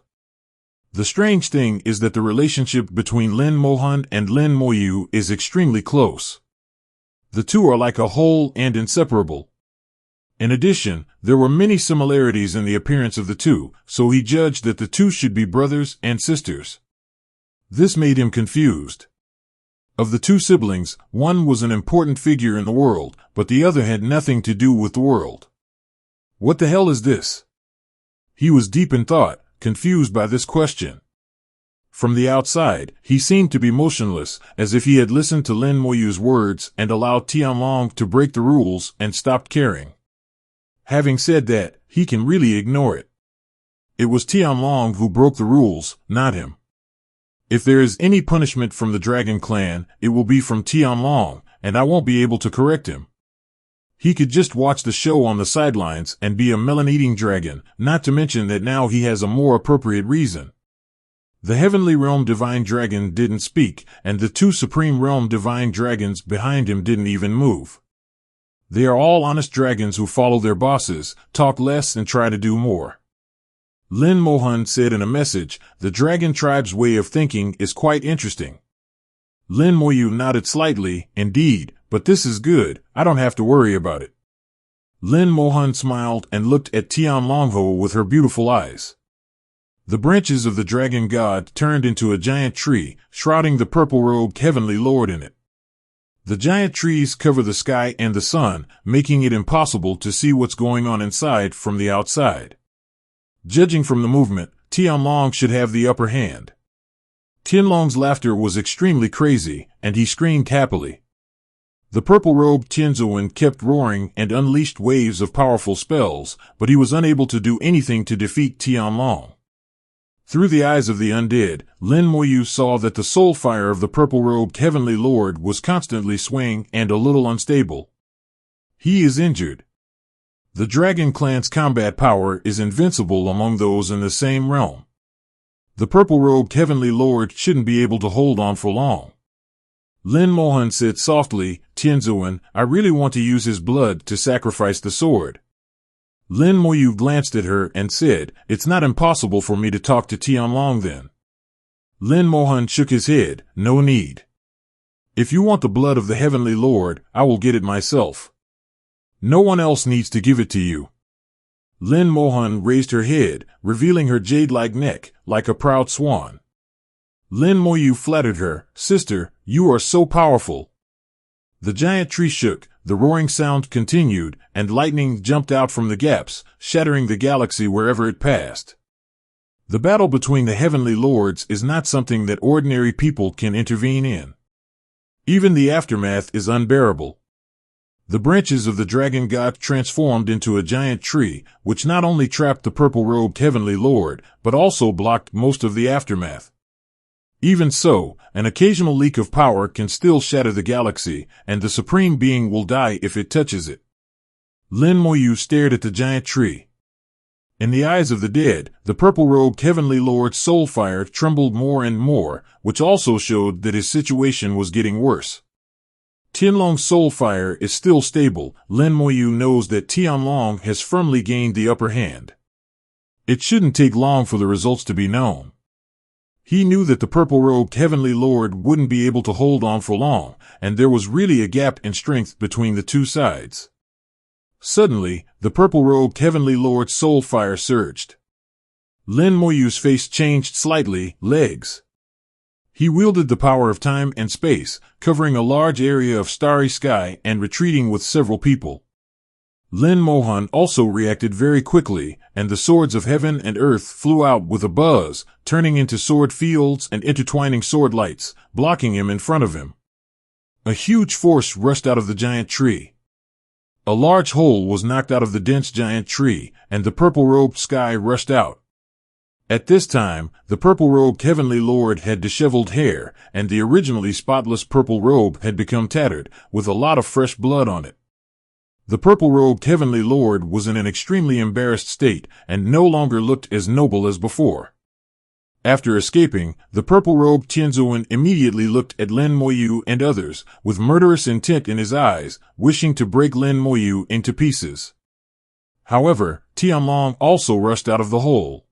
A: The strange thing is that the relationship between Lin Mohan and Lin Moyu is extremely close. The two are like a whole and inseparable. In addition, there were many similarities in the appearance of the two, so he judged that the two should be brothers and sisters. This made him confused. Of the two siblings, one was an important figure in the world, but the other had nothing to do with the world. What the hell is this? He was deep in thought, confused by this question. From the outside, he seemed to be motionless, as if he had listened to Lin Moyu's words and allowed Tian Long to break the rules and stopped caring. Having said that, he can really ignore it. It was Tian Long who broke the rules, not him. If there is any punishment from the Dragon Clan, it will be from Tian Long, and I won't be able to correct him. He could just watch the show on the sidelines and be a melon-eating dragon, not to mention that now he has a more appropriate reason. The Heavenly Realm Divine Dragon didn't speak, and the two Supreme Realm Divine Dragons behind him didn't even move. They are all honest dragons who follow their bosses, talk less and try to do more. Lin Mohan said in a message, "The Dragon Tribe's way of thinking is quite interesting." Lin Moyu nodded slightly, "Indeed, but this is good, I don't have to worry about it." Lin Mohan smiled and looked at Tian Long with her beautiful eyes. The branches of the dragon god turned into a giant tree, shrouding the purple-robed heavenly lord in it. The giant trees cover the sky and the sun, making it impossible to see what's going on inside from the outside. Judging from the movement, Tian Long should have the upper hand. Tian Long's laughter was extremely crazy, and he screamed happily. The purple-robed Tianzuan kept roaring and unleashed waves of powerful spells, but he was unable to do anything to defeat Tian Long. Through the eyes of the undead, Lin Moyu saw that the soul fire of the purple-robed heavenly lord was constantly swaying and a little unstable. He is injured. The Dragon Clan's combat power is invincible among those in the same realm. The purple-robed heavenly lord shouldn't be able to hold on for long. Lin Mohan said softly, "Tianzuan, I really want to use his blood to sacrifice the sword." Lin Moyu glanced at her and said, "It's not impossible for me to talk to Tian Long then." Lin Mohan shook his head, "No need. If you want the blood of the Heavenly Lord, I will get it myself. No one else needs to give it to you." Lin Mohan raised her head, revealing her jade-like neck, like a proud swan. Lin Moyu flattered her, "Sister, you are so powerful." The giant tree shook, the roaring sound continued, and lightning jumped out from the gaps, shattering the galaxy wherever it passed. The battle between the heavenly lords is not something that ordinary people can intervene in. Even the aftermath is unbearable. The branches of the dragon god transformed into a giant tree, which not only trapped the purple-robed heavenly lord, but also blocked most of the aftermath. Even so, an occasional leak of power can still shatter the galaxy, and the Supreme Being will die if it touches it. Lin Moyu stared at the giant tree. In the eyes of the dead, the purple-robed heavenly lord's soul fire trembled more and more, which also showed that his situation was getting worse. Tian Long's soul fire is still stable. Lin Moyu knows that Tian Long has firmly gained the upper hand. It shouldn't take long for the results to be known. He knew that the purple-robed heavenly lord wouldn't be able to hold on for long, and there was really a gap in strength between the two sides. Suddenly, the purple-robed heavenly lord's soul fire surged. Lin Moyu's face changed slightly, legs. He wielded the power of time and space, covering a large area of starry sky and retreating with several people. Lin Mohan also reacted very quickly, and the swords of heaven and earth flew out with a buzz, turning into sword fields and intertwining sword lights, blocking him in front of him. A huge force rushed out of the giant tree. A large hole was knocked out of the dense giant tree, and the purple-robed sky rushed out. At this time, the purple-robed heavenly lord had disheveled hair, and the originally spotless purple robe had become tattered, with a lot of fresh blood on it. The purple-robed heavenly lord was in an extremely embarrassed state, and no longer looked as noble as before. After escaping, the purple-robed Tianzuan immediately looked at Lin Moyu and others, with murderous intent in his eyes, wishing to break Lin Moyu into pieces. However, Tian Long also rushed out of the hole.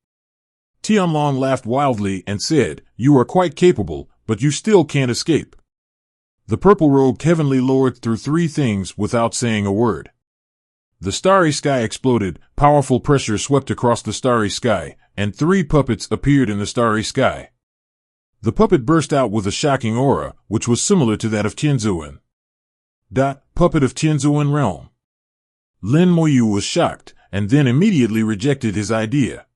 A: Tian Long laughed wildly and said, "You are quite capable, but you still can't escape." The purple-robed heavenly lord threw three things without saying a word. The starry sky exploded, powerful pressure swept across the starry sky, and three puppets appeared in the starry sky. The puppet burst out with a shocking aura, which was similar to that of Tianzuan. Puppet of Tianzuan realm. Lin Mohan was shocked, and then immediately rejected his idea.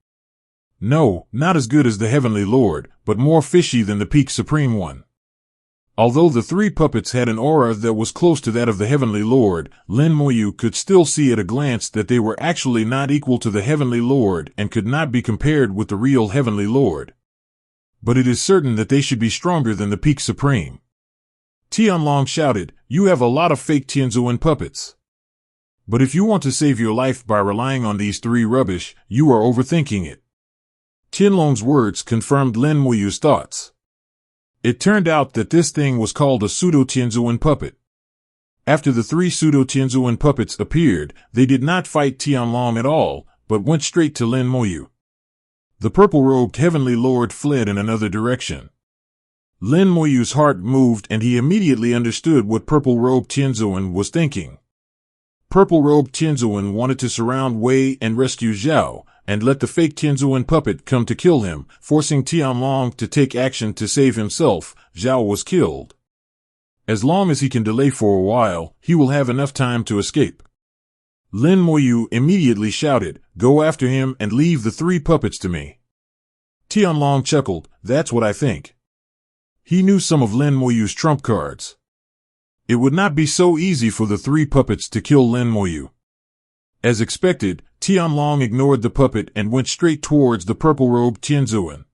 A: No, not as good as the Heavenly Lord, but more fishy than the Peak Supreme one. Although the three puppets had an aura that was close to that of the Heavenly Lord, Lin Mohan could still see at a glance that they were actually not equal to the Heavenly Lord and could not be compared with the real Heavenly Lord. But it is certain that they should be stronger than the Peak Supreme. Tian Long shouted, "You have a lot of fake Tianzuan puppets. But if you want to save your life by relying on these three rubbish, you are overthinking it." Tian Long's words confirmed Lin Mohan's thoughts. It turned out that this thing was called a pseudo-Tianzuan puppet. After the three pseudo-Tianzuan puppets appeared, they did not fight Tian Long at all, but went straight to Lin Mohan. The purple-robed heavenly lord fled in another direction. Lin Mohan's heart moved and he immediately understood what purple-robed Tianzuan was thinking. Purple-robed Tianzuan wanted to surround Wei and rescue Xiao, and let the fake Tianzuan puppet come to kill him, forcing Tian Long to take action to save himself. Xiao was killed. As long as he can delay for a while, he will have enough time to escape. Lin Mohan immediately shouted, "Go after him and leave the three puppets to me." Tian Long chuckled, "That's what I think." He knew some of Lin Mohan's trump cards. It would not be so easy for the three puppets to kill Lin Mohan. As expected, Tian Long ignored the puppet and went straight towards the purple-robed Tianzuan.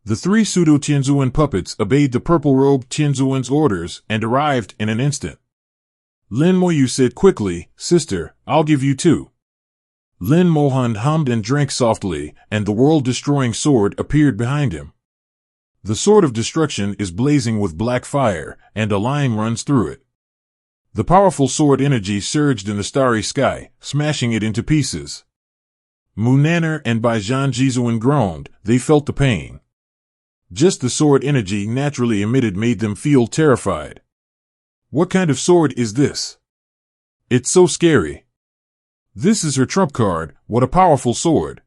A: The three pseudo-Tianzuan puppets obeyed the purple-robed Tianzuan's orders and arrived in an instant. Lin Mohan said quickly, "Sister, I'll give you two." Lin Mohan hummed and drank softly, and the world-destroying sword appeared behind him. The sword of destruction is blazing with black fire, and a line runs through it. The powerful sword energy surged in the starry sky, smashing it into pieces. Munaner and Baijan Jizuan groaned, they felt the pain. Just the sword energy naturally emitted made them feel terrified. What kind of sword is this? It's so scary. This is her trump card, what a powerful sword.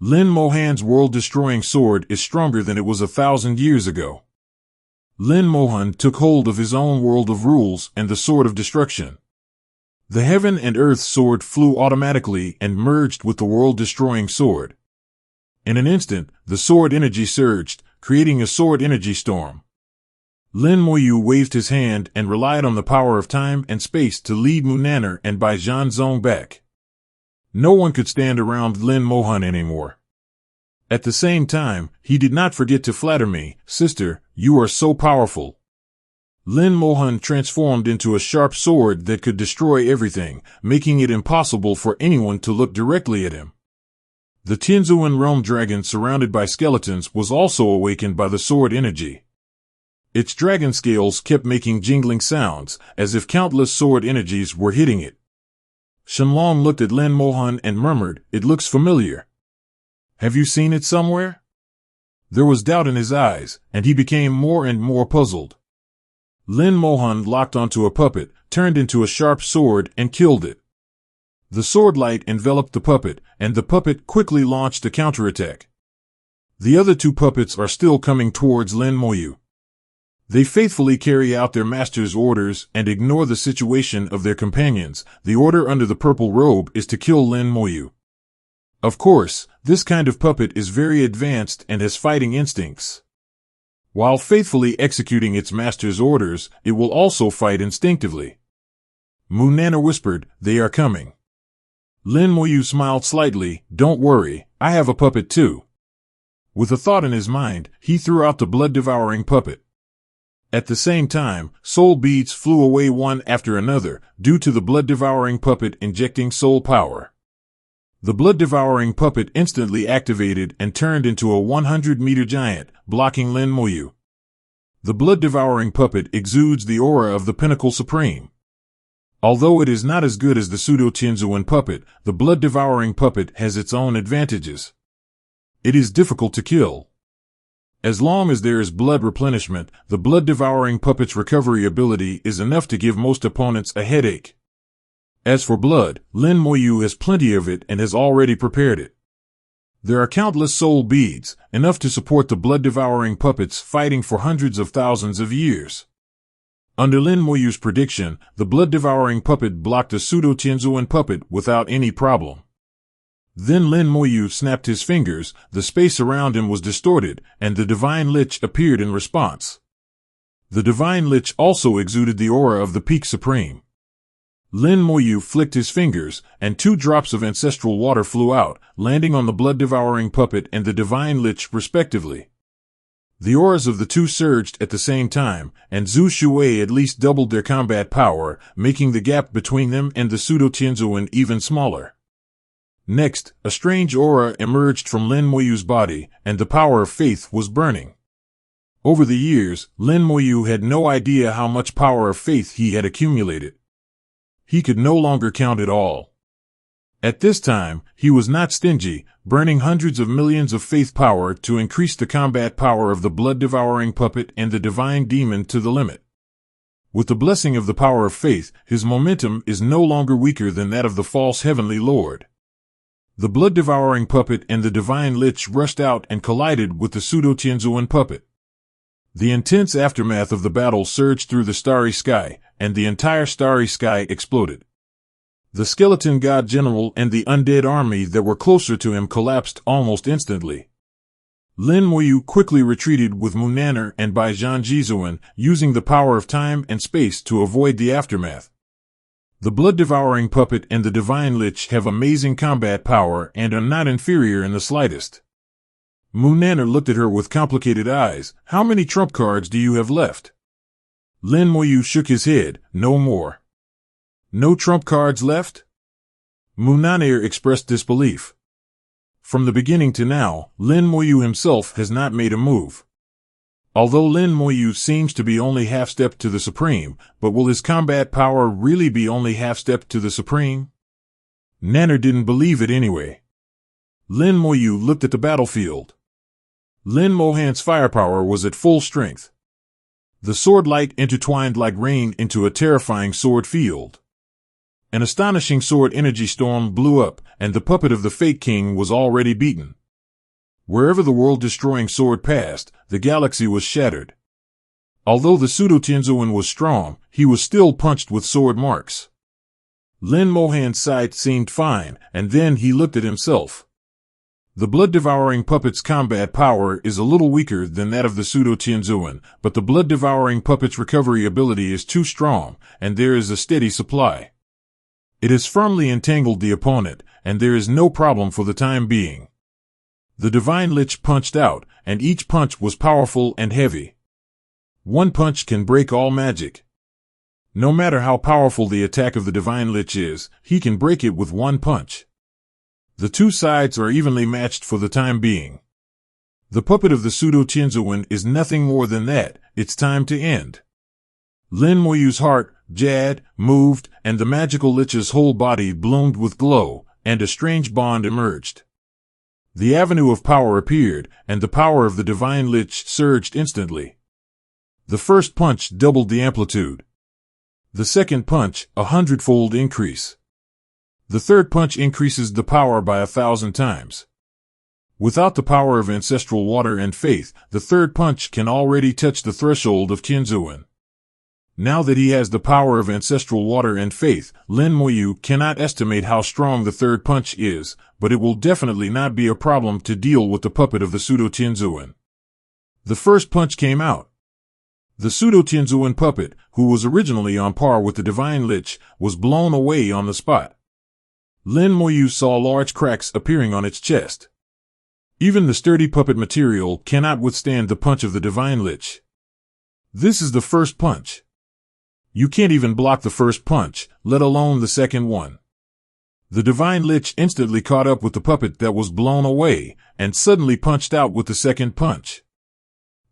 A: Lin Mohan's world-destroying sword is stronger than it was 1,000 years ago. Lin Mohan took hold of his own world of rules and the sword of destruction. The heaven and earth sword flew automatically and merged with the world-destroying sword. In an instant, the sword energy surged, creating a sword energy storm. Lin Mohan waved his hand and relied on the power of time and space to lead Munaner and Baijan Zong back. No one could stand around Lin Mohan anymore. At the same time, he did not forget to flatter me, "Sister, you are so powerful." Lin Mohan transformed into a sharp sword that could destroy everything, making it impossible for anyone to look directly at him. The Tianzuan realm dragon surrounded by skeletons was also awakened by the sword energy. Its dragon scales kept making jingling sounds, as if countless sword energies were hitting it. Shenlong looked at Lin Mohan and murmured, "It looks familiar. Have you seen it somewhere?" There was doubt in his eyes, and he became more and more puzzled. Lin Mohan locked onto a puppet, turned into a sharp sword, and killed it. The sword light enveloped the puppet, and the puppet quickly launched a counterattack. The other two puppets are still coming towards Lin Mohan. They faithfully carry out their master's orders and ignore the situation of their companions. The order under the purple robe is to kill Lin Mohan. Of course, this kind of puppet is very advanced and has fighting instincts. While faithfully executing its master's orders, it will also fight instinctively. Munaner whispered, "They are coming." Lin Mohan smiled slightly, "Don't worry, I have a puppet too." With a thought in his mind, he threw out the blood-devouring puppet. At the same time, soul beads flew away one after another, due to the blood-devouring puppet injecting soul power. The blood-devouring puppet instantly activated and turned into a 100-meter giant, blocking Lin Mohan. The blood-devouring puppet exudes the aura of the Pinnacle Supreme. Although it is not as good as the pseudo-Tianzuan puppet, the blood-devouring puppet has its own advantages. It is difficult to kill. As long as there is blood replenishment, the blood-devouring puppet's recovery ability is enough to give most opponents a headache. As for blood, Lin Mohan has plenty of it and has already prepared it. There are countless soul beads, enough to support the blood-devouring puppets fighting for hundreds of thousands of years. Under Lin Mohan's prediction, the blood-devouring puppet blocked a pseudo-Tianzuan puppet without any problem. Then Lin Mohan snapped his fingers, the space around him was distorted, and the Divine Lich appeared in response. The Divine Lich also exuded the aura of the Peak Supreme. Lin Mohan flicked his fingers, and 2 drops of ancestral water flew out, landing on the blood-devouring puppet and the Divine Lich respectively. The auras of the two surged at the same time, and Zhu Shui at least doubled their combat power, making the gap between them and the pseudo-Tianzuan even smaller. Next, a strange aura emerged from Lin Mohan's body, and the power of faith was burning. Over the years, Lin Mohan had no idea how much power of faith he had accumulated. He could no longer count it all. At this time, he was not stingy, burning hundreds of millions of faith power to increase the combat power of the blood-devouring puppet and the divine demon to the limit. With the blessing of the power of faith, his momentum is no longer weaker than that of the false heavenly lord. The blood-devouring puppet and the divine lich rushed out and collided with the pseudo-Tianzuan puppet. The intense aftermath of the battle surged through the starry sky, and the entire starry sky exploded. The skeleton god general and the undead army that were closer to him collapsed almost instantly. Lin Mohan quickly retreated with Munaner and Bai Zhanjizuan, using the power of time and space to avoid the aftermath. The blood-devouring puppet and the divine lich have amazing combat power and are not inferior in the slightest. Munaner looked at her with complicated eyes. How many trump cards do you have left? Lin Mohan shook his head. No more. No trump cards left? Munaner expressed disbelief. From the beginning to now, Lin Mohan himself has not made a move. Although Lin Mohan seems to be only half-stepped to the Supreme, but will his combat power really be only half-stepped to the Supreme? Nanner didn't believe it anyway. Lin Mohan looked at the battlefield. Lin Mohan's firepower was at full strength. The sword light intertwined like rain into a terrifying sword field. An astonishing sword energy storm blew up, and the puppet of the Fake King was already beaten. Wherever the world-destroying sword passed, the galaxy was shattered. Although the pseudo-Tianzuan was strong, he was still punched with sword marks. Lin Mohan's sight seemed fine, and then he looked at himself. The blood-devouring puppet's combat power is a little weaker than that of the pseudo-Tianzuan, but the blood-devouring puppet's recovery ability is too strong, and there is a steady supply. It has firmly entangled the opponent, and there is no problem for the time being. The Divine Lich punched out, and each punch was powerful and heavy. One punch can break all magic. No matter how powerful the attack of the Divine Lich is, he can break it with one punch. The two sides are evenly matched for the time being. The puppet of the pseudo-Tianzuan is nothing more than that. It's time to end. Lin Mohan's heart, Jad, moved, and the magical lich's whole body bloomed with glow, and a strange bond emerged. The avenue of power appeared, and the power of the divine lich surged instantly. The first punch doubled the amplitude. The second punch, 100-fold increase. The third punch increases the power by 1,000 times. Without the power of ancestral water and faith, the third punch can already touch the threshold of Tianzuan. Now that he has the power of ancestral water and faith, Lin Mohan cannot estimate how strong the third punch is, but it will definitely not be a problem to deal with the puppet of the pseudo-Tianzuan. The first punch came out. The pseudo-Tianzuan puppet, who was originally on par with the divine lich, was blown away on the spot. Lin Mohan saw large cracks appearing on its chest. Even the sturdy puppet material cannot withstand the punch of the divine lich. This is the first punch. You can't even block the first punch, let alone the second one. The divine lich instantly caught up with the puppet that was blown away, and suddenly punched out with the second punch.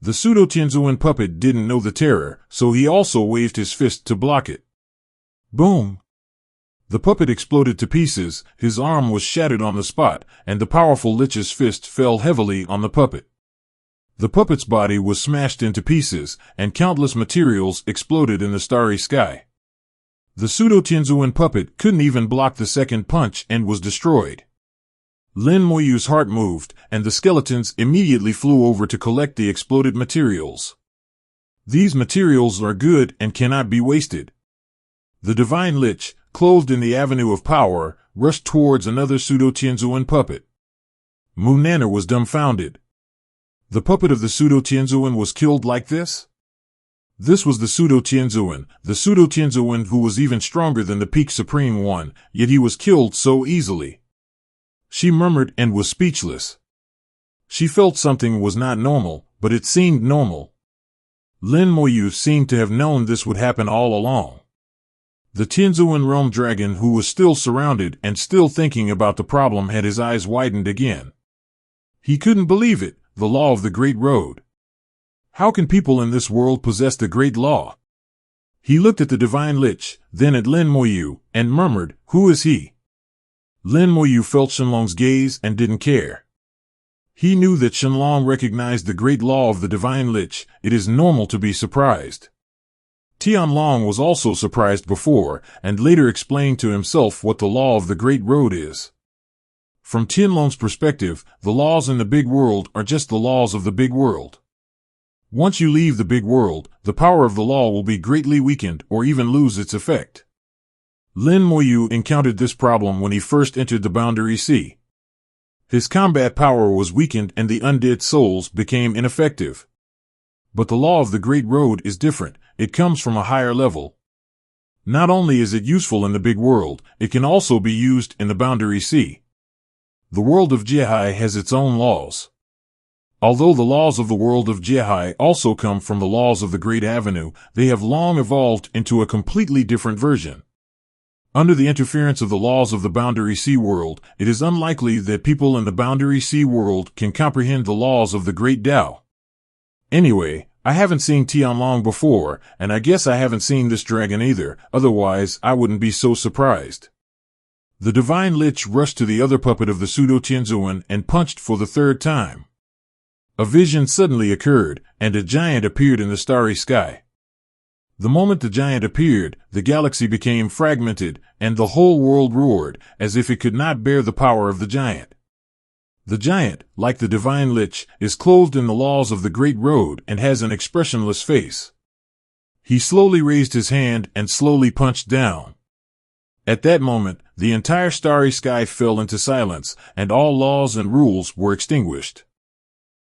A: The pseudo-Tianzuan puppet didn't know the terror, so he also waved his fist to block it. Boom! The puppet exploded to pieces, his arm was shattered on the spot, and the powerful Lich's fist fell heavily on the puppet. The puppet's body was smashed into pieces, and countless materials exploded in the starry sky. The pseudo-Tianzuan puppet couldn't even block the second punch and was destroyed. Lin Moyu's heart moved, and the skeletons immediately flew over to collect the exploded materials. These materials are good and cannot be wasted. The divine Lich, clothed in the avenue of power, rushed towards another pseudo-Tianzuan puppet. Munana was dumbfounded. The puppet of the pseudo-Tianzuan was killed like this? This was the pseudo-Tianzuan who was even stronger than the peak supreme one, yet he was killed so easily. She murmured and was speechless. She felt something was not normal, but it seemed normal. Lin Moyu seemed to have known this would happen all along. The Tianzuan realm dragon, who was still surrounded and still thinking about the problem, had his eyes widened again. He couldn't believe it, the law of the Great Road. How can people in this world possess the Great Law? He looked at the Divine Lich, then at Lin Moyu, and murmured, "Who is he?" Lin Moyu felt Shenlong's gaze and didn't care. He knew that Shenlong recognized the great law of the Divine Lich. It is normal to be surprised. Tian Long was also surprised before, and later explained to himself what the law of the Great Road is. From Tian Long's perspective, the laws in the big world are just the laws of the big world. Once you leave the big world, the power of the law will be greatly weakened or even lose its effect. Lin Moyu encountered this problem when he first entered the Boundary Sea. His combat power was weakened and the undead souls became ineffective. But the law of the Great Road is different. It comes from a higher level. Not only is it useful in the big world, it can also be used in the Boundary Sea. The world of Jiehai has its own laws. Although the laws of the world of Jiehai also come from the laws of the Great Avenue, they have long evolved into a completely different version. Under the interference of the laws of the Boundary Sea world, it is unlikely that people in the Boundary Sea world can comprehend the laws of the Great Tao. Anyway, I haven't seen Tian Long before, and I guess I haven't seen this dragon either, otherwise I wouldn't be so surprised. The Divine Lich rushed to the other puppet of the pseudo-Tianzuan and punched for the third time. A vision suddenly occurred, and a giant appeared in the starry sky. The moment the giant appeared, the galaxy became fragmented, and the whole world roared, as if it could not bear the power of the giant. The giant, like the Divine Lich, is clothed in the laws of the Great Road and has an expressionless face. He slowly raised his hand and slowly punched down. At that moment, the entire starry sky fell into silence, and all laws and rules were extinguished.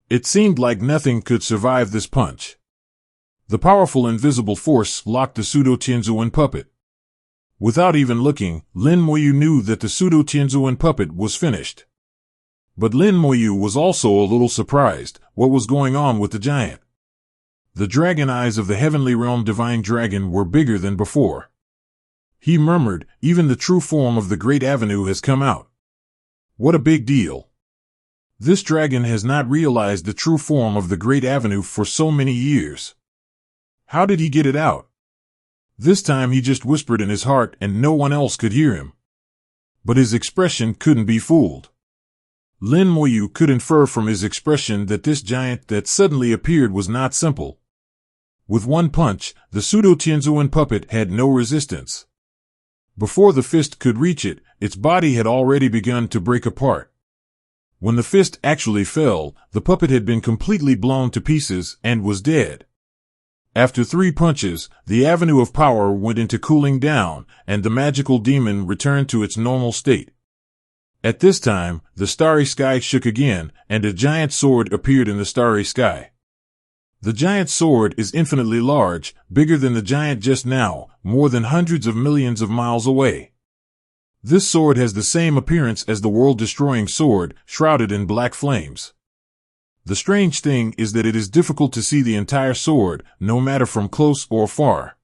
A: It seemed like nothing could survive this punch. The powerful invisible force locked the pseudo-Tianzuan puppet. Without even looking, Lin Moyu knew that the pseudo-Tianzuan puppet was finished. But Lin Moyu was also a little surprised. What was going on with the giant? The dragon eyes of the heavenly realm divine dragon were bigger than before. He murmured, "Even the true form of the Great Avenue has come out. What a big deal. This dragon has not realized the true form of the Great Avenue for so many years. How did he get it out?" This time he just whispered in his heart and no one else could hear him. But his expression couldn't be fooled. Lin Moyu could infer from his expression that this giant that suddenly appeared was not simple. With one punch, the pseudo-Tianzuan puppet had no resistance. Before the fist could reach it, its body had already begun to break apart. When the fist actually fell, the puppet had been completely blown to pieces and was dead. After 3 punches, the avenue of power went into cooling down, and the magical demon returned to its normal state. At this time, the starry sky shook again, and a giant sword appeared in the starry sky. The giant sword is infinitely large, bigger than the giant just now, more than hundreds of millions of miles away. This sword has the same appearance as the world-destroying sword, shrouded in black flames. The strange thing is that it is difficult to see the entire sword, no matter from close or far.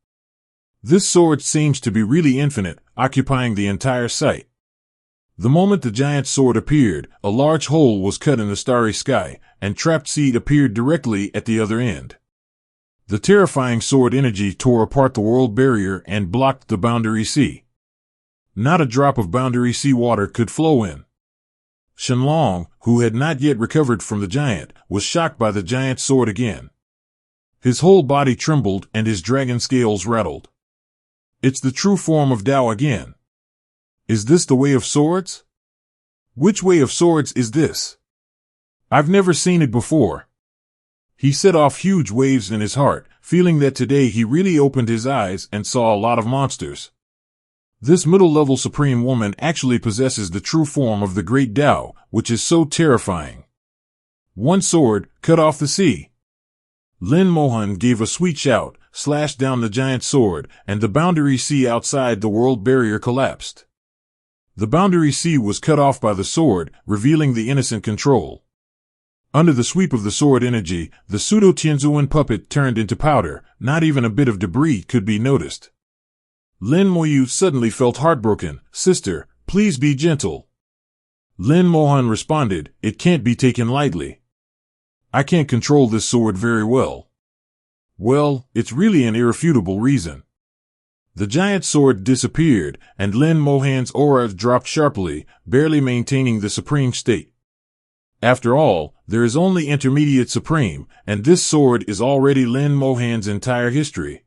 A: This sword seems to be really infinite, occupying the entire sight. The moment the giant sword appeared, a large hole was cut in the starry sky, and trapped seed appeared directly at the other end. The terrifying sword energy tore apart the world barrier and blocked the Boundary Sea. Not a drop of boundary seawater could flow in. Tian Long, who had not yet recovered from the giant, was shocked by the giant's sword again. His whole body trembled and his dragon scales rattled. It's the true form of Tao again. Is this the way of swords? Which way of swords is this? I've never seen it before. He set off huge waves in his heart, feeling that today he really opened his eyes and saw a lot of monsters. This middle-level supreme woman actually possesses the true form of the great Tao, which is so terrifying. One sword, cut off the sea. Lin Mohan gave a sweet shout, slashed down the giant sword, and the boundary sea outside the world barrier collapsed. The boundary sea was cut off by the sword, revealing the innocent control. Under the sweep of the sword energy, the pseudo-Tianzuan puppet turned into powder. Not even a bit of debris could be noticed. Lin Mohan suddenly felt heartbroken. Sister, please be gentle. Lin Mohan responded, it can't be taken lightly. I can't control this sword very well. Well, it's really an irrefutable reason. The giant sword disappeared, and Lin Mohan's aura dropped sharply, barely maintaining the supreme state. After all, there is only intermediate supreme, and this sword is already Lin Mohan's entire history.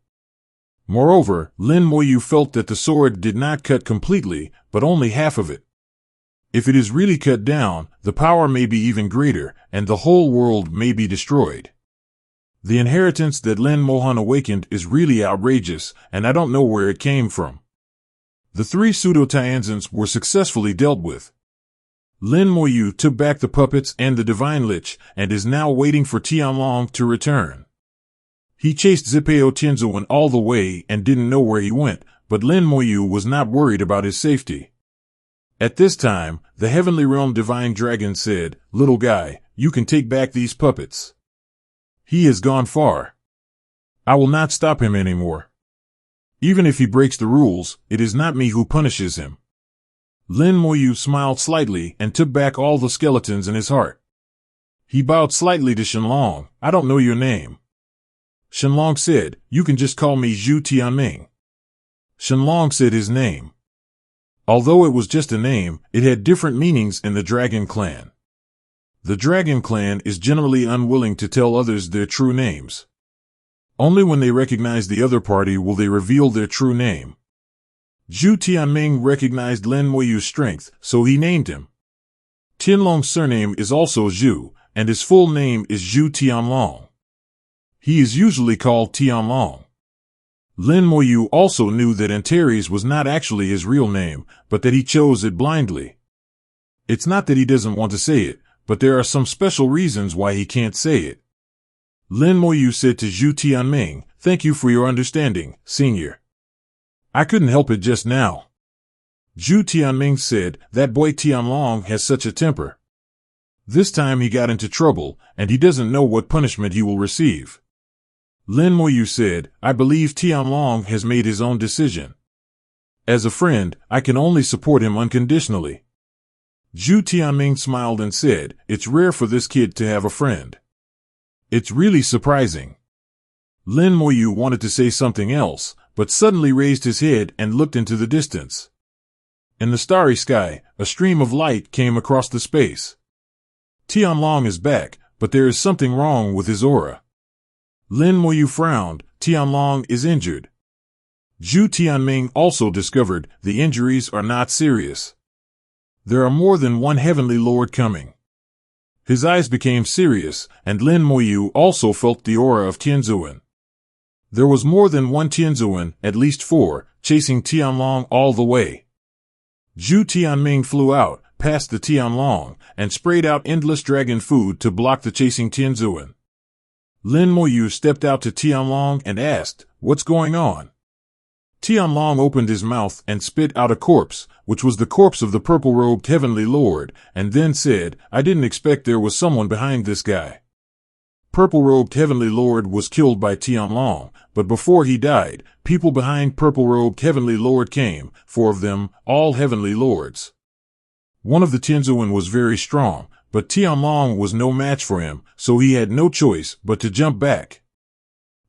A: Moreover, Lin Mohan felt that the sword did not cut completely, but only half of it. If it is really cut down, the power may be even greater, and the whole world may be destroyed. The inheritance that Lin Mohan awakened is really outrageous, and I don't know where it came from. The three pseudo-Tianzans were successfully dealt with. Lin Mohan took back the puppets and the divine lich, and is now waiting for Tian Long to return. He chased Zipeo Tianzuan all the way and didn't know where he went, but Lin Mohan was not worried about his safety. At this time, the Heavenly Realm Divine Dragon said, little guy, you can take back these puppets. He has gone far. I will not stop him anymore. Even if he breaks the rules, it is not me who punishes him. Lin Mohan smiled slightly and took back all the skeletons in his heart. He bowed slightly to Tian Long. I don't know your name. Tian Long said, you can just call me Zhu Tianming. Tian Long said his name. Although it was just a name, it had different meanings in the Dragon Clan. The Dragon Clan is generally unwilling to tell others their true names. Only when they recognize the other party will they reveal their true name. Zhu Tianming recognized Lin Mohan's strength, so he named him. Tian Long's surname is also Zhu, and his full name is Zhu Tian Long. He is usually called Tian Long. Lin Mohan also knew that Anteris was not actually his real name, but that he chose it blindly. It's not that he doesn't want to say it, but there are some special reasons why he can't say it. Lin Mohan said to Zhu Tianming, thank you for your understanding, senior. I couldn't help it just now. Zhu Tianming said, that boy Tian Long has such a temper. This time he got into trouble, and he doesn't know what punishment he will receive. Lin Mohan said, I believe Tian Long has made his own decision. As a friend, I can only support him unconditionally. Zhu Tianming smiled and said, it's rare for this kid to have a friend. It's really surprising. Lin Mohan wanted to say something else, but suddenly raised his head and looked into the distance. In the starry sky, a stream of light came across the space. Tian Long is back, but there is something wrong with his aura. Lin Mohan frowned. Tian Long is injured. Zhu Tianming also discovered the injuries are not serious. There are more than one heavenly lord coming. His eyes became serious, and Lin Mohan also felt the aura of Tianzuan. There was more than one Tianzuan, at least 4, chasing Tian Long all the way. Zhu Tianming flew out, past the Tian Long, and sprayed out endless dragon food to block the chasing Tianzuan. Lin Mohan stepped out to Tian Long and asked, what's going on? Tian Long opened his mouth and spit out a corpse, which was the corpse of the purple-robed heavenly lord, and then said, I didn't expect there was someone behind this guy. Purple-robed heavenly lord was killed by Tian Long, but before he died, people behind purple-robed heavenly lord came, 4 of them, all heavenly lords. One of the Tianzuan was very strong, but Tian Long was no match for him, so he had no choice but to jump back.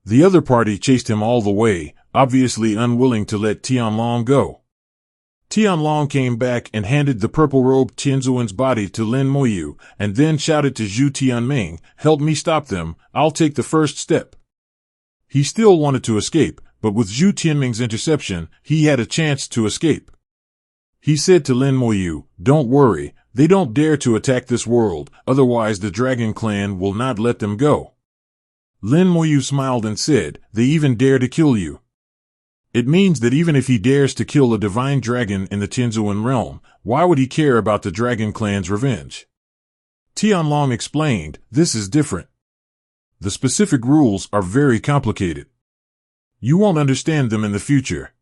A: The other party chased him all the way, obviously unwilling to let Tian Long go. Tian Long came back and handed the purple-robed Tianzuan's body to Lin Mohan, and then shouted to Zhu Tianming, "Help me stop them, I'll take the first step." He still wanted to escape, but with Zhu Tianming's interception, he had a chance to escape. He said to Lin Mohan, "Don't worry, they don't dare to attack this world, otherwise the Dragon Clan will not let them go." Lin Mohan smiled and said, "They even dare to kill you." It means that even if he dares to kill a divine dragon in the Tianzuan realm, why would he care about the Dragon Clan's revenge? Tian Long explained, "This is different. The specific rules are very complicated. You won't understand them in the future.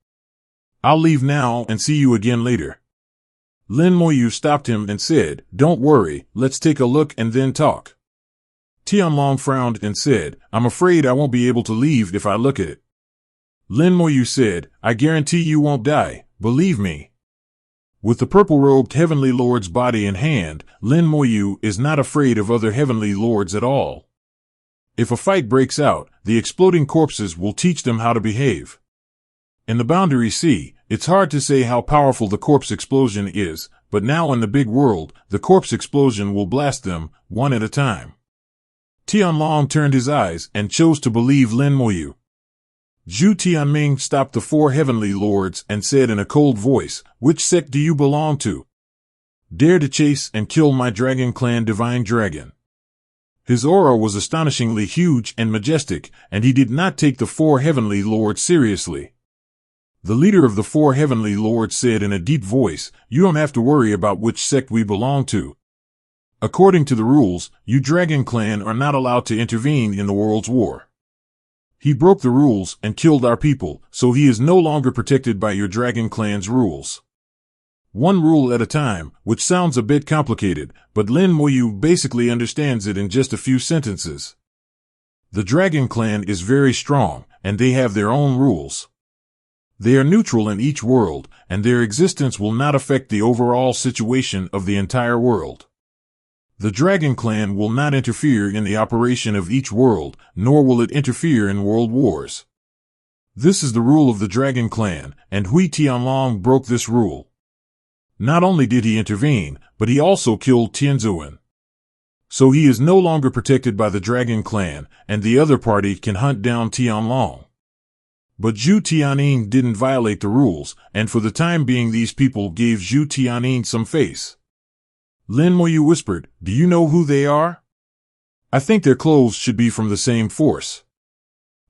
A: I'll leave now and see you again later." Lin Mohan stopped him and said, "Don't worry, let's take a look and then talk." Tian Long frowned and said, "I'm afraid I won't be able to leave if I look at it." Lin Mohan said, "I guarantee you won't die, believe me." With the purple-robed Heavenly Lord's body in hand, Lin Mohan is not afraid of other Heavenly Lords at all. If a fight breaks out, the exploding corpses will teach them how to behave. In the Boundary Sea, it's hard to say how powerful the corpse explosion is, but now in the big world, the corpse explosion will blast them, one at a time. Tian Long turned his eyes and chose to believe Lin Mohan. Zhu Tianming stopped the four Heavenly Lords and said in a cold voice, "Which sect do you belong to? Dare to chase and kill my Dragon Clan Divine Dragon." His aura was astonishingly huge and majestic, and he did not take the four Heavenly Lords seriously. The leader of the four Heavenly Lords said in a deep voice, "You don't have to worry about which sect we belong to. According to the rules, you Dragon Clan are not allowed to intervene in the world's war. He broke the rules and killed our people, so he is no longer protected by your Dragon Clan's rules. One rule at a time," which sounds a bit complicated, but Lin Mohan basically understands it in just a few sentences. The Dragon Clan is very strong, and they have their own rules. They are neutral in each world, and their existence will not affect the overall situation of the entire world. The Dragon Clan will not interfere in the operation of each world, nor will it interfere in world wars. This is the rule of the Dragon Clan, and Hui Tianlong broke this rule. Not only did he intervene, but he also killed Tianzuan. So he is no longer protected by the Dragon Clan, and the other party can hunt down Tianlong. But Zhu Tianyin didn't violate the rules, and for the time being these people gave Zhu Tianyin some face. Lin Mohan whispered, "Do you know who they are? I think their clothes should be from the same force."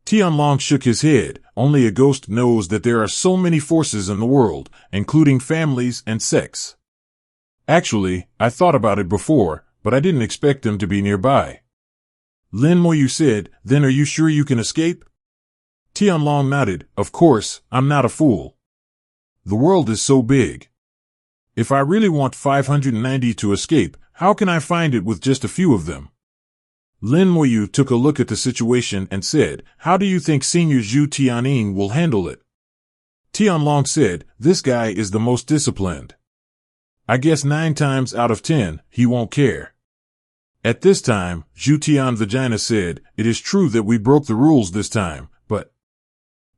A: Tian Long shook his head. "Only a ghost knows that there are so many forces in the world, including families and sects. Actually, I thought about it before, but I didn't expect them to be nearby." Lin Mohan said, "Then are you sure you can escape?" Tian Long nodded. "Of course, I'm not a fool. The world is so big. If I really want 590 to escape, how can I find it with just a few of them?" Lin Mohan took a look at the situation and said, "How do you think Senior Zhu Tianyin will handle it?" Tian Long said, "This guy is the most disciplined. I guess 9 times out of 10, he won't care." At this time, Zhu Tian Vagina said, "It is true that we broke the rules this time, but..."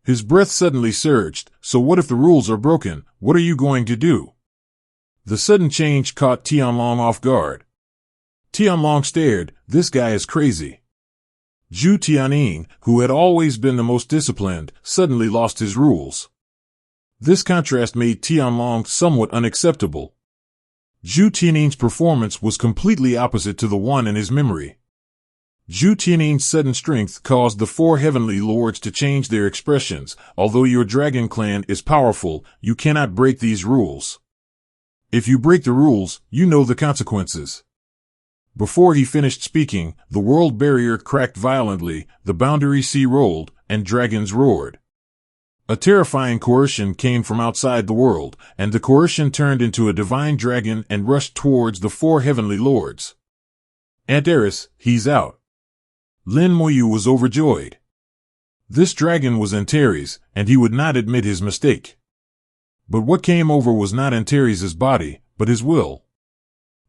A: His breath suddenly surged. "So what if the rules are broken? What are you going to do?" The sudden change caught Tian Long off guard. Tian Long stared. This guy is crazy. Zhu Tianyin, who had always been the most disciplined, suddenly lost his rules. This contrast made Tian Long somewhat unacceptable. Zhu Tianyin's performance was completely opposite to the one in his memory. Zhu Tianyin's sudden strength caused the four Heavenly Lords to change their expressions. "Although your Dragon Clan is powerful, you cannot break these rules. If you break the rules, you know the consequences." Before he finished speaking, the world barrier cracked violently, the Boundary Sea rolled, and dragons roared. A terrifying coercion came from outside the world, and the coercion turned into a divine dragon and rushed towards the four Heavenly Lords. "Anteris, he's out." Lin Mohan was overjoyed. This dragon was Anteris, and he would not admit his mistake. But what came over was not Anteris' body, but his will.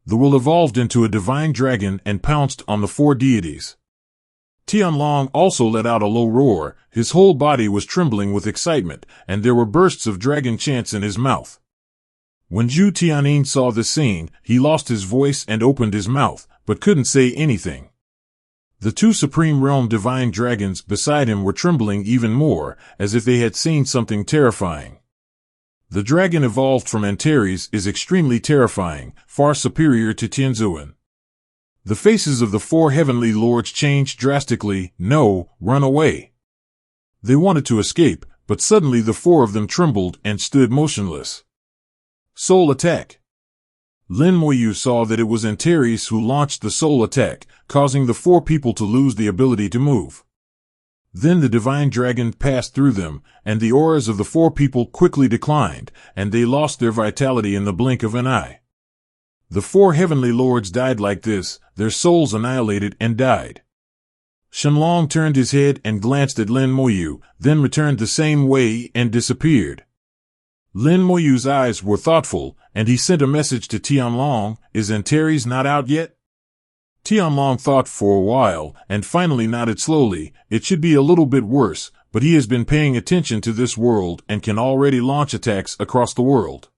A: The will evolved into a divine dragon and pounced on the four deities. Tian Long also let out a low roar. His whole body was trembling with excitement, and there were bursts of dragon chants in his mouth. When Zhu Tianyin saw this scene, he lost his voice and opened his mouth, but couldn't say anything. The two Supreme Realm Divine Dragons beside him were trembling even more, as if they had seen something terrifying. The dragon evolved from Anteris is extremely terrifying, far superior to Tianzuan. The faces of the four heavenly lords changed drastically. No, run away. They wanted to escape, but suddenly the four of them trembled and stood motionless. Soul attack. Lin Mohan saw that it was Anteris who launched the soul attack, causing the four people to lose the ability to move. Then the divine dragon passed through them, and the auras of the four people quickly declined, and they lost their vitality in the blink of an eye. The four heavenly lords died like this, their souls annihilated and died. Tian Long turned his head and glanced at Lin Mohan, then returned the same way and disappeared. Lin Moyu's eyes were thoughtful, and he sent a message to Tian Long, "Is Anteris not out yet?" Tian Long thought for a while, and finally nodded slowly. "It should be a little bit worse, but he has been paying attention to this world and can already launch attacks across the world.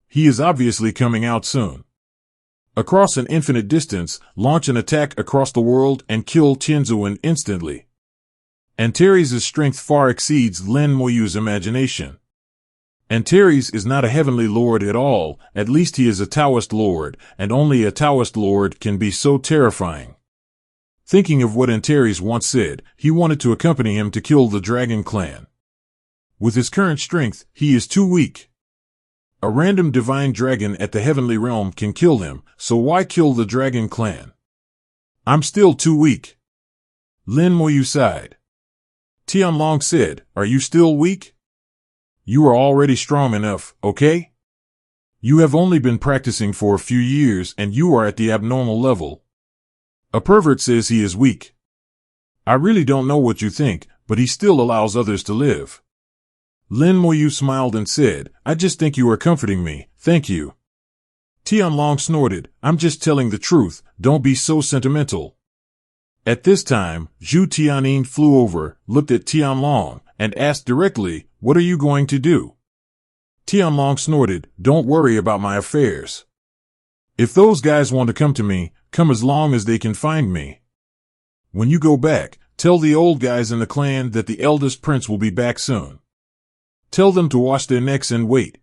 A: He is obviously coming out soon. Across an infinite distance, launch an attack across the world and kill Tianzuan instantly." Anteris' strength far exceeds Lin Moyu's imagination. Anteris is not a heavenly lord at all, at least he is a Taoist lord, and only a Taoist lord can be so terrifying. Thinking of what Anteris once said, he wanted to accompany him to kill the dragon clan. With his current strength, he is too weak. A random divine dragon at the heavenly realm can kill him, so why kill the dragon clan? I'm still too weak. Lin Mohan sighed. Tian Long said, "Are you still weak? You are already strong enough, okay? You have only been practicing for a few years and you are at the abnormal level. A pervert says he is weak. I really don't know what you think, but he still allows others to live." Lin Mohan smiled and said, "I just think you are comforting me, thank you." Tian Long snorted, "I'm just telling the truth, don't be so sentimental." At this time, Zhu Tianyin flew over, looked at Tian Long, and asked directly, "What are you going to do?" Tian Long snorted, "Don't worry about my affairs. If those guys want to come to me, come as long as they can find me. When you go back, tell the old guys in the clan that the eldest prince will be back soon. Tell them to wash their necks and wait.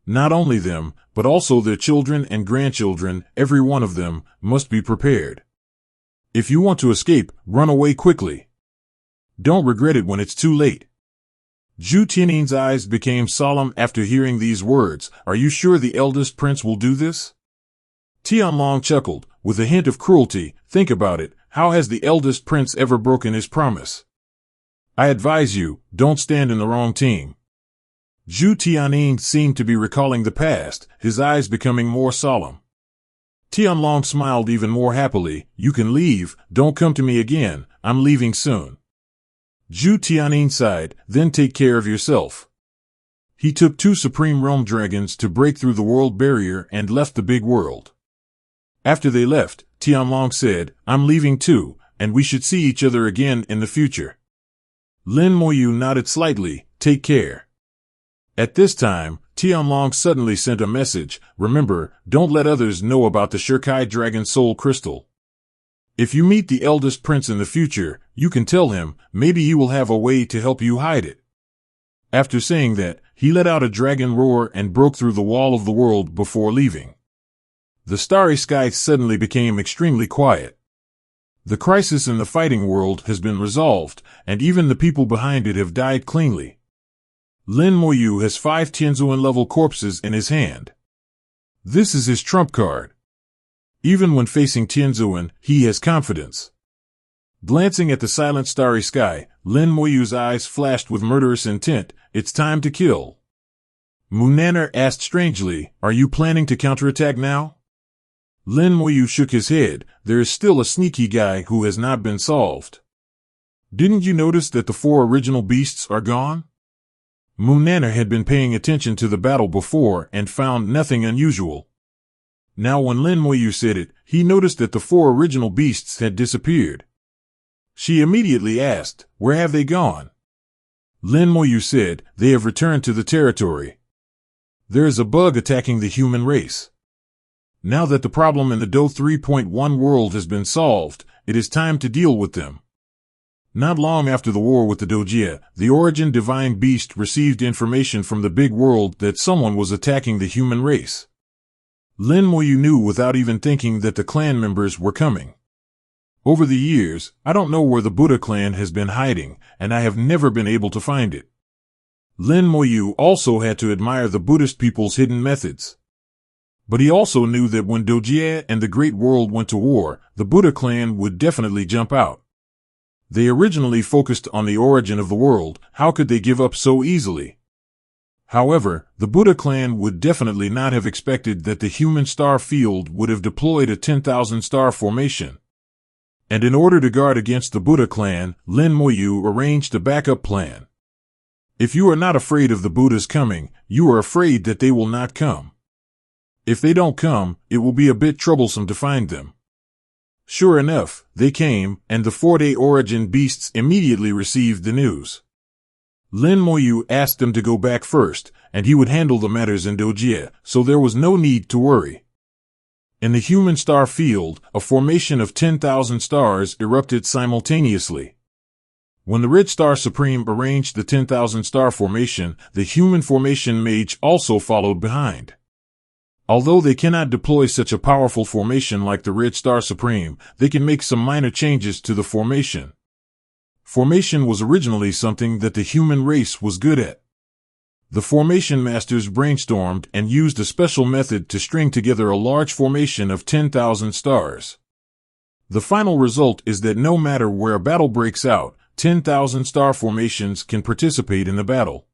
A: Not only them, but also their children and grandchildren, every one of them, must be prepared. If you want to escape, run away quickly. Don't regret it when it's too late." Zhu Tianyin's eyes became solemn after hearing these words. "Are you sure the eldest prince will do this?" Tian Long chuckled, with a hint of cruelty. "Think about it, how has the eldest prince ever broken his promise? I advise you, don't stand in the wrong team." Zhu Tianyin seemed to be recalling the past, his eyes becoming more solemn. Tian Long smiled even more happily. "You can leave, don't come to me again, I'm leaving soon." Zhu Tianyin sighed, "Then take care of yourself." He took two Supreme Realm Dragons to break through the world barrier and left the big world. After they left, Tian Long said, "I'm leaving too, and we should see each other again in the future." Lin Mohan nodded slightly, "Take care." At this time, Tian Long suddenly sent a message, "Remember, don't let others know about the Shirkai Dragon Soul Crystal. If you meet the eldest prince in the future, you can tell him, maybe he will have a way to help you hide it." After saying that, he let out a dragon roar and broke through the wall of the world before leaving. The starry sky suddenly became extremely quiet. The crisis in the fighting world has been resolved, and even the people behind it have died cleanly. Lin Mohan has 5 Tianzuan-level corpses in his hand. This is his trump card. Even when facing Tianzuan, he has confidence. Glancing at the silent starry sky, Lin Moyu's eyes flashed with murderous intent. "It's time to kill." Munaner asked strangely, "Are you planning to counterattack now?" Lin Mohan shook his head. "There is still a sneaky guy who has not been solved. Didn't you notice that the 4 original beasts are gone?" Munaner had been paying attention to the battle before and found nothing unusual. Now when Lin Mohan said it, he noticed that the 4 original beasts had disappeared. She immediately asked, "Where have they gone?" Lin Mohan said, "They have returned to the territory." There is a bug attacking the human race. Now that the problem in the Do 3.1 world has been solved, it is time to deal with them. Not long after the war with the Doia, the Origin Divine Beast received information from the big world that someone was attacking the human race. Lin Mohan knew without even thinking that the clan members were coming. Over the years, I don't know where the Buddha clan has been hiding, and I have never been able to find it. Lin Mohan also had to admire the Buddhist people's hidden methods. But he also knew that when Doia and the Great World went to war, the Buddha clan would definitely jump out. They originally focused on the origin of the world. How could they give up so easily? However, the Buddha clan would definitely not have expected that the human star field would have deployed a 10,000 star formation. And in order to guard against the Buddha clan, Lin Mohan arranged a backup plan. If you are not afraid of the Buddha's coming, you are afraid that they will not come. If they don't come, it will be a bit troublesome to find them. Sure enough, they came, and the 4-day Origin beasts immediately received the news. Lin Mohan asked them to go back first, and he would handle the matters in Doia, so there was no need to worry. In the human star field, a formation of 10,000 stars erupted simultaneously. When the Red Star Supreme arranged the 10,000 star formation, the human formation mage also followed behind. Although they cannot deploy such a powerful formation like the Red Star Supreme, they can make some minor changes to the formation. Formation was originally something that the human race was good at. The formation masters brainstormed and used a special method to string together a large formation of 10,000 stars. The final result is that no matter where a battle breaks out, 10,000 star formations can participate in the battle.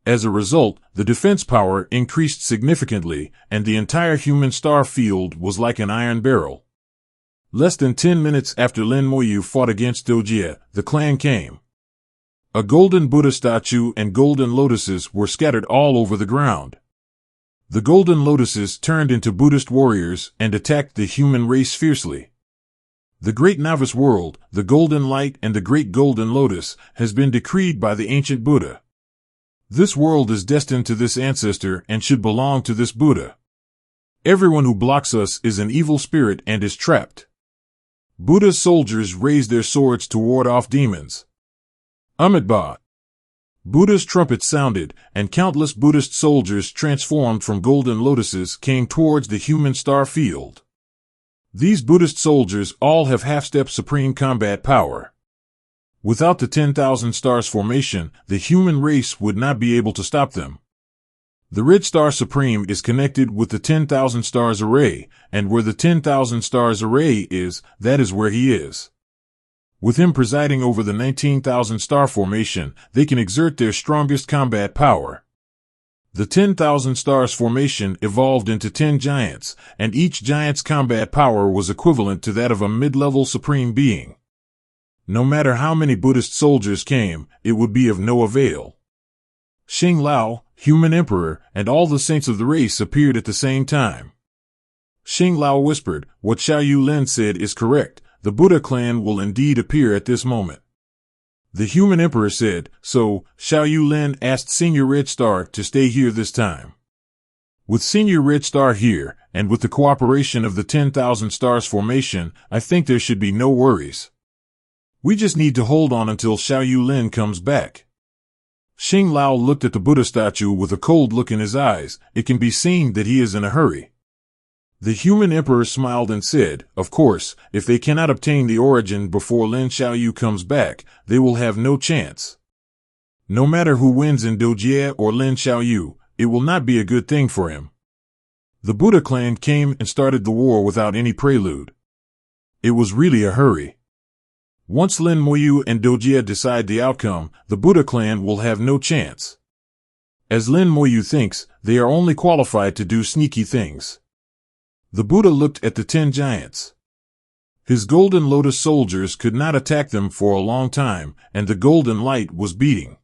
A: As a result, the defense power increased significantly, and the entire human star field was like an iron barrel. Less than 10 minutes after Lin Mohan fought against Doia, the clan came. A golden Buddha statue and golden lotuses were scattered all over the ground. The golden lotuses turned into Buddhist warriors and attacked the human race fiercely. The Great Novice World, the Golden Light and the Great Golden Lotus, has been decreed by the ancient Buddha. This world is destined to this ancestor and should belong to this Buddha. Everyone who blocks us is an evil spirit and is trapped. Buddha's soldiers raise their swords to ward off demons. Amitabha. Buddha's trumpet sounded, and countless Buddhist soldiers transformed from golden lotuses came towards the human star field. These Buddhist soldiers all have half-step supreme combat power. Without the 10,000 stars formation, the human race would not be able to stop them. The Red Star Supreme is connected with the 10,000 stars array, and where the 10,000 stars array is, that is where he is. With him presiding over the 19,000 star formation, they can exert their strongest combat power. The 10,000 stars formation evolved into 10 giants, and each giant's combat power was equivalent to that of a mid-level supreme being. No matter how many Buddhist soldiers came, it would be of no avail. Xing Lao, human emperor, and all the saints of the race appeared at the same time. Xing Lao whispered, "What Xiao Lin said is correct. The Buddha clan will indeed appear at this moment." The human emperor said, "So, Xiao Lin asked Senior Red Star to stay here this time." With Senior Red Star here, and with the cooperation of the 10,000 stars formation, I think there should be no worries. We just need to hold on until Xiao Lin comes back. Xing Lao looked at the Buddha statue with a cold look in his eyes. It can be seen that he is in a hurry. The human emperor smiled and said, "Of course, if they cannot obtain the origin before Lin Xiao comes back, they will have no chance. No matter who wins in Doia or Lin Xiao, it will not be a good thing for him." The Buddha clan came and started the war without any prelude. It was really a hurry. Once Lin Mohan and Doia decide the outcome, the Buddha clan will have no chance. As Lin Mohan thinks, they are only qualified to do sneaky things. The Buddha looked at the 10 giants. His golden lotus soldiers could not attack them for a long time, and the golden light was beating.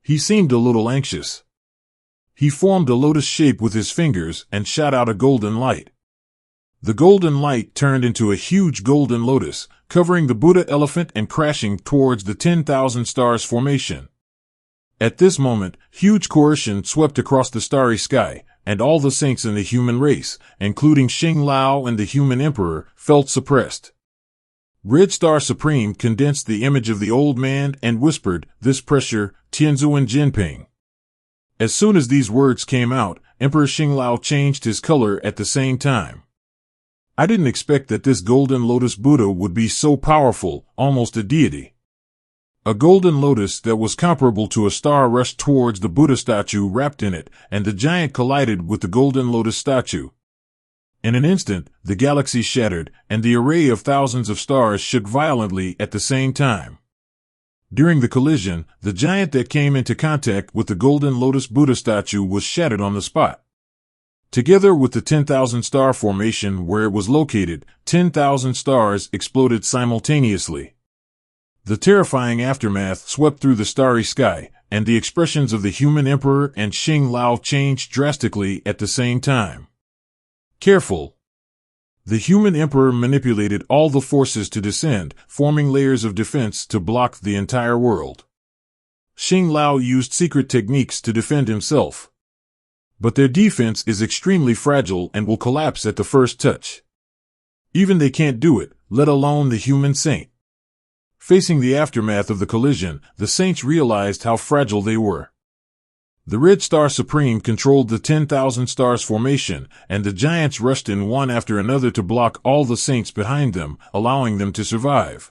A: He seemed a little anxious. He formed a lotus shape with his fingers and shot out a golden light. The golden light turned into a huge golden lotus, covering the Buddha elephant and crashing towards the 10,000 stars formation. At this moment, huge coercion swept across the starry sky, and all the saints in the human race, including Xiao and the human emperor, felt suppressed. Red Star Supreme condensed the image of the old man and whispered, "This pressure, Tianzuan Jinping." As soon as these words came out, Emperor Xiao changed his color at the same time. I didn't expect that this golden lotus Buddha would be so powerful, almost a deity. A golden lotus that was comparable to a star rushed towards the Buddha statue wrapped in it, and the giant collided with the golden lotus statue. In an instant, the galaxy shattered, and the array of thousands of stars shook violently at the same time. During the collision, the giant that came into contact with the golden lotus Buddha statue was shattered on the spot. Together with the 10,000 star formation where it was located, 10,000 stars exploded simultaneously. The terrifying aftermath swept through the starry sky, and the expressions of the human emperor and Xiao changed drastically at the same time. Careful! The human emperor manipulated all the forces to descend, forming layers of defense to block the entire world. Xiao used secret techniques to defend himself. But their defense is extremely fragile and will collapse at the first touch. Even they can't do it, let alone the human saint. Facing the aftermath of the collision, the saints realized how fragile they were. The Red Star Supreme controlled the 10,000 stars formation, and the giants rushed in one after another to block all the saints behind them, allowing them to survive.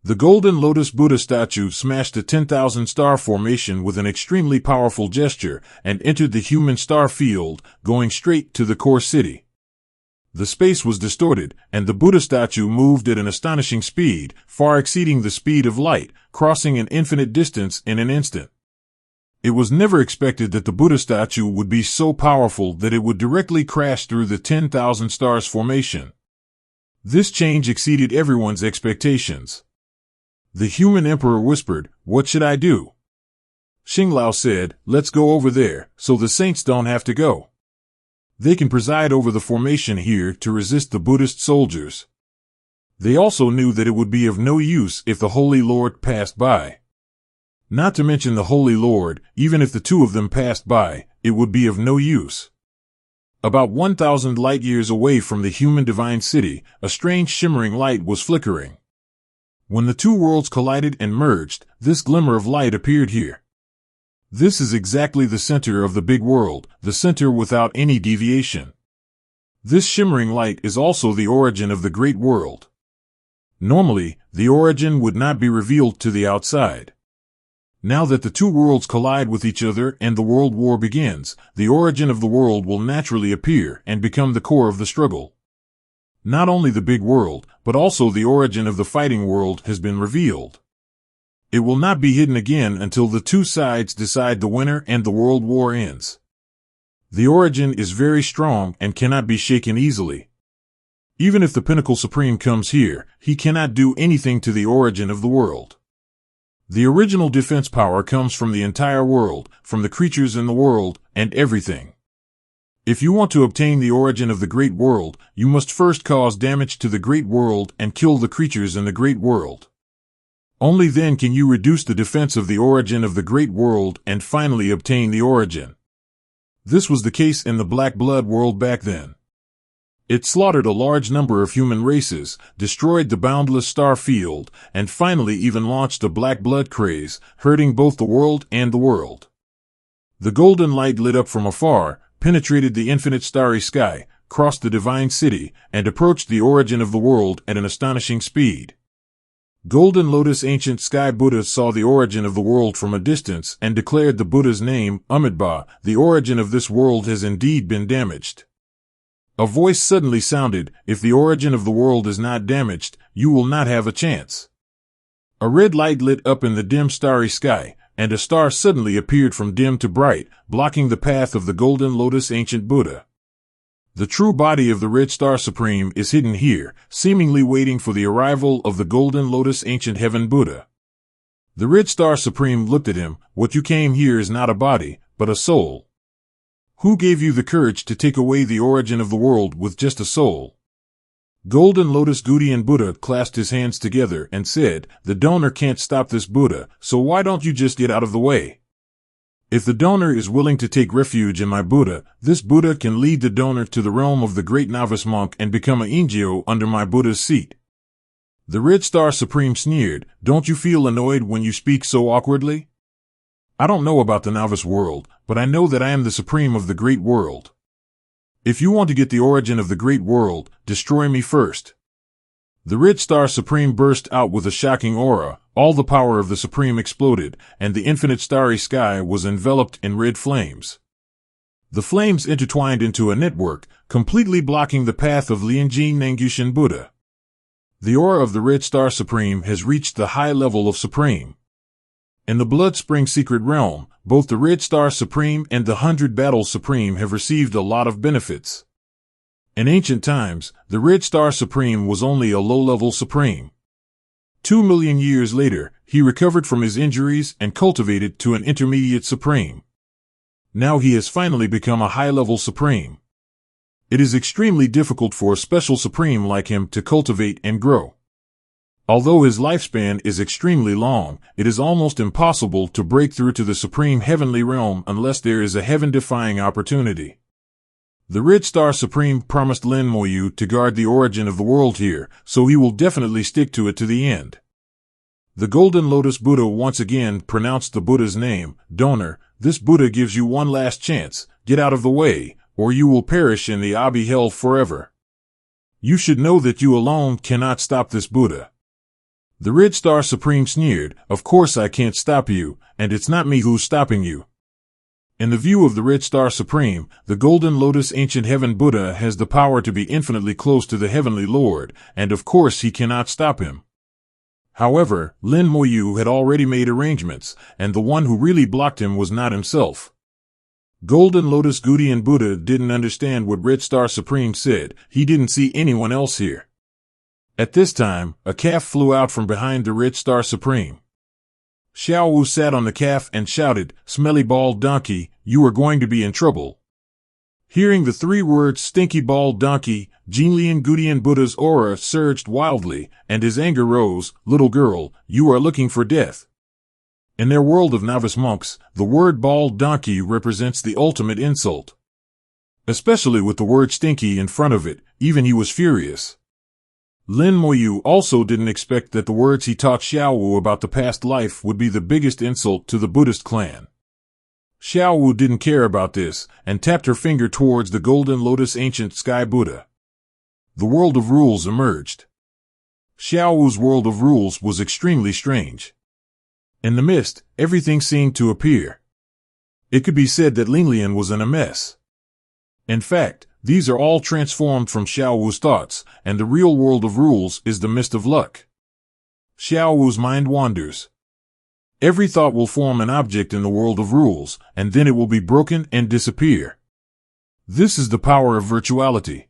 A: The Golden Lotus Buddha statue smashed the 10,000 star formation with an extremely powerful gesture and entered the human star field, going straight to the core city. The space was distorted, and the Buddha statue moved at an astonishing speed, far exceeding the speed of light, crossing an infinite distance in an instant. It was never expected that the Buddha statue would be so powerful that it would directly crash through the 10,000 stars formation. This change exceeded everyone's expectations. The human emperor whispered, "What should I do?" Xiao said, "Let's go over there, so the saints don't have to go. They can preside over the formation here to resist the Buddhist soldiers." They also knew that it would be of no use if the Holy Lord passed by. Not to mention the Holy Lord, even if the two of them passed by, it would be of no use. About 1,000 light-years away from the human divine city, a strange shimmering light was flickering. When the two worlds collided and merged, this glimmer of light appeared here. This is exactly the center of the big world, the center without any deviation. This shimmering light is also the origin of the great world. Normally, the origin would not be revealed to the outside. Now that the two worlds collide with each other and the world war begins, the origin of the world will naturally appear and become the core of the struggle. Not only the big world, but also the origin of the fighting world has been revealed. It will not be hidden again until the two sides decide the winner and the world war ends. The origin is very strong and cannot be shaken easily. Even if the Pinnacle Supreme comes here, he cannot do anything to the origin of the world. The original defense power comes from the entire world, from the creatures in the world, and everything. If you want to obtain the origin of the great world, you must first cause damage to the great world and kill the creatures in the great world. Only then can you reduce the defense of the origin of the great world and finally obtain the origin. This was the case in the Black Blood world back then. It slaughtered a large number of human races, destroyed the boundless star field, and finally even launched the Black Blood craze, hurting both the world and the world. The golden light lit up from afar, penetrated the infinite starry sky, crossed the divine city, and approached the origin of the world at an astonishing speed. Golden Lotus Ancient Sky Buddha saw the origin of the world from a distance and declared the Buddha's name, Amidba, "The origin of this world has indeed been damaged." A voice suddenly sounded, "If the origin of the world is not damaged, you will not have a chance." A red light lit up in the dim starry sky, and a star suddenly appeared from dim to bright, blocking the path of the Golden Lotus Ancient Buddha. The true body of the Red Star Supreme is hidden here, seemingly waiting for the arrival of the Golden Lotus Ancient Heaven Buddha. The Red Star Supreme looked at him. "What you came here is not a body, but a soul. Who gave you the courage to take away the origin of the world with just a soul?" Golden Lotus Gudian Buddha clasped his hands together and said, "The donor can't stop this Buddha, so why don't you just get out of the way?" If the donor is willing to take refuge in my Buddha, this Buddha can lead the donor to the realm of the great novice monk and become a Ingyo under my Buddha's seat. The Red Star Supreme sneered, "Don't you feel annoyed when you speak so awkwardly? I don't know about the novice world, but I know that I am the supreme of the great world. If you want to get the origin of the great world, destroy me first." The Red Star Supreme burst out with a shocking aura, all the power of the Supreme exploded, and the infinite starry sky was enveloped in red flames. The flames intertwined into a network, completely blocking the path of Lianji Nangushin Buddha. The aura of the Red Star Supreme has reached the high level of Supreme. In the Blood Spring Secret Realm, both the Red Star Supreme and the 100 Battles Supreme have received a lot of benefits. In ancient times, the Red Star Supreme was only a low-level Supreme. 2 million years later, he recovered from his injuries and cultivated to an intermediate Supreme. Now he has finally become a high-level Supreme. It is extremely difficult for a special Supreme like him to cultivate and grow. Although his lifespan is extremely long, it is almost impossible to break through to the Supreme Heavenly Realm unless there is a heaven-defying opportunity. The Red Star Supreme promised Lin Mohan to guard the origin of the world here, so he will definitely stick to it to the end. The Golden Lotus Buddha once again pronounced the Buddha's name, "Donor, this Buddha gives you one last chance, get out of the way, or you will perish in the Abi hell forever. You should know that you alone cannot stop this Buddha." The Red Star Supreme sneered, "Of course I can't stop you, and it's not me who's stopping you." In the view of the Red Star Supreme, the Golden Lotus Ancient Heaven Buddha has the power to be infinitely close to the Heavenly Lord, and of course he cannot stop him. However, Lin Mohan had already made arrangements, and the one who really blocked him was not himself. Golden Lotus Gudian Buddha didn't understand what Red Star Supreme said, he didn't see anyone else here. At this time, a calf flew out from behind the Red Star Supreme. Xiao sat on the calf and shouted, "Smelly bald donkey, you are going to be in trouble." Hearing the 3 words "stinky bald donkey," Jinlian Gudian Buddha's aura surged wildly, and his anger rose, "Little girl, you are looking for death." In their world of novice monks, the word bald donkey represents the ultimate insult. Especially with the word stinky in front of it, even he was furious. Lin Mohan also didn't expect that the words he taught Xiao about the past life would be the biggest insult to the Buddhist clan. Xiao didn't care about this, and tapped her finger towards the Golden Lotus Ancient Sky Buddha. The world of rules emerged. Xiao's world of rules was extremely strange. In the mist, everything seemed to appear. It could be said that Lilian was in a mess. In fact, these are all transformed from Xiao's thoughts, and the real world of rules is the mist of luck. Xiao's mind wanders. Every thought will form an object in the world of rules, and then it will be broken and disappear. This is the power of virtuality.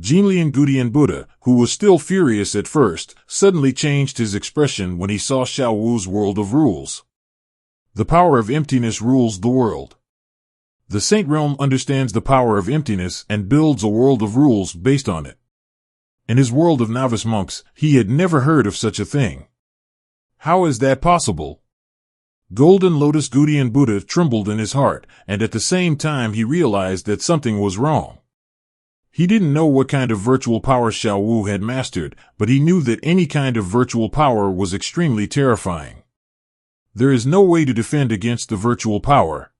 A: Jinlian Gudian Buddha, who was still furious at first, suddenly changed his expression when he saw Xiao's world of rules. The power of emptiness rules the world. The Saint Realm understands the power of emptiness and builds a world of rules based on it. In his world of novice monks, he had never heard of such a thing. How is that possible? Golden Lotus Gudian Buddha trembled in his heart, and at the same time he realized that something was wrong. He didn't know what kind of virtual power Xiao had mastered, but he knew that any kind of virtual power was extremely terrifying. There is no way to defend against the virtual power.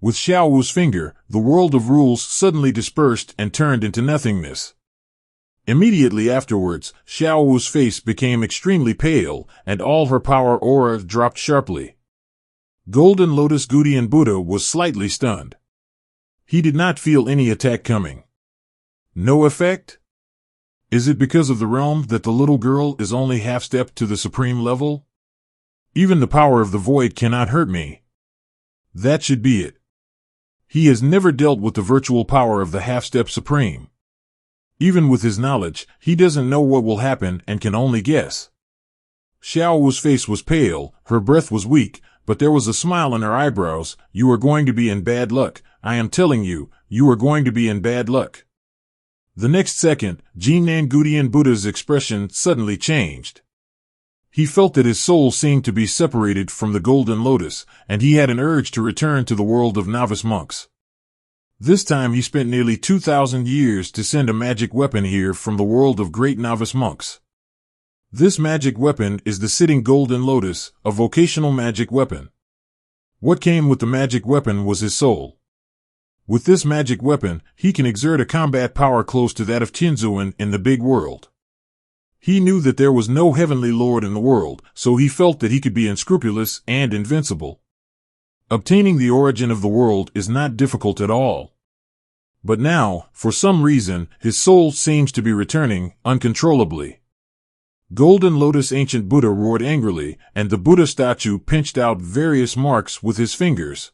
A: With Xiao's finger, the world of rules suddenly dispersed and turned into nothingness. Immediately afterwards, Xiao's face became extremely pale, and all her power aura dropped sharply. Golden Lotus Gudian Buddha was slightly stunned. He did not feel any attack coming. No effect? Is it because of the realm that the little girl is only half-stepped to the supreme level? Even the power of the void cannot hurt me. That should be it. He has never dealt with the virtual power of the half-step supreme. Even with his knowledge, he doesn't know what will happen and can only guess. Xiao's face was pale, her breath was weak, but there was a smile on her eyebrows. "You are going to be in bad luck. I am telling you, you are going to be in bad luck." The next second, Jinlian Gudian Buddha's expression suddenly changed. He felt that his soul seemed to be separated from the Golden Lotus, and he had an urge to return to the world of novice monks. This time he spent nearly 2,000 years to send a magic weapon here from the world of great novice monks. This magic weapon is the Sitting Golden Lotus, a vocational magic weapon. What came with the magic weapon was his soul. With this magic weapon, he can exert a combat power close to that of Tianzuan in the big world. He knew that there was no heavenly lord in the world, so he felt that he could be unscrupulous and invincible. Obtaining the origin of the world is not difficult at all. But now, for some reason, his soul seems to be returning uncontrollably. Golden Lotus Ancient Buddha roared angrily, and the Buddha statue pinched out various marks with his fingers.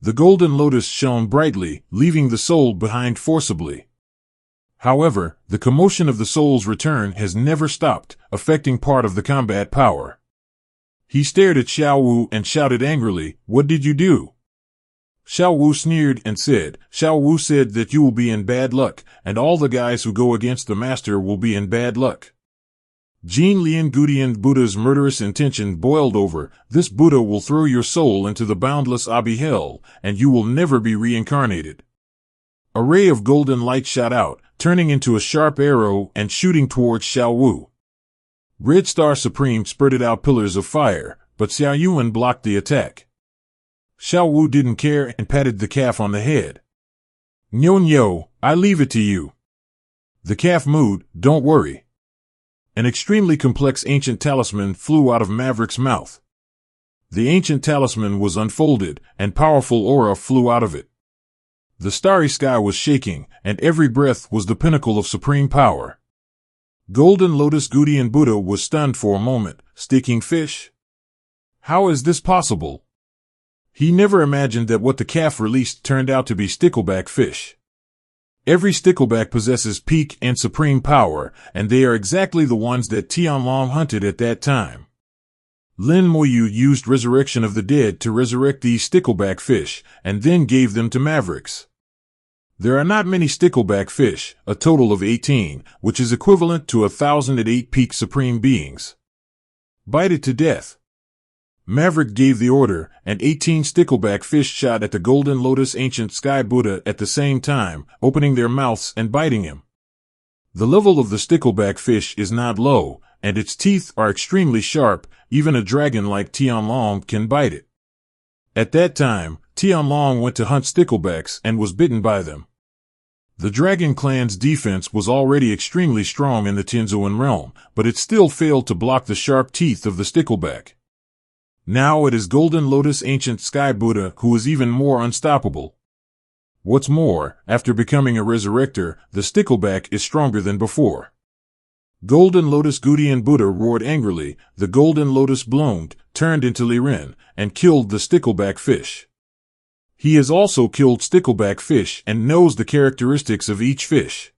A: The Golden Lotus shone brightly, leaving the soul behind forcibly. However, the commotion of the soul's return has never stopped, affecting part of the combat power. He stared at Xiao Wu and shouted angrily, "What did you do?" Xiao Wu sneered and said, "Xiao Wu said that you will be in bad luck, and all the guys who go against the master will be in bad luck." Jin Lian Gudian Buddha's murderous intention boiled over. "This Buddha will throw your soul into the boundless Abi hell, and you will never be reincarnated." A ray of golden light shot out, turning into a sharp arrow and shooting towards Xiao Wu. Red Star Supreme spurted out pillars of fire, but Xiao Yuan blocked the attack. Xiao Wu didn't care and patted the calf on the head. "Nyo, I leave it to you." The calf mooed, "Don't worry." An extremely complex ancient talisman flew out of Maverick's mouth. The ancient talisman was unfolded, and powerful aura flew out of it. The starry sky was shaking, and every breath was the pinnacle of supreme power. Golden Lotus Gudian Buddha was stunned for a moment. Sticking fish? How is this possible? He never imagined that what the calf released turned out to be stickleback fish. Every stickleback possesses peak and supreme power, and they are exactly the ones that Tian Long hunted at that time. Lin Mohan used Resurrection of the Dead to resurrect these stickleback fish, and then gave them to Mavericks. There are not many stickleback fish, a total of 18, which is equivalent to 1,008 peak supreme beings. Bite it to death. Maverick gave the order, and 18 stickleback fish shot at the Golden Lotus Ancient Sky Buddha at the same time, opening their mouths and biting him. The level of the stickleback fish is not low, and its teeth are extremely sharp. Even a dragon like Tian Long can bite it. At that time, Tian Long went to hunt sticklebacks and was bitten by them. The Dragon Clan's defense was already extremely strong in the Tianzuan realm, but it still failed to block the sharp teeth of the stickleback. Now it is Golden Lotus Ancient Sky Buddha who is even more unstoppable. What's more, after becoming a resurrector, the stickleback is stronger than before. Golden Lotus Gudian Buddha roared angrily. The Golden Lotus bloomed, turned into Lilian, and killed the stickleback fish. He has also killed stickleback fish and knows the characteristics of each fish.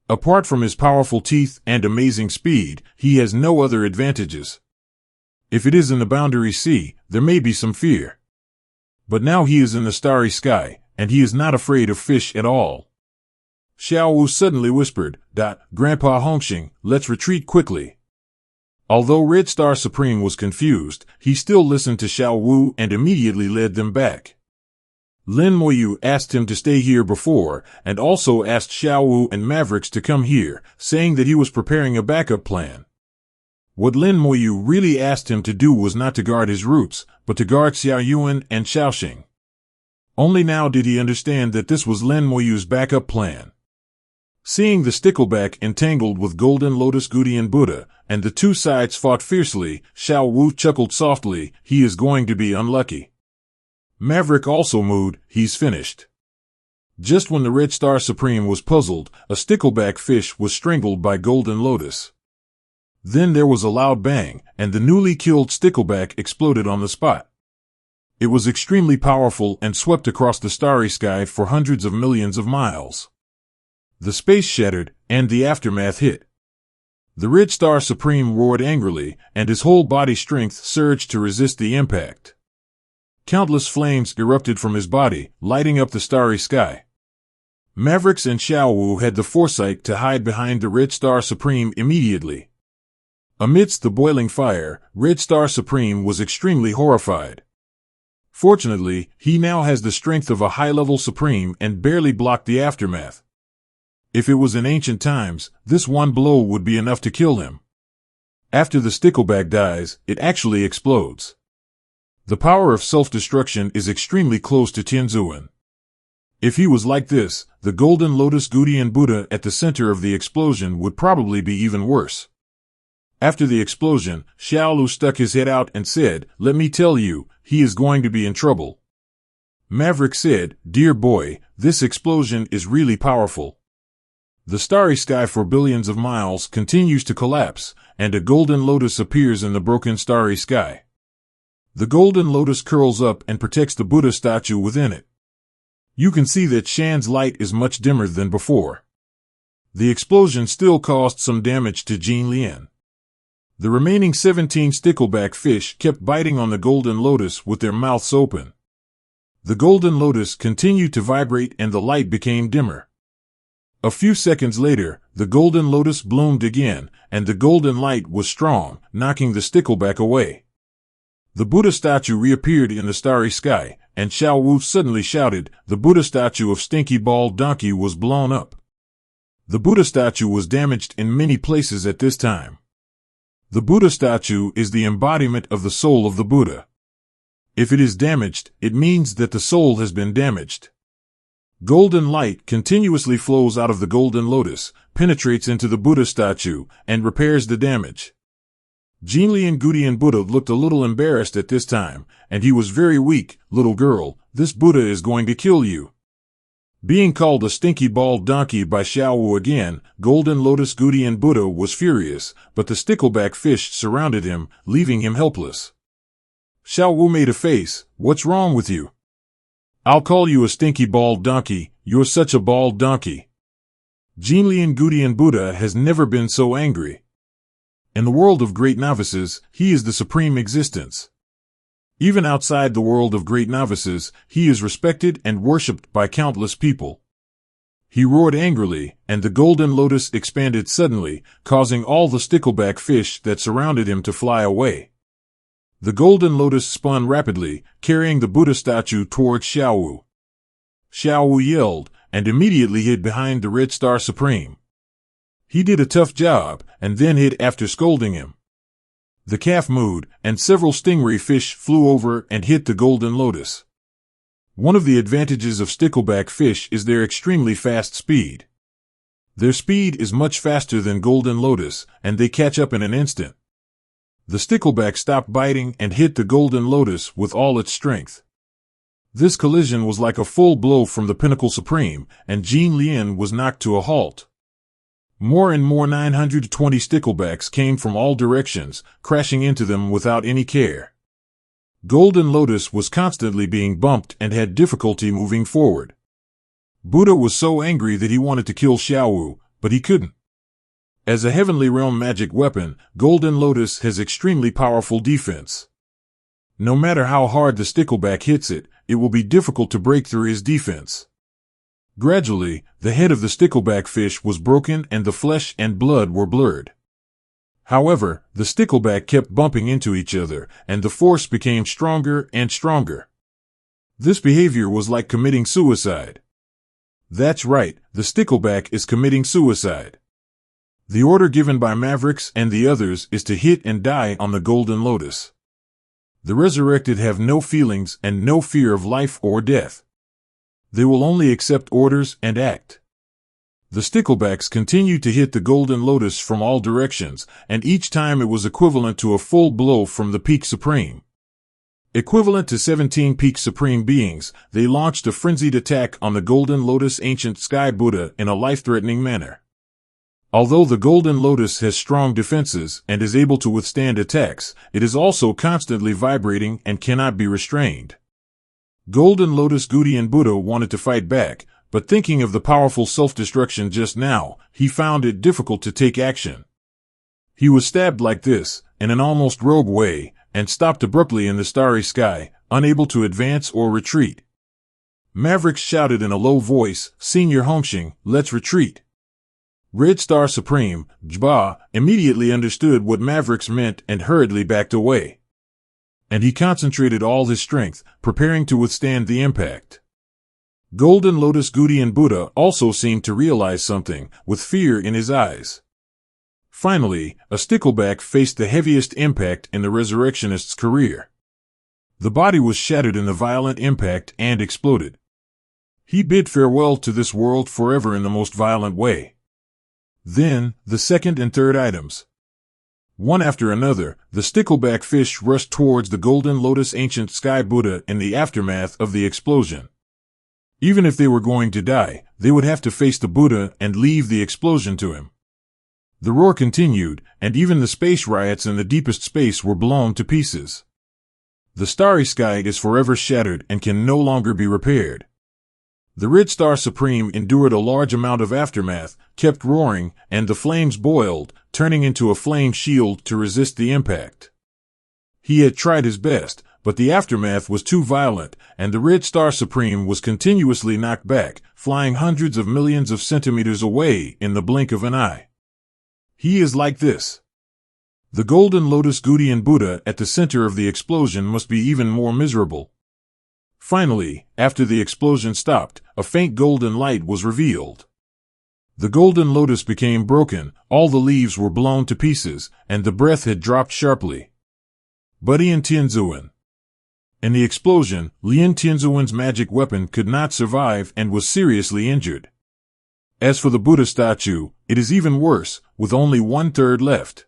A: Apart from his powerful teeth and amazing speed, he has no other advantages. If it is in the Boundary Sea, there may be some fear. But now he is in the starry sky, and he is not afraid of fish at all. Xiao Wu suddenly whispered, "Grandpa Hongxing, let's retreat quickly." Although Red Star Supreme was confused, he still listened to Xiao Wu and immediately led them back. Lin Mohan asked him to stay here before, and also asked Xiao Wu and Mavericks to come here, saying that he was preparing a backup plan. What Lin Mohan really asked him to do was not to guard his roots, but to guard Xiao Yuan and Xiaoxing. Only now did he understand that this was Lin Moyu's backup plan. Seeing the stickleback entangled with Golden Lotus Gudian Buddha, and the two sides fought fiercely, Xiao Wu chuckled softly. He is going to be unlucky. Maverick also mooed. He's finished. Just when the Red Star Supreme was puzzled, a stickleback fish was strangled by Golden Lotus. Then there was a loud bang, and the newly killed stickleback exploded on the spot. It was extremely powerful and swept across the starry sky for hundreds of millions of miles. The space shattered, and the aftermath hit. The Red Star Supreme roared angrily, and his whole body strength surged to resist the impact. Countless flames erupted from his body, lighting up the starry sky. Mavericks and Xiao Wu had the foresight to hide behind the Red Star Supreme immediately. Amidst the boiling fire, Red Star Supreme was extremely horrified. Fortunately, he now has the strength of a high-level Supreme and barely blocked the aftermath. If it was in ancient times, this one blow would be enough to kill him. After the stickleback dies, it actually explodes. The power of self-destruction is extremely close to Tianzuan. If he was like this, the Golden Lotus Gudian Buddha at the center of the explosion would probably be even worse. After the explosion, Xiao stuck his head out and said, "Let me tell you, he is going to be in trouble." Maverick said, "Dear boy, this explosion is really powerful." The starry sky for billions of miles continues to collapse, and a golden lotus appears in the broken starry sky. The golden lotus curls up and protects the Buddha statue within it. You can see that Shan's light is much dimmer than before. The explosion still caused some damage to Lilian. The remaining 17 stickleback fish kept biting on the golden lotus with their mouths open. The golden lotus continued to vibrate and the light became dimmer. A few seconds later, the golden lotus bloomed again, and the golden light was strong, knocking the stickleback away. The Buddha statue reappeared in the starry sky, and Xiao Wu suddenly shouted, "The Buddha statue of Stinky Bald Donkey was blown up." The Buddha statue was damaged in many places at this time. The Buddha statue is the embodiment of the soul of the Buddha. If it is damaged, it means that the soul has been damaged. Golden light continuously flows out of the golden lotus, penetrates into the Buddha statue, and repairs the damage. Lilian Gudian Buddha looked a little embarrassed at this time, and he was very weak. "Little girl, this Buddha is going to kill you." Being called a stinky bald donkey by Xiao Wu again, Golden Lotus Gudian Buddha was furious, but the stickleback fish surrounded him, leaving him helpless. Xiao Wu made a face. "What's wrong with you?" "I'll call you a stinky bald donkey, you're such a bald donkey." Lilian Gudian Buddha has never been so angry. In the world of great novices, he is the supreme existence. Even outside the world of great novices, he is respected and worshipped by countless people. He roared angrily, and the golden lotus expanded suddenly, causing all the stickleback fish that surrounded him to fly away. The golden lotus spun rapidly, carrying the Buddha statue towards Xiao Wu. Xiao Wu yelled, and immediately hid behind the Red Star Supreme. He did a tough job, and then hid after scolding him. The calf mooed, and several stingray fish flew over and hit the golden lotus. One of the advantages of stickleback fish is their extremely fast speed. Their speed is much faster than golden lotus, and they catch up in an instant. The stickleback stopped biting and hit the golden lotus with all its strength. This collision was like a full blow from the Pinnacle Supreme, and Lilian was knocked to a halt. More and more 920 sticklebacks came from all directions, crashing into them without any care. Golden Lotus was constantly being bumped and had difficulty moving forward. Buddha was so angry that he wanted to kill Xiao Wu, but he couldn't. As a Heavenly Realm magic weapon, Golden Lotus has extremely powerful defense. No matter how hard the stickleback hits it, it will be difficult to break through his defense. Gradually, the head of the stickleback fish was broken and the flesh and blood were blurred. However, the stickleback kept bumping into each other, and the force became stronger and stronger. This behavior was like committing suicide. That's right, the stickleback is committing suicide. The order given by Mavericks and the others is to hit and die on the Golden Lotus. The resurrected have no feelings and no fear of life or death. They will only accept orders and act. The sticklebacks continued to hit the Golden Lotus from all directions, and each time it was equivalent to a full blow from the Peak Supreme. Equivalent to 17 Peak Supreme beings, they launched a frenzied attack on the Golden Lotus Ancient Sky Buddha in a life-threatening manner. Although the Golden Lotus has strong defenses and is able to withstand attacks, it is also constantly vibrating and cannot be restrained. Golden Lotus Gudian Buddha wanted to fight back, but thinking of the powerful self-destruction just now, he found it difficult to take action. He was stabbed like this, in an almost rogue way, and stopped abruptly in the starry sky, unable to advance or retreat. Mavericks shouted in a low voice, "Senior Hongxing, let's retreat." Red Star Supreme, Jba, immediately understood what Mavericks meant and hurriedly backed away. And he concentrated all his strength, preparing to withstand the impact. Golden Lotus Gudian Buddha also seemed to realize something, with fear in his eyes. Finally, a stickleback faced the heaviest impact in the resurrectionist's career. The body was shattered in the violent impact and exploded. He bid farewell to this world forever in the most violent way. Then, the second and third items. One after another, the stickleback fish rushed towards the Golden Lotus Ancient Sky Buddha in the aftermath of the explosion. Even if they were going to die, they would have to face the Buddha and leave the explosion to him. The roar continued, and even the space riots in the deepest space were blown to pieces. The starry sky is forever shattered and can no longer be repaired. The Red Star Supreme endured a large amount of aftermath, kept roaring, and the flames boiled, turning into a flame shield to resist the impact. He had tried his best, but the aftermath was too violent, and the Red Star Supreme was continuously knocked back, flying hundreds of millions of centimeters away in the blink of an eye. He is like this. The Golden Lotus Gudian Buddha at the center of the explosion must be even more miserable. Finally, after the explosion stopped, a faint golden light was revealed. The golden lotus became broken, all the leaves were blown to pieces, and the breath had dropped sharply. Buddy and Tianzuan. In the explosion, Lin Tianzuan's magic weapon could not survive and was seriously injured. As for the Buddha statue, it is even worse, with only 1/3 left.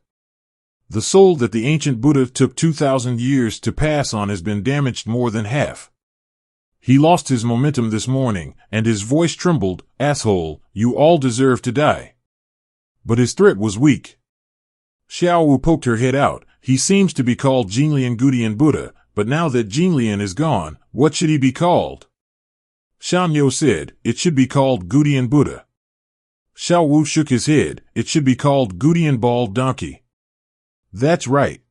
A: The soul that the ancient Buddha took 2,000 years to pass on has been damaged more than half. He lost his momentum this morning, and his voice trembled, "Asshole, you all deserve to die." But his threat was weak. Xiao poked her head out. He seems to be called Jinglian Gudian Buddha, but now that Jinglian is gone, what should he be called? Shanyo said, "It should be called Gudian Buddha." Xiao Wu shook his head, "It should be called Gudian Bald Donkey." That's right.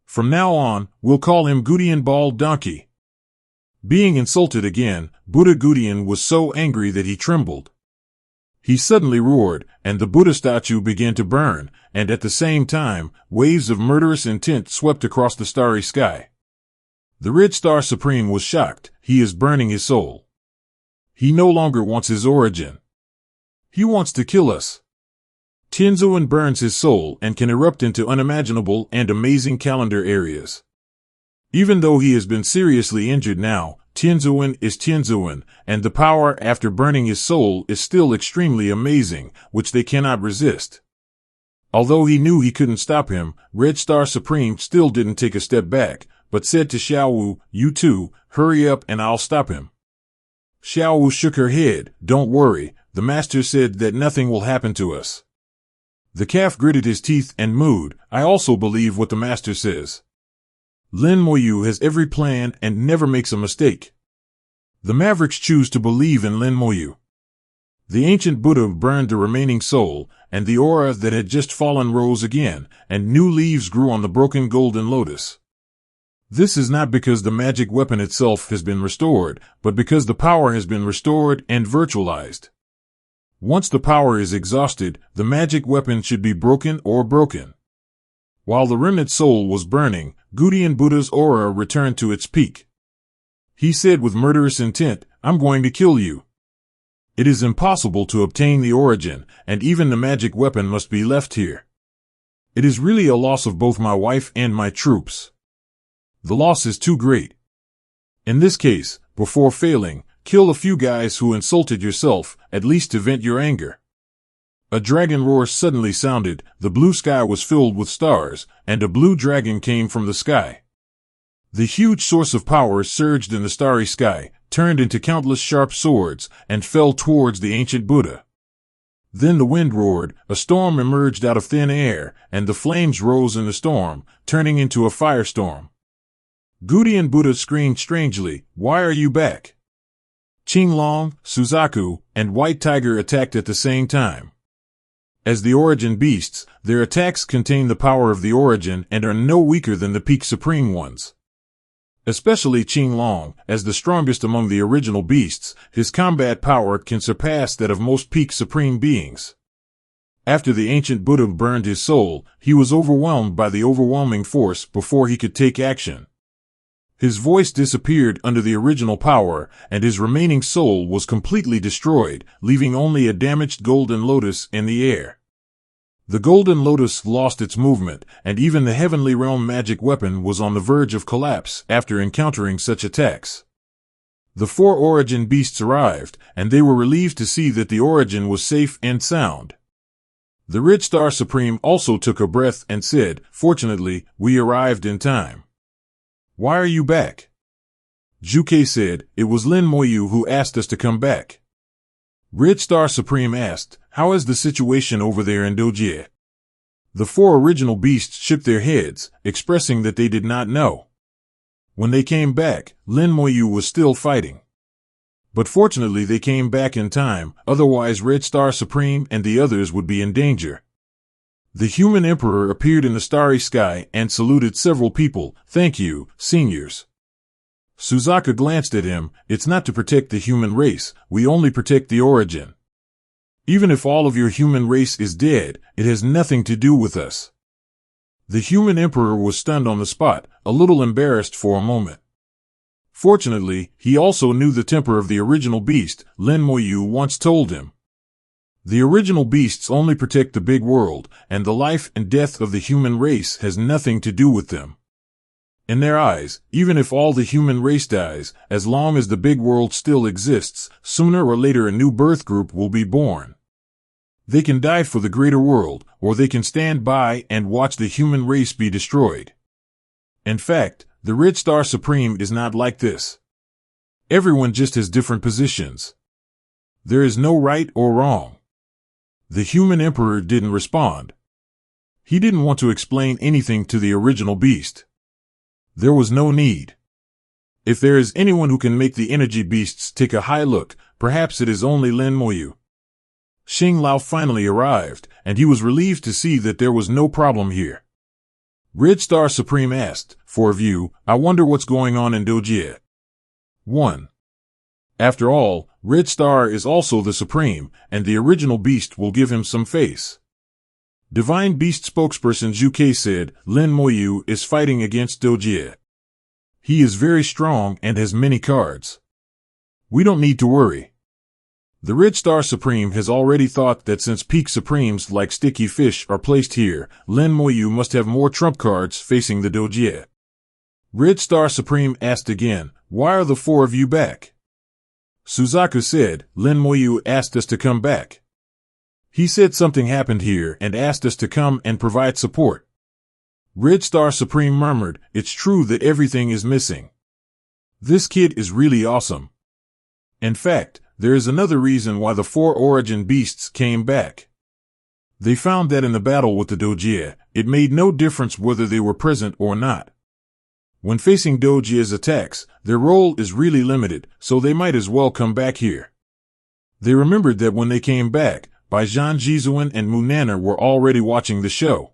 A: From now on, we'll call him Gudian Bald Donkey. Being insulted again, Buddha Gudian was so angry that he trembled. He suddenly roared, and the Buddha statue began to burn, and at the same time, waves of murderous intent swept across the starry sky. The Red Star Supreme was shocked. He is burning his soul. He no longer wants his origin. He wants to kill us. Tianzuan burns his soul and can erupt into unimaginable and amazing calendar areas. Even though he has been seriously injured now, Tianzuan is Tianzuan, and the power after burning his soul is still extremely amazing, which they cannot resist. Although he knew he couldn't stop him, Red Star Supreme still didn't take a step back, but said to Xiao Wu, "You too, hurry up and I'll stop him." Xiao Wu shook her head, "Don't worry, the master said that nothing will happen to us." The calf gritted his teeth and mooed, "I also believe what the master says." Lin Mohan has every plan and never makes a mistake. The Mavericks choose to believe in Lin Mohan. The ancient Buddha burned the remaining soul, and the aura that had just fallen rose again, and new leaves grew on the broken golden lotus. This is not because the magic weapon itself has been restored, but because the power has been restored and virtualized. Once the power is exhausted, the magic weapon should be broken or broken. While the remnant soul was burning, Gudian Buddha's aura returned to its peak. He said with murderous intent, "I'm going to kill you." It is impossible to obtain the origin, and even the magic weapon must be left here. It is really a loss of both my wife and my troops. The loss is too great. In this case, before failing, kill a few guys who insulted yourself, at least to vent your anger. A dragon roar suddenly sounded, the blue sky was filled with stars, and a blue dragon came from the sky. The huge source of power surged in the starry sky, turned into countless sharp swords, and fell towards the ancient Buddha. Then the wind roared, a storm emerged out of thin air, and the flames rose in the storm, turning into a firestorm. Gudian Buddha screamed strangely, "Why are you back?" Tian Long, Suzaku, and White Tiger attacked at the same time. As the origin beasts, their attacks contain the power of the origin and are no weaker than the peak supreme ones. Especially Tian Long, as the strongest among the original beasts, his combat power can surpass that of most peak supreme beings. After the ancient Buddha burned his soul, he was overwhelmed by the overwhelming force before he could take action. His voice disappeared under the original power, and his remaining soul was completely destroyed, leaving only a damaged golden lotus in the air. The golden lotus lost its movement, and even the heavenly realm magic weapon was on the verge of collapse after encountering such attacks. The 4 origin beasts arrived, and they were relieved to see that the origin was safe and sound. The Red Star Supreme also took a breath and said, "Fortunately, we arrived in time." "Why are you back?" Juke said, "It was Lin Mohan who asked us to come back." Red Star Supreme asked, "How is the situation over there in Doia?" The 4 original beasts shook their heads, expressing that they did not know. When they came back, Lin Mohan was still fighting. But fortunately they came back in time, otherwise Red Star Supreme and the others would be in danger. The human emperor appeared in the starry sky and saluted several people. "Thank you, seniors." Suzaka glanced at him. "It's not to protect the human race, we only protect the origin. Even if all of your human race is dead, it has nothing to do with us." The human emperor was stunned on the spot, a little embarrassed for a moment. Fortunately, he also knew the temper of the original beast. Lin Mohan once told him, "The original beasts only protect the big world, and the life and death of the human race has nothing to do with them. In their eyes, even if all the human race dies, as long as the big world still exists, sooner or later a new birth group will be born. They can die for the greater world, or they can stand by and watch the human race be destroyed. In fact, the Red Star Supreme is not like this. Everyone just has different positions. There is no right or wrong." The human emperor didn't respond. He didn't want to explain anything to the original beast. There was no need. If there is anyone who can make the energy beasts take a high look, perhaps it is only Lin Mohan. Xing Lao finally arrived, and he was relieved to see that there was no problem here. Red Star Supreme asked, "For a view, I wonder what's going on in Doia." 1. After all, Red Star is also the Supreme, and the original beast will give him some face. Divine Beast spokesperson Juke said, "Lin Mohan is fighting against Doia. He is very strong and has many cards. We don't need to worry." The Red Star Supreme has already thought that since peak Supremes like Sticky Fish are placed here, Lin Mohan must have more trump cards facing the Doia. Red Star Supreme asked again, "Why are the 4 of you back?" Suzaka said, "Lin Mohan asked us to come back. He said something happened here and asked us to come and provide support." Red Star Supreme murmured, "It's true that everything is missing. This kid is really awesome. In fact, there is another reason why the 4 origin beasts came back. They found that in the battle with the Doia, it made no difference whether they were present or not. When facing Dojia's attacks, their role is really limited, so they might as well come back here." They remembered that when they came back, Baijan Jizuan and Munana were already watching the show.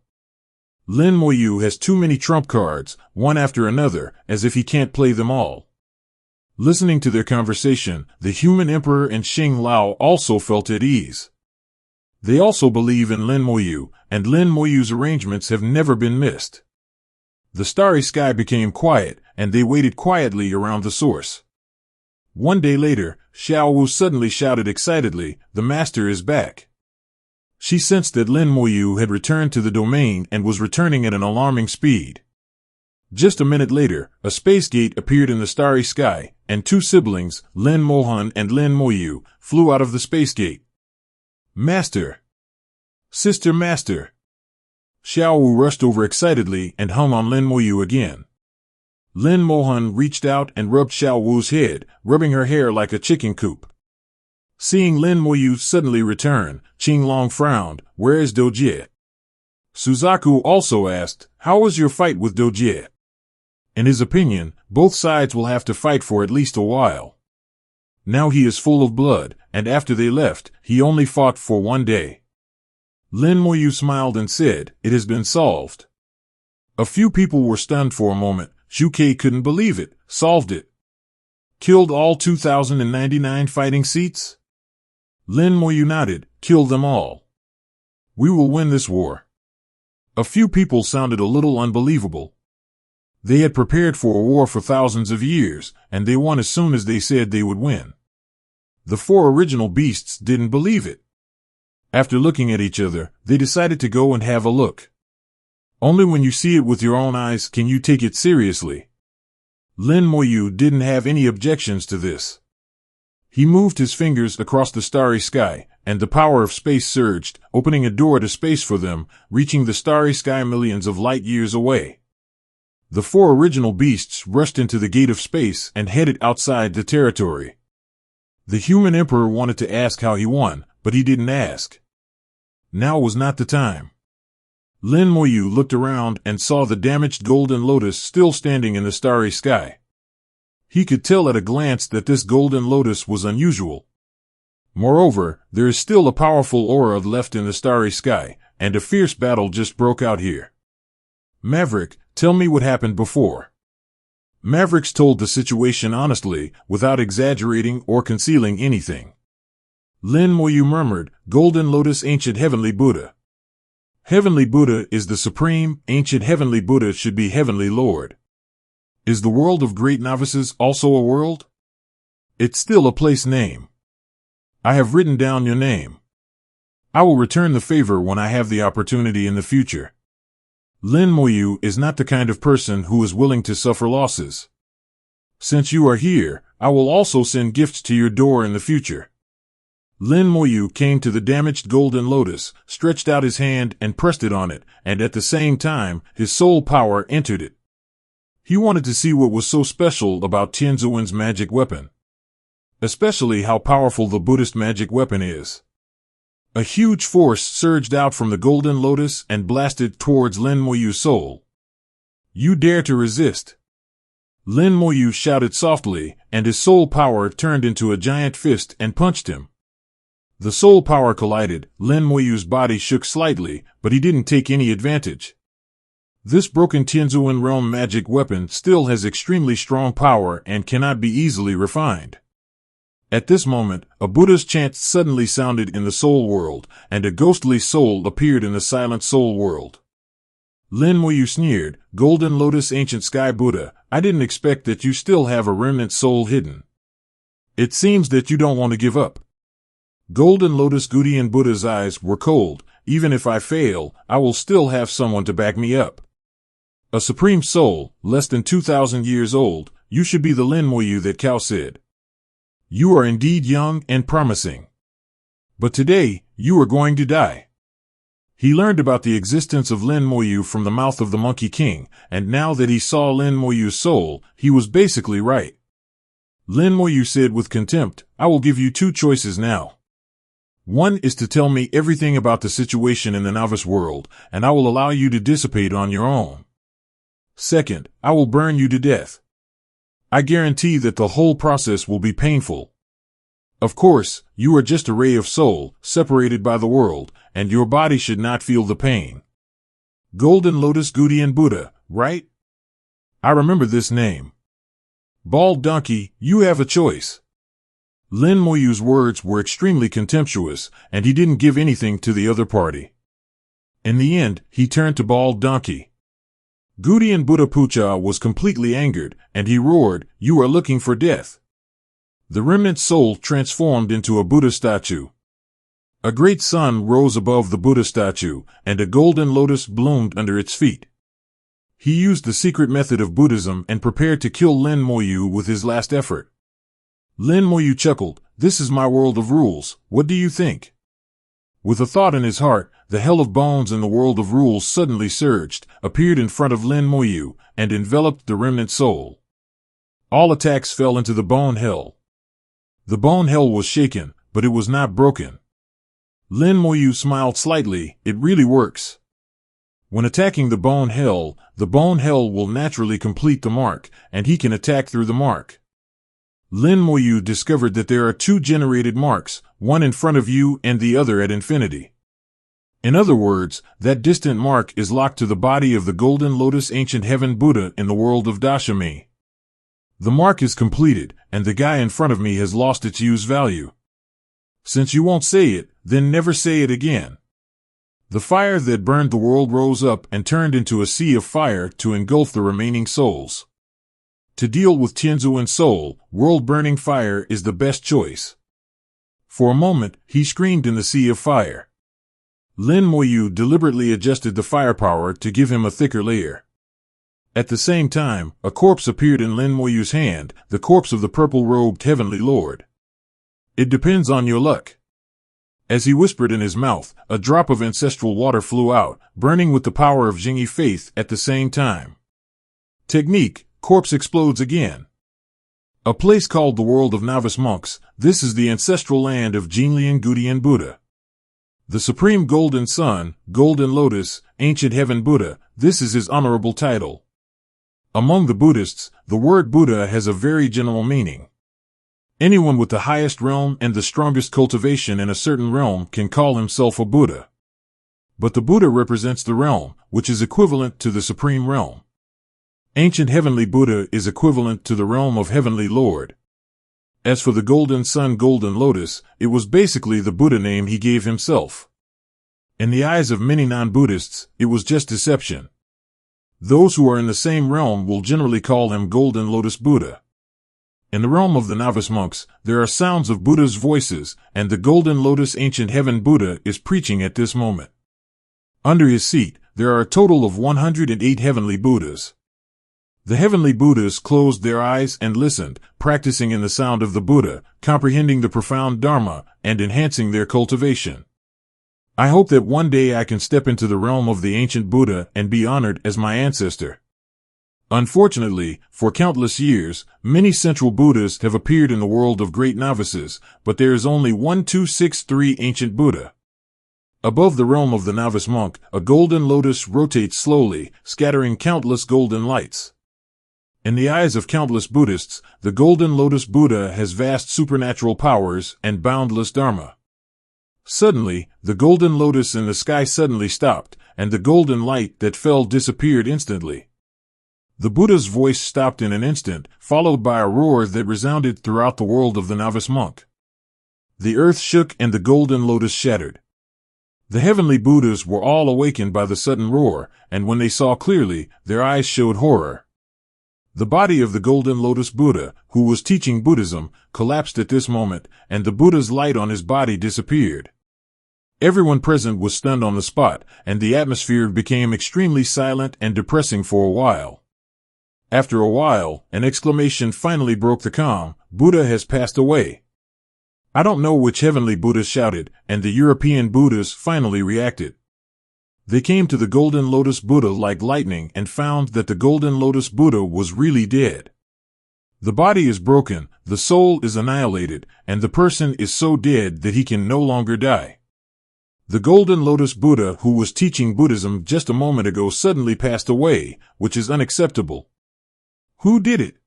A: Lin Mohan has too many trump cards, one after another, as if he can't play them all. Listening to their conversation, the human emperor and Xing Lao also felt at ease. They also believe in Lin Mohan, and Lin Mohan's arrangements have never been missed. The starry sky became quiet, and they waited quietly around the source. One day later, Xiao suddenly shouted excitedly, "The master is back." She sensed that Lin Mohan had returned to the domain and was returning at an alarming speed. Just a minute later, a space gate appeared in the starry sky, and 2 siblings, Lin Mohan and Lin Mohan, flew out of the space gate. "Master! Sister Master!" Xiao rushed over excitedly and hung on Lin Mohan again. Lin Mohan reached out and rubbed Xiao's head, rubbing her hair like a chicken coop. Seeing Lin Mohan suddenly return, Tian Long frowned, "Where is Doia?" Suzaku also asked, "How was your fight with Doia?" In his opinion, both sides will have to fight for at least a while. Now he is full of blood, and after they left, he only fought for 1 day. Lin Mohan smiled and said, "It has been solved." A few people were stunned for a moment. Juke couldn't believe it. Solved it. Killed all 2,099 fighting seats? Lin Mohan nodded. Killed them all. We will win this war. A few people sounded a little unbelievable. They had prepared for a war for thousands of years, and they won as soon as they said they would win. The four original beasts didn't believe it. After looking at each other, they decided to go and have a look. Only when you see it with your own eyes can you take it seriously. Lin Mohan didn't have any objections to this. He moved his fingers across the starry sky, and the power of space surged, opening a door to space for them, reaching the starry sky millions of light years away. The four original beasts rushed into the gate of space and headed outside the territory. The human emperor wanted to ask how he won, but he didn't ask. Now was not the time. Lin Mohan looked around and saw the damaged golden lotus still standing in the starry sky. He could tell at a glance that this golden lotus was unusual. Moreover, there is still a powerful aura left in the starry sky, and a fierce battle just broke out here. Maverick, tell me what happened before. Mavericks told the situation honestly, without exaggerating or concealing anything. Lin Mohan murmured, Golden Lotus Ancient Heavenly Buddha. Heavenly Buddha is the supreme, ancient Heavenly Buddha should be Heavenly Lord. Is the world of great novices also a world? It's still a place name. I have written down your name. I will return the favor when I have the opportunity in the future. Lin Mohan is not the kind of person who is willing to suffer losses. Since you are here, I will also send gifts to your door in the future. Lin Mohan came to the damaged golden lotus, stretched out his hand and pressed it on it, and at the same time, his soul power entered it. He wanted to see what was so special about Tian Long's magic weapon. Especially how powerful the Buddhist magic weapon is. A huge force surged out from the golden lotus and blasted towards Lin Mohan's soul. You dare to resist? Lin Mohan shouted softly, and his soul power turned into a giant fist and punched him. The soul power collided, Lin Mohan's body shook slightly, but he didn't take any advantage. This broken Tian Long realm magic weapon still has extremely strong power and cannot be easily refined. At this moment, a Buddha's chant suddenly sounded in the soul world, and a ghostly soul appeared in the silent soul world. Lin Mohan sneered, Golden Lotus Ancient Sky Buddha, I didn't expect that you still have a remnant soul hidden. It seems that you don't want to give up. Golden Lotus Gudian Buddha's eyes were cold. Even if I fail, I will still have someone to back me up. A supreme soul, less than 2,000 years old, you should be the Lin Mohan that Xiao said. You are indeed young and promising. But today, you are going to die. He learned about the existence of Lin Mohan from the mouth of the Monkey King, and now that he saw Lin Mohan's soul, he was basically right. Lin Mohan said with contempt, I will give you two choices now. One is to tell me everything about the situation in the novice world, and I will allow you to dissipate on your own. Second, I will burn you to death. I guarantee that the whole process will be painful. Of course, you are just a ray of soul, separated by the world, and your body should not feel the pain. Golden Lotus Gudian Buddha, right? I remember this name. Bald Donkey, you have a choice. Lin Mohan's words were extremely contemptuous, and he didn't give anything to the other party. In the end, he turned to Bald Donkey. Gudian Buddha Pucha was completely angered, and he roared, You are looking for death. The remnant soul transformed into a Buddha statue. A great sun rose above the Buddha statue, and a golden lotus bloomed under its feet. He used the secret method of Buddhism and prepared to kill Lin Mohan with his last effort. Lin Mohan chuckled, This is my world of rules, what do you think? With a thought in his heart, the hell of bones in the world of rules suddenly surged, appeared in front of Lin Mohan, and enveloped the remnant soul. All attacks fell into the bone hell. The bone hell was shaken, but it was not broken. Lin Mohan smiled slightly, it really works. When attacking the bone hell will naturally complete the mark, and he can attack through the mark. Lin Mohan discovered that there are two generated marks, one in front of you and the other at infinity. In other words, that distant mark is locked to the body of the Golden Lotus Ancient Heaven Buddha in the world of Dashami. The mark is completed, and the guy in front of me has lost its use value. Since you won't say it, then never say it again. The fire that burned the world rose up and turned into a sea of fire to engulf the remaining souls. To deal with Tianzuan's soul, world-burning fire is the best choice. For a moment, he screamed in the sea of fire. Lin Mohan deliberately adjusted the firepower to give him a thicker layer. At the same time, a corpse appeared in Lin Mohan's hand, the corpse of the purple-robed heavenly lord. It depends on your luck. As he whispered in his mouth, a drop of ancestral water flew out, burning with the power of Jingyi faith at the same time. Technique, corpse explodes again. A place called the world of novice monks, this is the ancestral land of Jinlian Gudian Buddha. The Supreme Golden Sun, Golden Lotus, Ancient Heaven Buddha, this is his honorable title. Among the Buddhists, the word Buddha has a very general meaning. Anyone with the highest realm and the strongest cultivation in a certain realm can call himself a Buddha. But the Buddha represents the realm, which is equivalent to the Supreme Realm. Ancient Heavenly Buddha is equivalent to the realm of Heavenly Lord. As for the Golden Sun, Golden Lotus, it was basically the Buddha name he gave himself. In the eyes of many non-Buddhists, it was just deception. Those who are in the same realm will generally call him Golden Lotus Buddha. In the realm of the novice monks, there are sounds of Buddha's voices, and the Golden Lotus Ancient Heaven Buddha is preaching at this moment. Under his seat, there are a total of 108 heavenly Buddhas. The heavenly Buddhas closed their eyes and listened, practicing in the sound of the Buddha, comprehending the profound Dharma, and enhancing their cultivation. I hope that one day I can step into the realm of the ancient Buddha and be honored as my ancestor. Unfortunately, for countless years, many central Buddhas have appeared in the world of great novices, but there is only 1263 ancient Buddha. Above the realm of the novice monk, a golden lotus rotates slowly, scattering countless golden lights. In the eyes of countless Buddhists, the Golden Lotus Buddha has vast supernatural powers and boundless Dharma. Suddenly, the golden lotus in the sky suddenly stopped, and the golden light that fell disappeared instantly. The Buddha's voice stopped in an instant, followed by a roar that resounded throughout the world of the novice monk. The earth shook and the golden lotus shattered. The heavenly Buddhas were all awakened by the sudden roar, and when they saw clearly, their eyes showed horror. The body of the Golden Lotus Buddha, who was teaching Buddhism, collapsed at this moment, and the Buddha's light on his body disappeared. Everyone present was stunned on the spot, and the atmosphere became extremely silent and depressing for a while. After a while, an exclamation finally broke the calm: "Buddha has passed away." I don't know which heavenly Buddha shouted, and the European Buddhas finally reacted. They came to the Golden Lotus Buddha like lightning and found that the Golden Lotus Buddha was really dead. The body is broken, the soul is annihilated, and the person is so dead that he can no longer die. The Golden Lotus Buddha who was teaching Buddhism just a moment ago suddenly passed away, which is unacceptable. Who did it?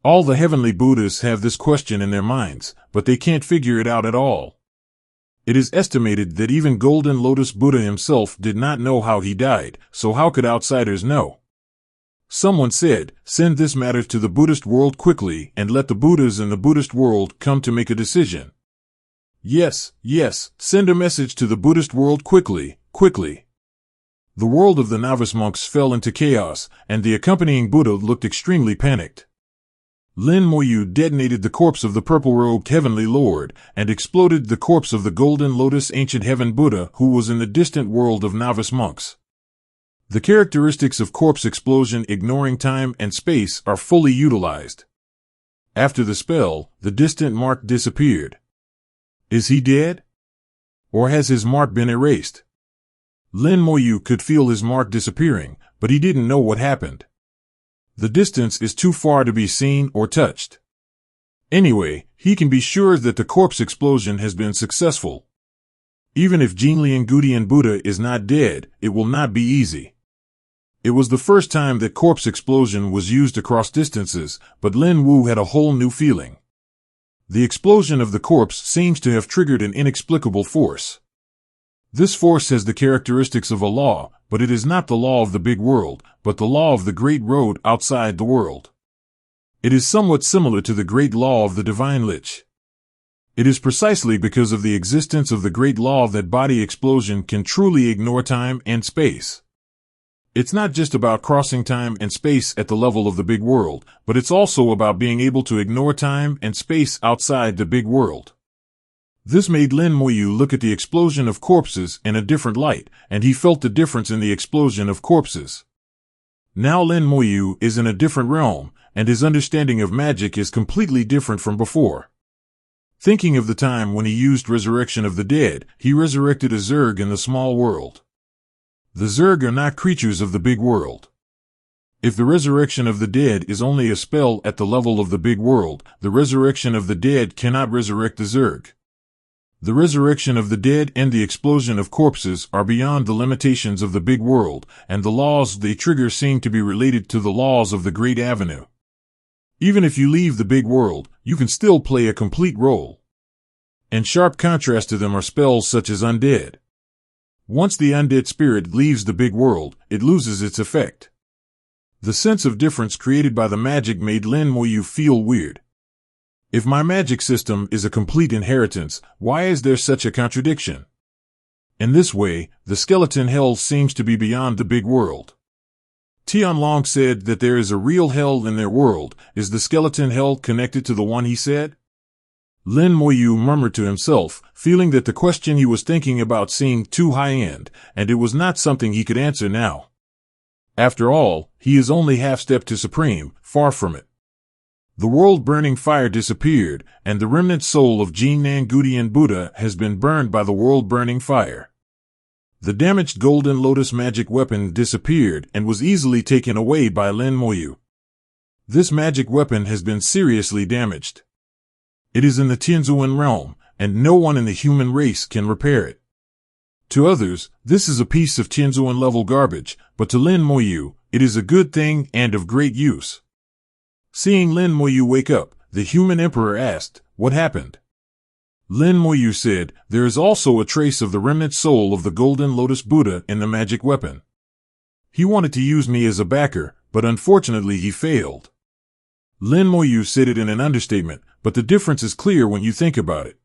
A: All the heavenly Buddhas have this question in their minds, but they can't figure it out at all. It is estimated that even Golden Lotus Buddha himself did not know how he died, so how could outsiders know? Someone said, "Send this matter to the Buddhist world quickly and let the Buddhas in the Buddhist world come to make a decision." Yes, send a message to the Buddhist world quickly, quickly. The world of the novice monks fell into chaos, and the accompanying Buddha looked extremely panicked. Lin Mohan detonated the corpse of the purple-robed heavenly lord, and exploded the corpse of the Golden Lotus Ancient Heaven Buddha who was in the distant world of novice monks. The characteristics of corpse explosion ignoring time and space are fully utilized. After the spell, the distant mark disappeared. Is he dead? Or has his mark been erased? Lin Mohan could feel his mark disappearing, but he didn't know what happened. The distance is too far to be seen or touched. Anyway, he can be sure that the corpse explosion has been successful. Even if Jinlian Gudian Buddha is not dead, it will not be easy. It was the first time that corpse explosion was used across distances, but Lin Wu had a whole new feeling. The explosion of the corpse seems to have triggered an inexplicable force. This force has the characteristics of a law, but it is not the law of the big world, but the law of the great road outside the world. It is somewhat similar to the great law of the divine lich. It is precisely because of the existence of the great law that body explosion can truly ignore time and space. It's not just about crossing time and space at the level of the big world, but it's also about being able to ignore time and space outside the big world. This made Lin Mohan look at the explosion of corpses in a different light, and he felt the difference in the explosion of corpses. Now Lin Mohan is in a different realm, and his understanding of magic is completely different from before. Thinking of the time when he used Resurrection of the Dead, he resurrected a Zerg in the small world. The Zerg are not creatures of the big world. If the Resurrection of the Dead is only a spell at the level of the big world, the Resurrection of the Dead cannot resurrect the Zerg. The Resurrection of the Dead and the explosion of corpses are beyond the limitations of the big world, and the laws they trigger seem to be related to the laws of the Great Avenue. Even if you leave the big world, you can still play a complete role. In sharp contrast to them are spells such as undead. Once the undead spirit leaves the big world, it loses its effect. The sense of difference created by the magic made Lin Mohan feel weird. If my magic system is a complete inheritance, why is there such a contradiction? In this way, the skeleton hell seems to be beyond the big world. Tian Long said that there is a real hell in their world. Is the skeleton hell connected to the one he said? Lin Mohan murmured to himself, feeling that the question he was thinking about seemed too high-end, and it was not something he could answer now. After all, he is only half-step to supreme, far from it. The world-burning fire disappeared, and the remnant soul of Jinan Gudian Buddha has been burned by the world-burning fire. The damaged golden lotus magic weapon disappeared and was easily taken away by Lin Mohan. This magic weapon has been seriously damaged. It is in the Tianzuan realm, and no one in the human race can repair it. To others, this is a piece of Tianzuan-level garbage, but to Lin Mohan, it is a good thing and of great use. Seeing Lin Mohan wake up, the human emperor asked, "What happened?" Lin Mohan said, "There is also a trace of the remnant soul of the golden lotus Buddha in the magic weapon. He wanted to use me as a backer, but unfortunately he failed." Lin Mohan said it in an understatement, but the difference is clear when you think about it.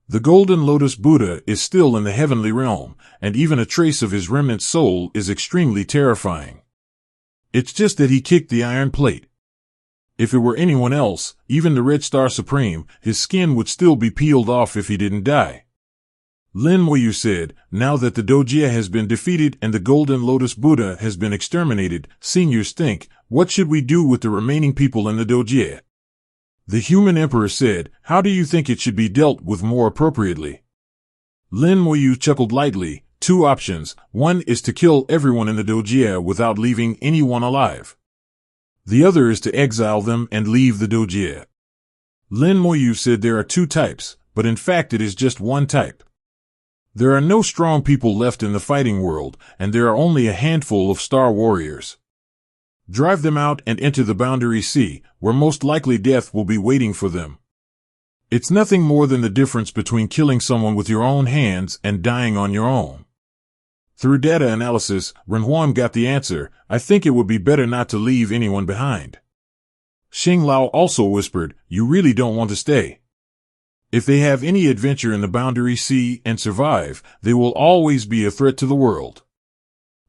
A: The golden lotus Buddha is still in the heavenly realm, and even a trace of his remnant soul is extremely terrifying. It's just that he kicked the iron plate. If it were anyone else, even the Red Star Supreme, his skin would still be peeled off if he didn't die. Lin Mohan said, "Now that the Doia has been defeated and the Golden Lotus Buddha has been exterminated, seniors think, what should we do with the remaining people in the Doia?" The human emperor said, "How do you think it should be dealt with more appropriately?" Lin Mohan chuckled lightly. "Two options. One is to kill everyone in the Doia without leaving anyone alive. The other is to exile them and leave the Doia." Lin Mohan said there are two types, but in fact it is just one type. There are no strong people left in the fighting world, and there are only a handful of star warriors. Drive them out and enter the boundary sea, where most likely death will be waiting for them. It's nothing more than the difference between killing someone with your own hands and dying on your own. Through data analysis, Renhuam got the answer. "I think it would be better not to leave anyone behind." Xing Lao also whispered, "You really don't want to stay. If they have any adventure in the boundary sea and survive, they will always be a threat to the world."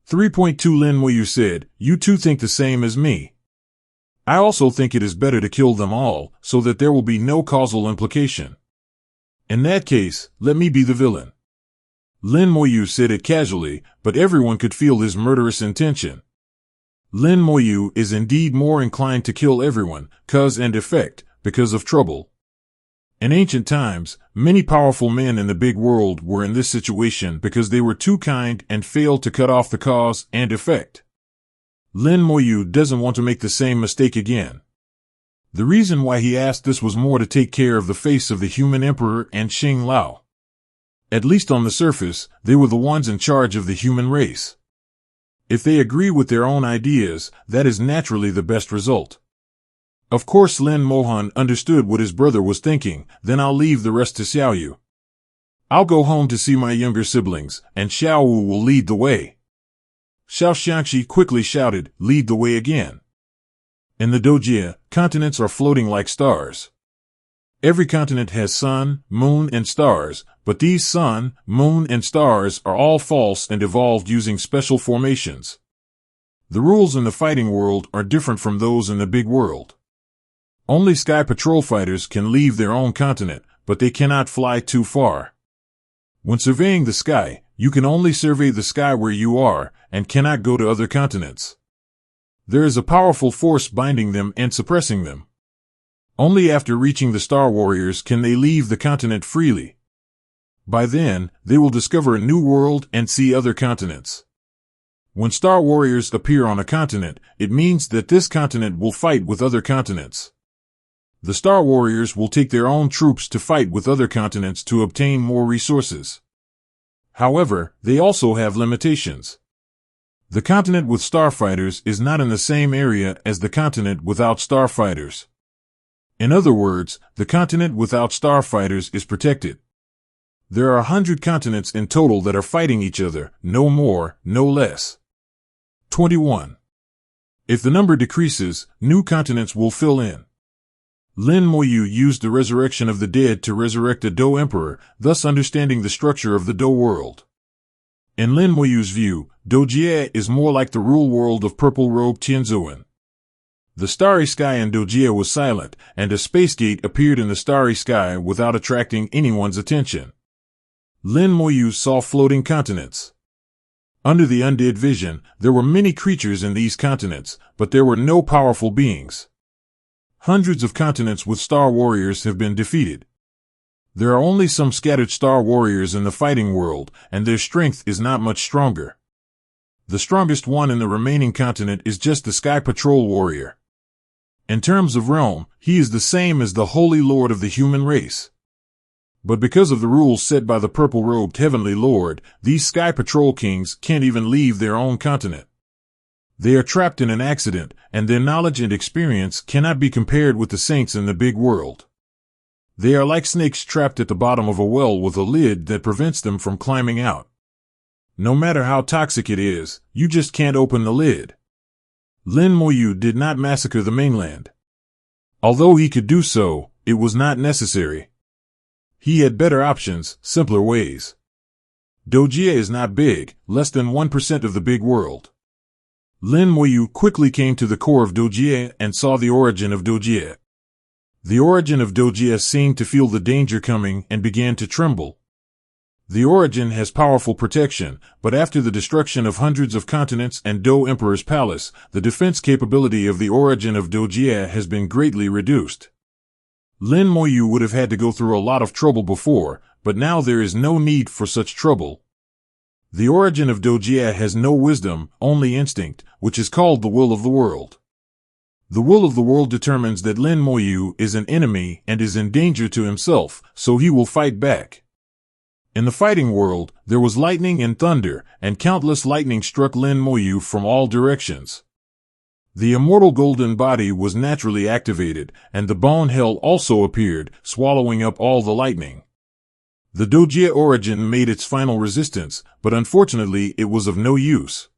A: 3.2 Lin Mohan said, "You two think the same as me. I also think it is better to kill them all, so that there will be no causal implication. In that case, let me be the villain." Lin Mohan said it casually, but everyone could feel his murderous intention. Lin Mohan is indeed more inclined to kill everyone, cause and effect, because of trouble. In ancient times, many powerful men in the big world were in this situation because they were too kind and failed to cut off the cause and effect. Lin Mohan doesn't want to make the same mistake again. The reason why he asked this was more to take care of the face of the human emperor and Xing Lao. At least on the surface, they were the ones in charge of the human race. If they agree with their own ideas, that is naturally the best result. Of course Lin Mohan understood what his brother was thinking. "Then I'll leave the rest to Xiao. I'll go home to see my younger siblings, and Xiao will lead the way." Xiao Xiangxi quickly shouted, "Lead the way again." In the Doia, continents are floating like stars. Every continent has sun, moon, and stars, but these sun, moon, and stars are all false and evolved using special formations. The rules in the fighting world are different from those in the big world. Only sky patrol fighters can leave their own continent, but they cannot fly too far. When surveying the sky, you can only survey the sky where you are, and cannot go to other continents. There is a powerful force binding them and suppressing them. Only after reaching the Star Warriors can they leave the continent freely. By then, they will discover a new world and see other continents. When Star Warriors appear on a continent, it means that this continent will fight with other continents. The Star Warriors will take their own troops to fight with other continents to obtain more resources. However, they also have limitations. The continent with starfighters is not in the same area as the continent without starfighters. In other words, the continent without starfighters is protected. There are 100 continents in total that are fighting each other, no more, no less. 21. If the number decreases, new continents will fill in. Lin Mohan used the resurrection of the dead to resurrect a Do emperor, thus understanding the structure of the Do world. In Lin Mohan's view, Doia is more like the rule world of purple-robed Tianzuan. The starry sky in Doia was silent, and a space gate appeared in the starry sky without attracting anyone's attention. Lin Mohan saw floating continents. Under the undead vision, there were many creatures in these continents, but there were no powerful beings. Hundreds of continents with Star Warriors have been defeated. There are only some scattered Star Warriors in the fighting world, and their strength is not much stronger. The strongest one in the remaining continent is just the Sky Patrol Warrior. In terms of realm, he is the same as the Holy Lord of the human race. But because of the rules set by the purple-robed Heavenly Lord, these Sky Patrol Kings can't even leave their own continent. They are trapped in an accident, and their knowledge and experience cannot be compared with the saints in the big world. They are like snakes trapped at the bottom of a well with a lid that prevents them from climbing out. No matter how toxic it is, you just can't open the lid. Lin Mohan did not massacre the mainland. Although he could do so, it was not necessary. He had better options, simpler ways. Doia is not big, less than 1% of the big world. Lin Mohan quickly came to the core of Doia and saw the origin of Doia. The origin of Doia seemed to feel the danger coming and began to tremble. The origin has powerful protection, but after the destruction of hundreds of continents and Do Emperor's palace, the defense capability of the origin of Doia has been greatly reduced. Lin Mohan would have had to go through a lot of trouble before, but now there is no need for such trouble. The origin of Doia has no wisdom, only instinct, which is called the will of the world. The will of the world determines that Lin Mohan is an enemy and is in danger to himself, so he will fight back. In the fighting world, there was lightning and thunder, and countless lightning struck Lin Mohan from all directions. The immortal golden body was naturally activated, and the bone hell also appeared, swallowing up all the lightning. The Doia origin made its final resistance, but unfortunately it was of no use.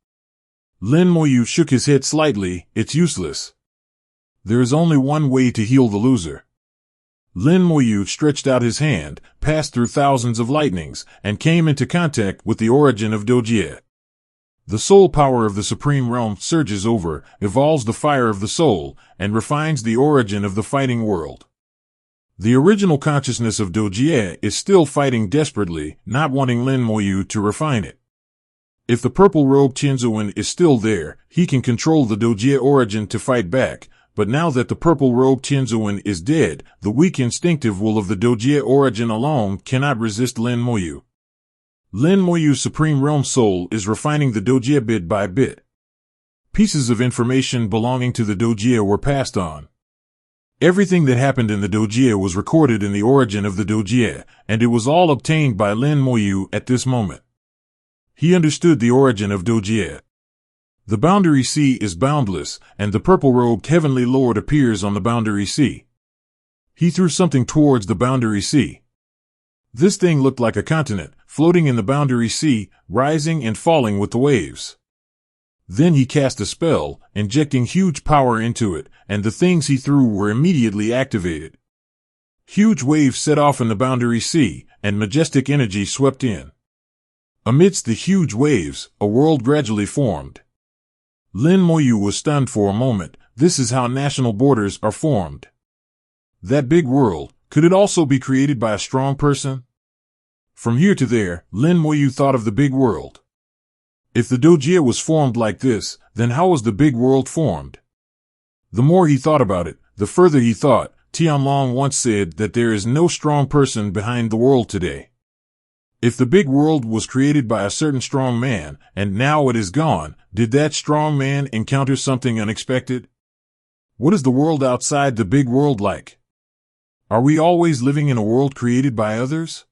A: Lin Mohan shook his head slightly. It's useless. There is only one way to heal the loser. Lin Mohan stretched out his hand, passed through thousands of lightnings, and came into contact with the origin of Doia. The soul power of the Supreme Realm surges over, evolves the fire of the soul, and refines the origin of the fighting world. The original consciousness of Doia is still fighting desperately, not wanting Lin Mohan to refine it. If the purple-robed Tianzuan is still there, he can control the Doia origin to fight back, but now that the purple-robed Tianzuan is dead, the weak instinctive will of the Doia origin alone cannot resist Lin Mohan. Lin Mohan's Supreme Realm soul is refining the Doia bit by bit. Pieces of information belonging to the Doia were passed on. Everything that happened in the Doia was recorded in the origin of the Doia, and it was all obtained by Lin Mohan at this moment. He understood the origin of Doia. The boundary sea is boundless, and the purple-robed Heavenly Lord appears on the boundary sea. He threw something towards the boundary sea. This thing looked like a continent, floating in the boundary sea, rising and falling with the waves. Then he cast a spell, injecting huge power into it, and the things he threw were immediately activated. Huge waves set off in the boundary sea, and majestic energy swept in. Amidst the huge waves, a world gradually formed. Lin Mohan was stunned for a moment. This is how national borders are formed. That big world, could it also be created by a strong person? From here to there, Lin Mohan thought of the big world. If the Doia was formed like this, then how was the big world formed? The more he thought about it, the further he thought. Tian Long once said that there is no strong person behind the world today. If the big world was created by a certain strong man, and now it is gone, did that strong man encounter something unexpected? What is the world outside the big world like? Are we always living in a world created by others?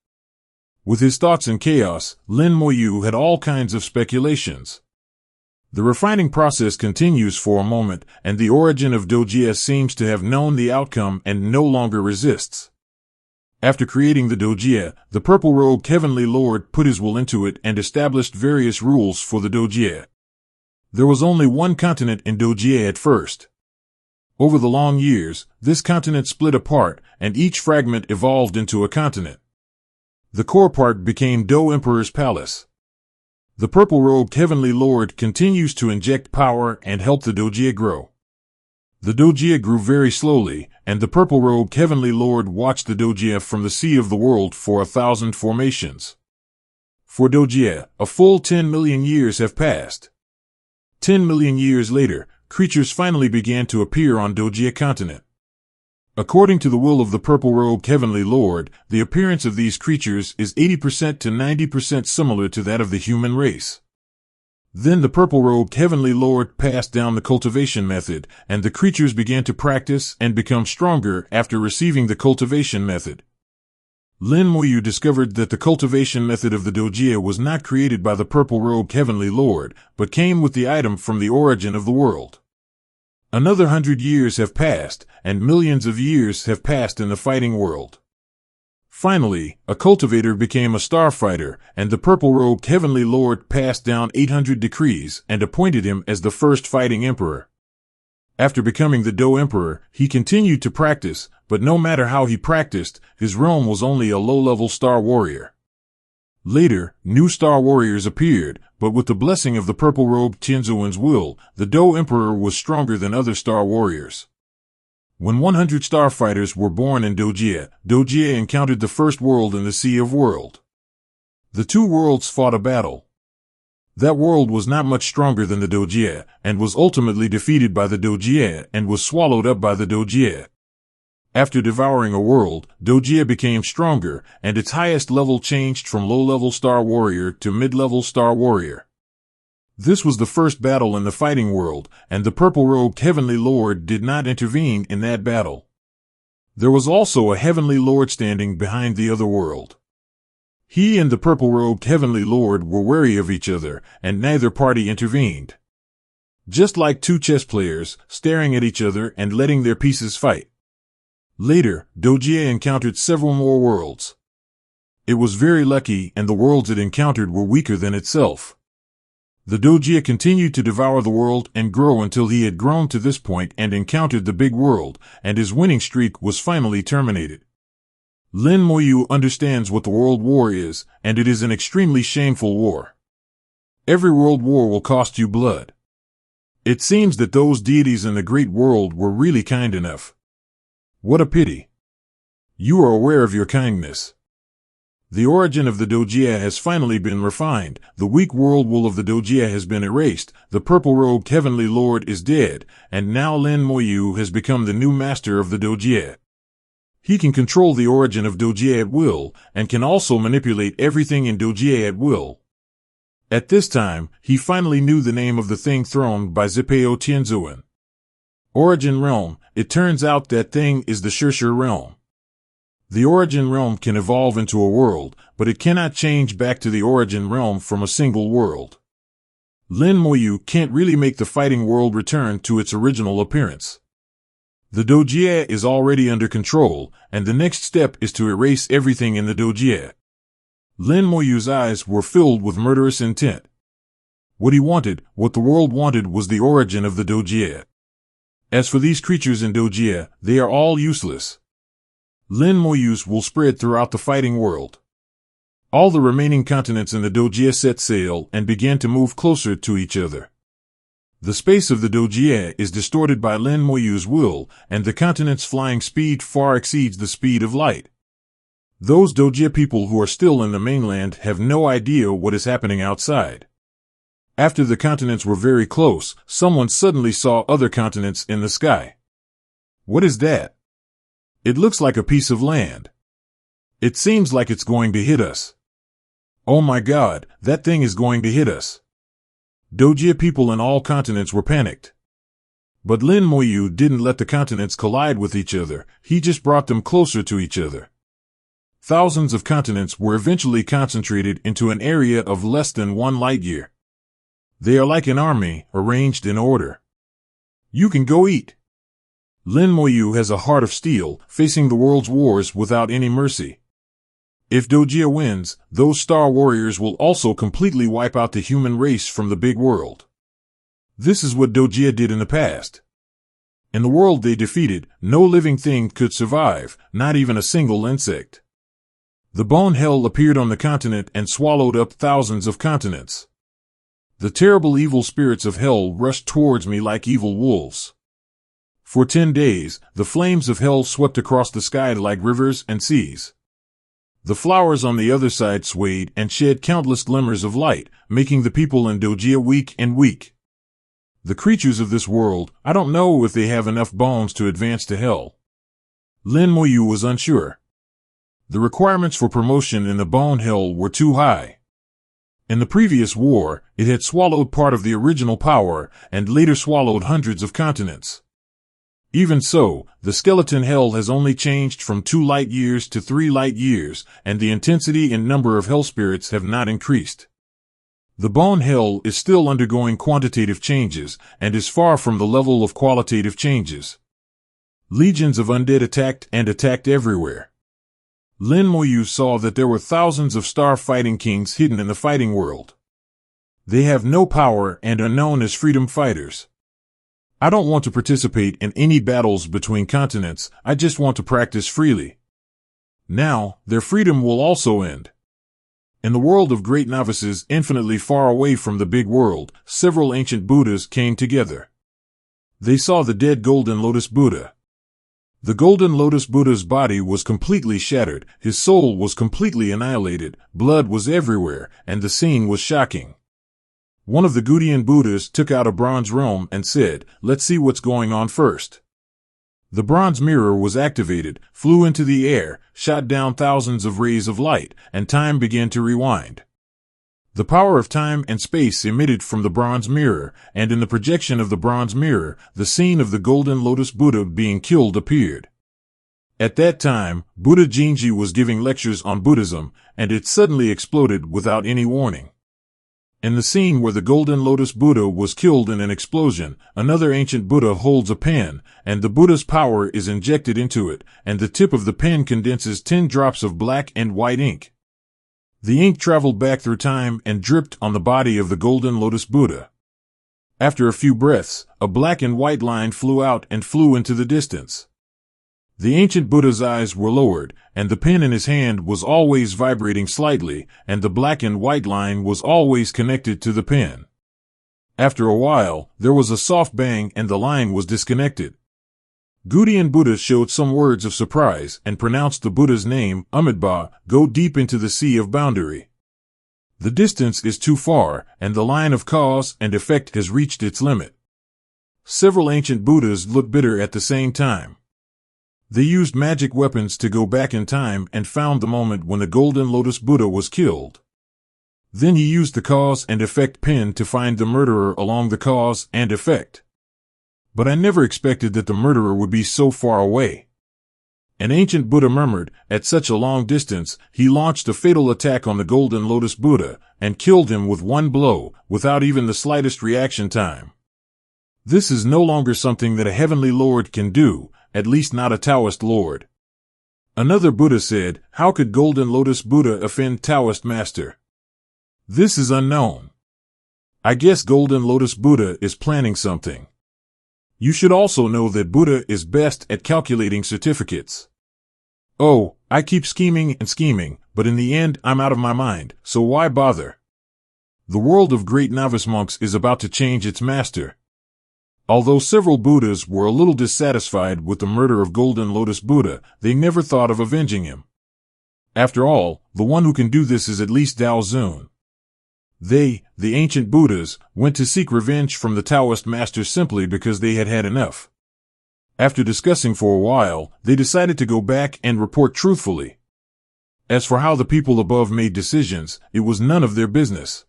A: With his thoughts in chaos, Lin Mohan had all kinds of speculations. The refining process continues for a moment, and the origin of Doia seems to have known the outcome and no longer resists. After creating the Doia, the purple-robed Heavenly Lord put his will into it and established various rules for the Doia. There was only one continent in Doia at first. Over the long years, this continent split apart, and each fragment evolved into a continent. The core part became Do Emperor's Palace. The purple-robed Heavenly Lord continues to inject power and help the Doia grow. The Doia grew very slowly, and the purple-robed Heavenly Lord watched the Doia from the sea of the world for 1,000 formations. For Doia, a full 10 million years have passed. 10 million years later, creatures finally began to appear on Doia continent. According to the will of the purple-robed Heavenly Lord, the appearance of these creatures is 80% to 90% similar to that of the human race. Then the purple-robed Heavenly Lord passed down the cultivation method, and the creatures began to practice and become stronger after receiving the cultivation method. Lin Mohan discovered that the cultivation method of the Doia was not created by the purple-robed Heavenly Lord, but came with the item from the origin of the world. Another 100 years have passed, and millions of years have passed in the fighting world. Finally, a cultivator became a starfighter, and the purple-robed Heavenly Lord passed down 800 decrees and appointed him as the first fighting emperor. After becoming the Do Emperor, he continued to practice, but no matter how he practiced, his realm was only a low-level star warrior. Later, new star warriors appeared, but with the blessing of the purple-robed Tianzuan's will, the Do Emperor was stronger than other star warriors. When 100 starfighters were born in Doia, Doia encountered the first world in the Sea of World. The two worlds fought a battle. That world was not much stronger than the Doia, and was ultimately defeated by the Doia and was swallowed up by the Doia. After devouring a world, Doia became stronger, and its highest level changed from low-level Star Warrior to mid-level Star Warrior. This was the first battle in the fighting world, and the purple-robed Heavenly Lord did not intervene in that battle. There was also a Heavenly Lord standing behind the other world. He and the purple-robed Heavenly Lord were wary of each other, and neither party intervened. Just like two chess players, staring at each other and letting their pieces fight. Later, Doia encountered several more worlds. It was very lucky, and the worlds it encountered were weaker than itself. The Doia continued to devour the world and grow until he had grown to this point and encountered the big world, and his winning streak was finally terminated. Lin Mohan understands what the World War is, and it is an extremely shameful war. Every world war will cost you blood. It seems that those deities in the great world were really kind enough. What a pity. You are aware of your kindness. The origin of the Doia has finally been refined, the weak world will of the Doia has been erased, the purple-robed Heavenly Lord is dead, and now Lin Mohan has become the new master of the Doia. He can control the origin of Doia at will, and can also manipulate everything in Doia at will. At this time, he finally knew the name of the thing thrown by Zipeo Tianzuan. Origin Realm, it turns out that thing is the Shirshir Realm. The Origin Realm can evolve into a world, but it cannot change back to the Origin Realm from a single world. Lin Mohan can't really make the fighting world return to its original appearance. The Doia is already under control, and the next step is to erase everything in the Doia. Lin Mohan's eyes were filled with murderous intent. What he wanted, what the world wanted, was the origin of the Doia. As for these creatures in Doia, they are all useless. Lin Mohan will spread throughout the fighting world. All the remaining continents in the Doia set sail and began to move closer to each other. The space of the Doia is distorted by Lin Mohan's will, and the continent's flying speed far exceeds the speed of light. Those Doia people who are still in the mainland have no idea what is happening outside. After the continents were very close, someone suddenly saw other continents in the sky. What is that? It looks like a piece of land. It seems like it's going to hit us. Oh my God, that thing is going to hit us. Doia people in all continents were panicked. But Lin Mohan didn't let the continents collide with each other, he just brought them closer to each other. Thousands of continents were eventually concentrated into an area of less than 1 light year. They are like an army, arranged in order. You can go eat. Lin Mohan has a heart of steel, facing the world's wars without any mercy. If Doia wins, those star warriors will also completely wipe out the human race from the big world. This is what Doia did in the past. In the world they defeated, no living thing could survive, not even a single insect. The bone hell appeared on the continent and swallowed up thousands of continents. The terrible evil spirits of hell rushed towards me like evil wolves. For 10 days, the flames of hell swept across the sky like rivers and seas. The flowers on the other side swayed and shed countless glimmers of light, making the people in Doia weak and weak. The creatures of this world, I don't know if they have enough bones to advance to hell. Lin Mohan was unsure. The requirements for promotion in the bone hell were too high. In the previous war, it had swallowed part of the original power and later swallowed hundreds of continents. Even so, the skeleton hell has only changed from 2 light years to 3 light years, and the intensity and number of hell spirits have not increased. The bone hell is still undergoing quantitative changes, and is far from the level of qualitative changes. Legions of undead attacked everywhere. Lin Mohan saw that there were thousands of star fighting kings hidden in the fighting world. They have no power and are known as freedom fighters. I don't want to participate in any battles between continents, I just want to practice freely. Now, their freedom will also end. In the world of great novices infinitely far away from the big world, several ancient Buddhas came together. They saw the dead Golden Lotus Buddha. The Golden Lotus Buddha's body was completely shattered, his soul was completely annihilated, blood was everywhere, and the scene was shocking. One of the Gudian Buddhas took out a bronze rome and said, "Let's see what's going on first." The bronze mirror was activated, flew into the air, shot down thousands of rays of light, and time began to rewind. The power of time and space emitted from the bronze mirror, and in the projection of the bronze mirror, the scene of the Golden Lotus Buddha being killed appeared. At that time, Buddha Jinji was giving lectures on Buddhism, and it suddenly exploded without any warning. In the scene where the Golden Lotus Buddha was killed in an explosion, another ancient Buddha holds a pen, and the Buddha's power is injected into it, and the tip of the pen condenses 10 drops of black and white ink. The ink traveled back through time and dripped on the body of the Golden Lotus Buddha. After a few breaths, a black and white line flew out and flew into the distance. The ancient Buddha's eyes were lowered, and the pen in his hand was always vibrating slightly, and the black and white line was always connected to the pen. After a while, there was a soft bang and the line was disconnected. Gudian Buddha showed some words of surprise and pronounced the Buddha's name, Amitabha, "Go deep into the sea of boundary. The distance is too far, and the line of cause and effect has reached its limit." Several ancient Buddhas looked bitter at the same time. They used magic weapons to go back in time and found the moment when the Golden Lotus Buddha was killed. Then he used the cause and effect pen to find the murderer along the cause and effect. But I never expected that the murderer would be so far away. An ancient Buddha murmured, "At such a long distance, he launched a fatal attack on the Golden Lotus Buddha and killed him with one blow, without even the slightest reaction time. This is no longer something that a heavenly lord can do, at least not a Taoist lord." Another Buddha said, "How could Golden Lotus Buddha offend Taoist master? This is unknown. I guess Golden Lotus Buddha is planning something." You should also know that Buddha is best at calculating certificates. Oh, I keep scheming and scheming, but in the end I'm out of my mind, so why bother? The world of great novice monks is about to change its master. Although several Buddhas were a little dissatisfied with the murder of Golden Lotus Buddha, they never thought of avenging him. After all, the one who can do this is at least Dao Zun. They, the ancient Buddhas, went to seek revenge from the Taoist masters simply because they had had enough. After discussing for a while, they decided to go back and report truthfully. As for how the people above made decisions, it was none of their business.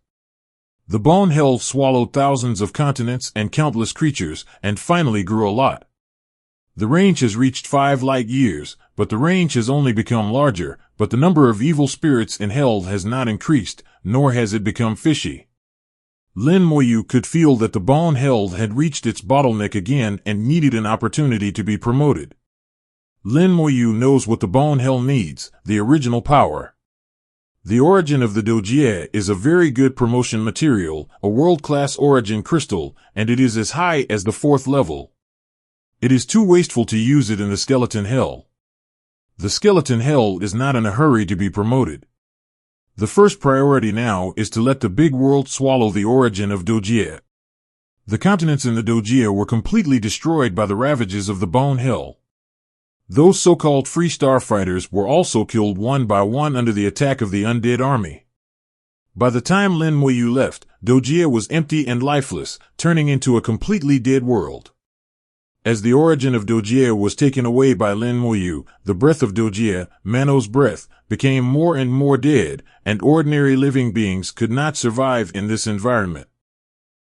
A: The bone hell swallowed thousands of continents and countless creatures, and finally grew a lot. The range has reached 5 light years, but the range has only become larger, but the number of evil spirits in hell has not increased, nor has it become fishy. Lin Mohan could feel that the bone hell had reached its bottleneck again and needed an opportunity to be promoted. Lin Mohan knows what the bone hell needs, the original power. The origin of the Doia is a very good promotion material, a world-class origin crystal, and it is as high as the 4th level. It is too wasteful to use it in the skeleton hell. The skeleton hell is not in a hurry to be promoted. The first priority now is to let the big world swallow the origin of Doia. The continents in the Doia were completely destroyed by the ravages of the bone hell. Those so-called free starfighters were also killed one by one under the attack of the undead army. By the time Lin Mohan left, Doia was empty and lifeless, turning into a completely dead world. As the origin of Doia was taken away by Lin Mohan, the breath of Doia, Mano's breath, became more and more dead, and ordinary living beings could not survive in this environment.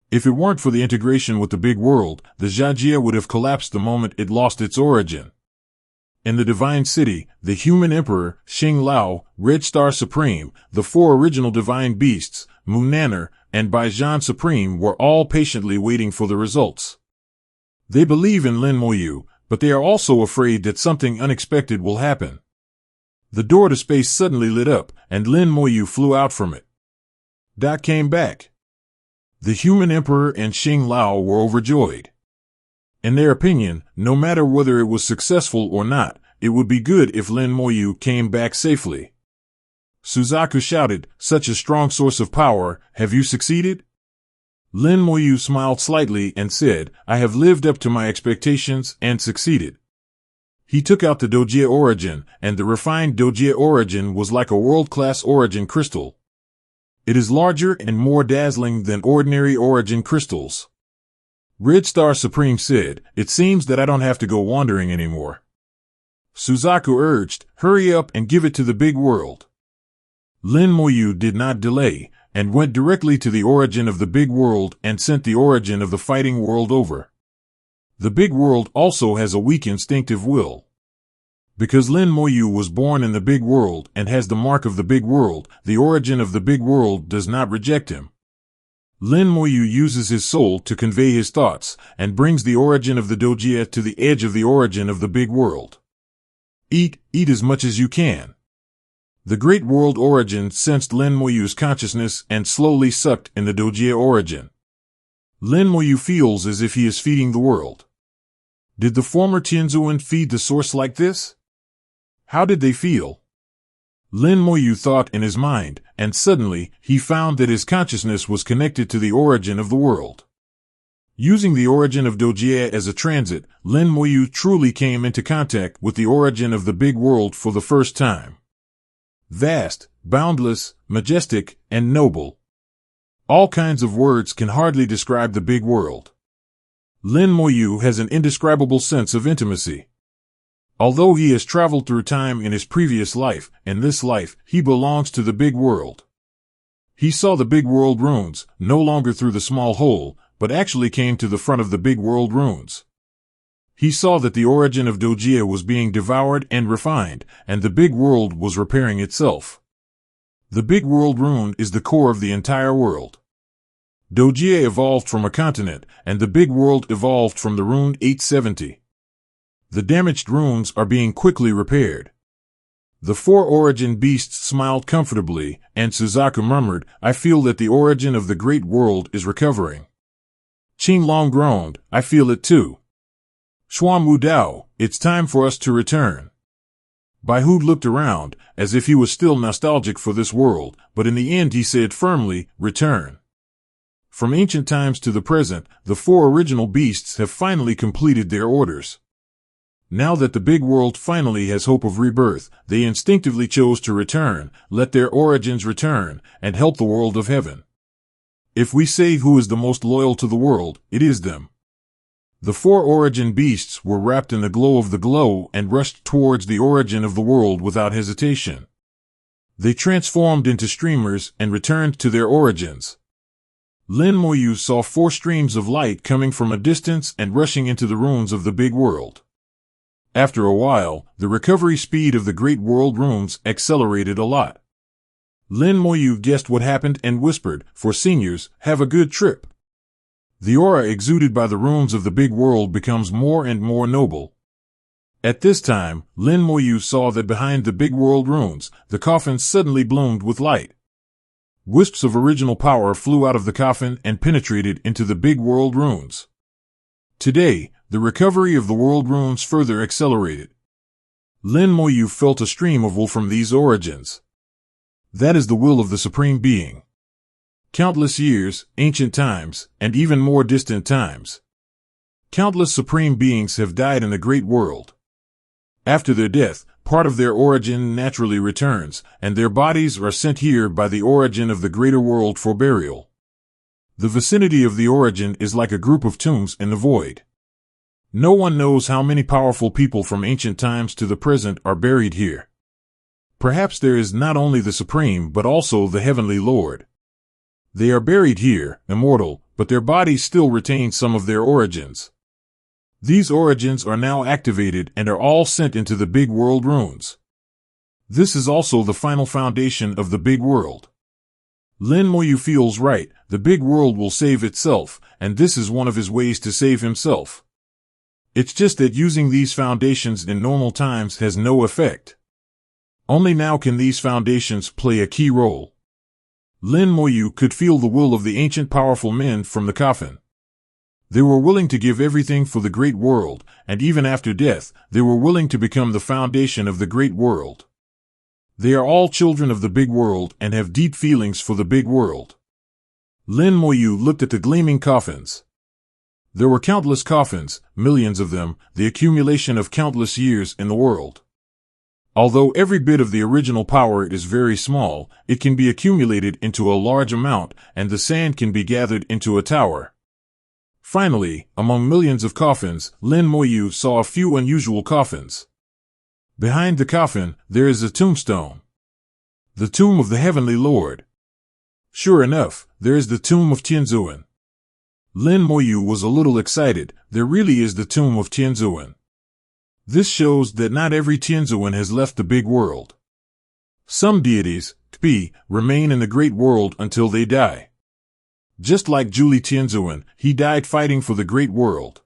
A: If it weren't for the integration with the big world, the Xiao would have collapsed the moment it lost its origin. In the Divine City, the human emperor, Xing Lao, Red Star Supreme, the 4 original divine beasts, Munaner, and Baijian Supreme were all patiently waiting for the results. They believe in Lin Mohan, but they are also afraid that something unexpected will happen. The door to space suddenly lit up, and Lin Mohan flew out from it. Dot came back. The human emperor and Xing Lao were overjoyed. In their opinion, no matter whether it was successful or not, it would be good if Lin Mohan came back safely. Suzaku shouted, "Such a strong source of power, have you succeeded?" Lin Mohan smiled slightly and said, "I have lived up to my expectations and succeeded." He took out the Doia origin, and the refined Doia origin was like a world-class origin crystal. It is larger and more dazzling than ordinary origin crystals. Red Star Supreme said, "It seems that I don't have to go wandering anymore." Suzaku urged, "Hurry up and give it to the big world." Lin Mohan did not delay, and went directly to the origin of the big world and sent the origin of the fighting world over. The big world also has a weak instinctive will. Because Lin Mohan was born in the big world and has the mark of the big world, the origin of the big world does not reject him. Lin Mohan uses his soul to convey his thoughts, and brings the origin of the Doia to the edge of the origin of the big world. Eat as much as you can. The great world origin sensed Lin Mohan's consciousness and slowly sucked in the Doia origin. Lin Mohan feels as if he is feeding the world. Did the former Tianzuan feed the source like this? How did they feel? Lin Mohan thought in his mind, and suddenly, he found that his consciousness was connected to the origin of the world. Using the origin of Doia as a transit, Lin Mohan truly came into contact with the origin of the big world for the first time. Vast, boundless, majestic, and noble. All kinds of words can hardly describe the big world. Lin Mohan has an indescribable sense of intimacy. Although he has traveled through time in his previous life, in this life, he belongs to the big world. He saw the big world runes, no longer through the small hole, but actually came to the front of the big world runes. He saw that the origin of Doia was being devoured and refined, and the big world was repairing itself. The big world rune is the core of the entire world. Doia evolved from a continent, and the big world evolved from the rune 870. The damaged runes are being quickly repaired. The 4 origin beasts smiled comfortably, and Suzaku murmured, "I feel that the origin of the great world is recovering." Tian Long groaned, "I feel it too. Xuan Wu Dao, it's time for us to return." Baihu looked around, as if he was still nostalgic for this world, but in the end he said firmly, "Return." From ancient times to the present, the 4 original beasts have finally completed their orders. Now that the big world finally has hope of rebirth, they instinctively chose to return, let their origins return, and help the world of heaven. If we say who is the most loyal to the world, it is them. The 4 origin beasts were wrapped in the glow of the glow and rushed towards the origin of the world without hesitation. They transformed into streamers and returned to their origins. Lin Mohan saw 4 streams of light coming from a distance and rushing into the ruins of the big world. After a while, the recovery speed of the great world runes accelerated a lot. Lin Mohan guessed what happened and whispered, "For seniors, have a good trip." The aura exuded by the runes of the big world becomes more and more noble. At this time, Lin Mohan saw that behind the big world runes, the coffins suddenly bloomed with light. Wisps of original power flew out of the coffin and penetrated into the big world runes. Today, the recovery of the world runes further accelerated. Lin Mohan felt a stream of will from these origins. That is the will of the Supreme Being. Countless years, ancient times, and even more distant times. Countless Supreme Beings have died in the great world. After their death, part of their origin naturally returns, and their bodies are sent here by the origin of the greater world for burial. The vicinity of the origin is like a group of tombs in the void. No one knows how many powerful people from ancient times to the present are buried here. Perhaps there is not only the Supreme but also the Heavenly Lord. They are buried here, immortal, but their bodies still retain some of their origins. These origins are now activated and are all sent into the big world runes. This is also the final foundation of the big world. Lin Mohan feels right, the big world will save itself, and this is one of his ways to save himself. It's just that using these foundations in normal times has no effect. Only now can these foundations play a key role. Lin Mohan could feel the will of the ancient powerful men from the coffin. They were willing to give everything for the great world, and even after death, they were willing to become the foundation of the great world. They are all children of the big world and have deep feelings for the big world. Lin Mohan looked at the gleaming coffins. There were countless coffins, millions of them, the accumulation of countless years in the world. Although every bit of the original power is very small, it can be accumulated into a large amount, and the sand can be gathered into a tower. Finally, among millions of coffins, Lin Mohan saw a few unusual coffins. Behind the coffin, there is a tombstone. The tomb of the Heavenly Lord. Sure enough, there is the tomb of Tianzuan. Lin Mohan was a little excited. There really is the tomb of Tianzuan. This shows that not every Tianzuan has left the big world. Some deities, Kpi, remain in the great world until they die. Just like Julie Tianzuan, he died fighting for the great world.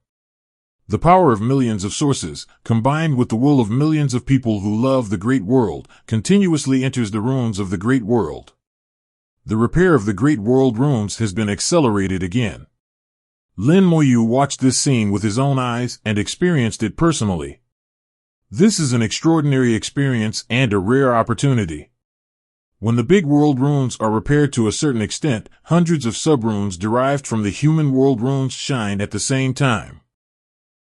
A: The power of millions of sources, combined with the will of millions of people who love the great world, continuously enters the runes of the great world. The repair of the great world runes has been accelerated again. Lin Mohan watched this scene with his own eyes and experienced it personally. This is an extraordinary experience and a rare opportunity. When the big world runes are repaired to a certain extent, hundreds of sub-runes derived from the human world runes shine at the same time.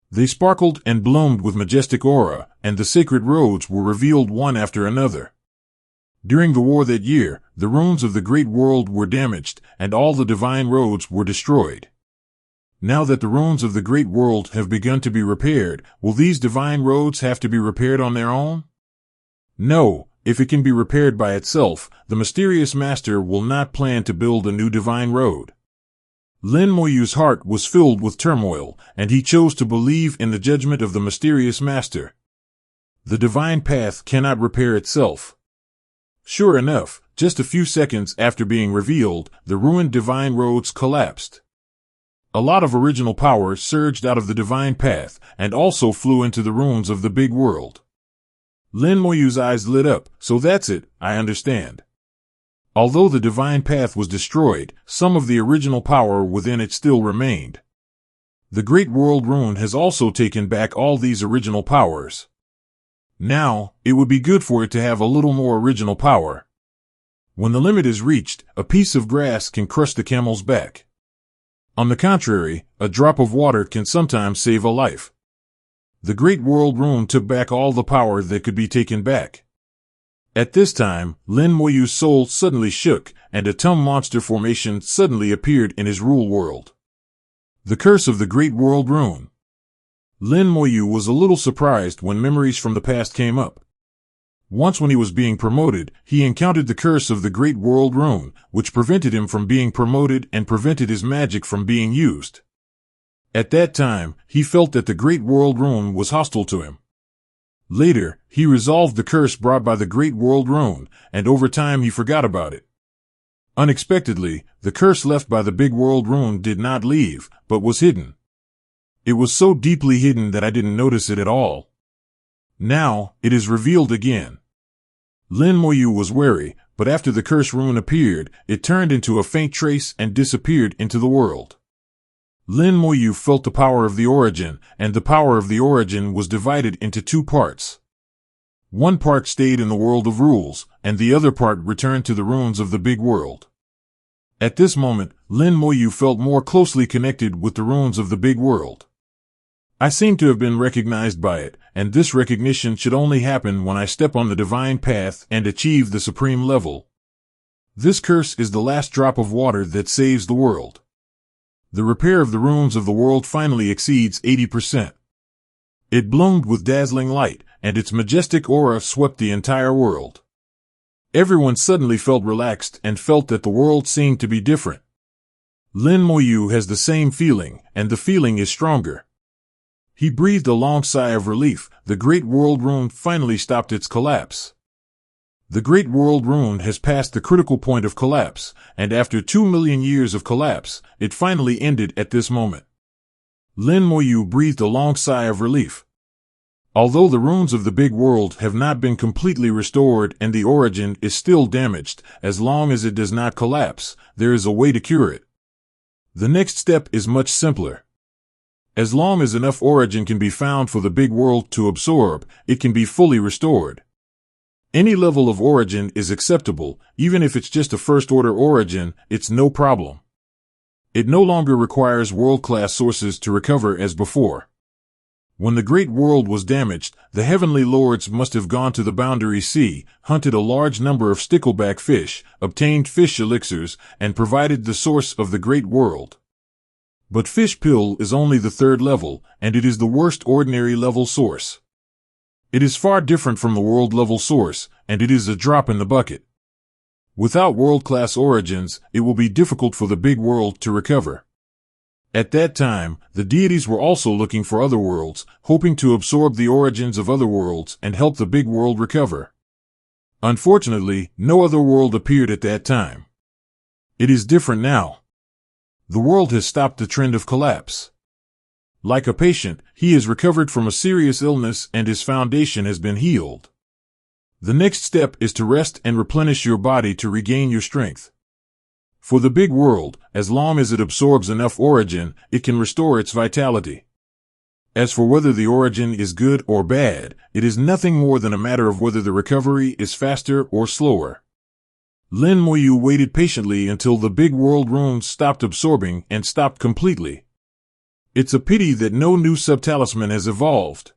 A: They sparkled and bloomed with majestic aura, and the sacred roads were revealed one after another. During the war that year, the runes of the great world were damaged, and all the divine roads were destroyed. Now that the runes of the great world have begun to be repaired, will these divine roads have to be repaired on their own? No, if it can be repaired by itself, the mysterious master will not plan to build a new divine road. Lin Mohan's heart was filled with turmoil, and he chose to believe in the judgment of the mysterious master. The divine path cannot repair itself. Sure enough, just a few seconds after being revealed, the ruined divine roads collapsed. A lot of original power surged out of the divine path, and also flew into the ruins of the big world. Lin Mohan's eyes lit up. So that's it, I understand. Although the divine path was destroyed, some of the original power within it still remained. The great world rune has also taken back all these original powers. Now, it would be good for it to have a little more original power. When the limit is reached, a piece of grass can crush the camel's back. On the contrary, a drop of water can sometimes save a life. The Great World Rune took back all the power that could be taken back. At this time, Lin Moyu's soul suddenly shook, and a Tum monster formation suddenly appeared in his rule world. The Curse of the Great World Rune. Lin Moyu was a little surprised when memories from the past came up. Once when he was being promoted, he encountered the Curse of the Great World Rune, which prevented him from being promoted and prevented his magic from being used. At that time, he felt that the Great World Rune was hostile to him. Later, he resolved the curse brought by the Great World Rune, and over time he forgot about it. Unexpectedly, the curse left by the Big World Rune did not leave, but was hidden. It was so deeply hidden that I didn't notice it at all. Now, it is revealed again. Lin Moyu was wary, but after the curse rune appeared, it turned into a faint trace and disappeared into the world. Lin Moyu felt the power of the origin, and the power of the origin was divided into two parts. One part stayed in the world of rules, and the other part returned to the runes of the big world. At this moment, Lin Moyu felt more closely connected with the runes of the big world. I seem to have been recognized by it, and this recognition should only happen when I step on the divine path and achieve the supreme level. This curse is the last drop of water that saves the world. The repair of the runes of the world finally exceeds 80%. It bloomed with dazzling light, and its majestic aura swept the entire world. Everyone suddenly felt relaxed and felt that the world seemed to be different. Lin Moyu has the same feeling, and the feeling is stronger. He breathed a long sigh of relief. The Great World Rune finally stopped its collapse. The Great World Rune has passed the critical point of collapse, and after 2 million years of collapse, it finally ended at this moment. Lin Moyu breathed a long sigh of relief. Although the runes of the big world have not been completely restored and the origin is still damaged, as long as it does not collapse, there is a way to cure it. The next step is much simpler. As long as enough origin can be found for the big world to absorb, it can be fully restored. Any level of origin is acceptable, even if it's just a first-order origin, it's no problem. It no longer requires world-class sources to recover as before. When the great world was damaged, the heavenly lords must have gone to the boundary sea, hunted a large number of stickleback fish, obtained fish elixirs, and provided the source of the great world. But fish pill is only the third level, and it is the worst ordinary level source. It is far different from the world level source, and it is a drop in the bucket. Without world-class origins, it will be difficult for the big world to recover. At that time, the deities were also looking for other worlds, hoping to absorb the origins of other worlds and help the big world recover. Unfortunately, no other world appeared at that time. It is different now. The world has stopped the trend of collapse. Like a patient, he has recovered from a serious illness and his foundation has been healed. The next step is to rest and replenish your body to regain your strength. For the big world, as long as it absorbs enough origin, it can restore its vitality. As for whether the origin is good or bad, it is nothing more than a matter of whether the recovery is faster or slower. Lin Moyu waited patiently until the big world runes stopped absorbing and stopped completely. It's a pity that no new sub-talisman has evolved.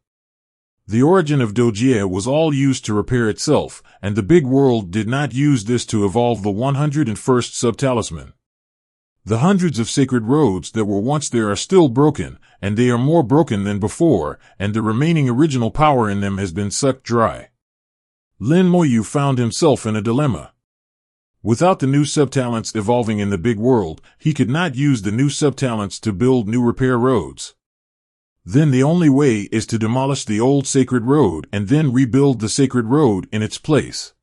A: The origin of Doia was all used to repair itself, and the big world did not use this to evolve the 101st sub-talisman. The hundreds of sacred roads that were once there are still broken, and they are more broken than before, and the remaining original power in them has been sucked dry. Lin Moyu found himself in a dilemma. Without the new subtalents evolving in the big world, he could not use the new subtalents to build new repair roads. Then the only way is to demolish the old sacred road and then rebuild the sacred road in its place.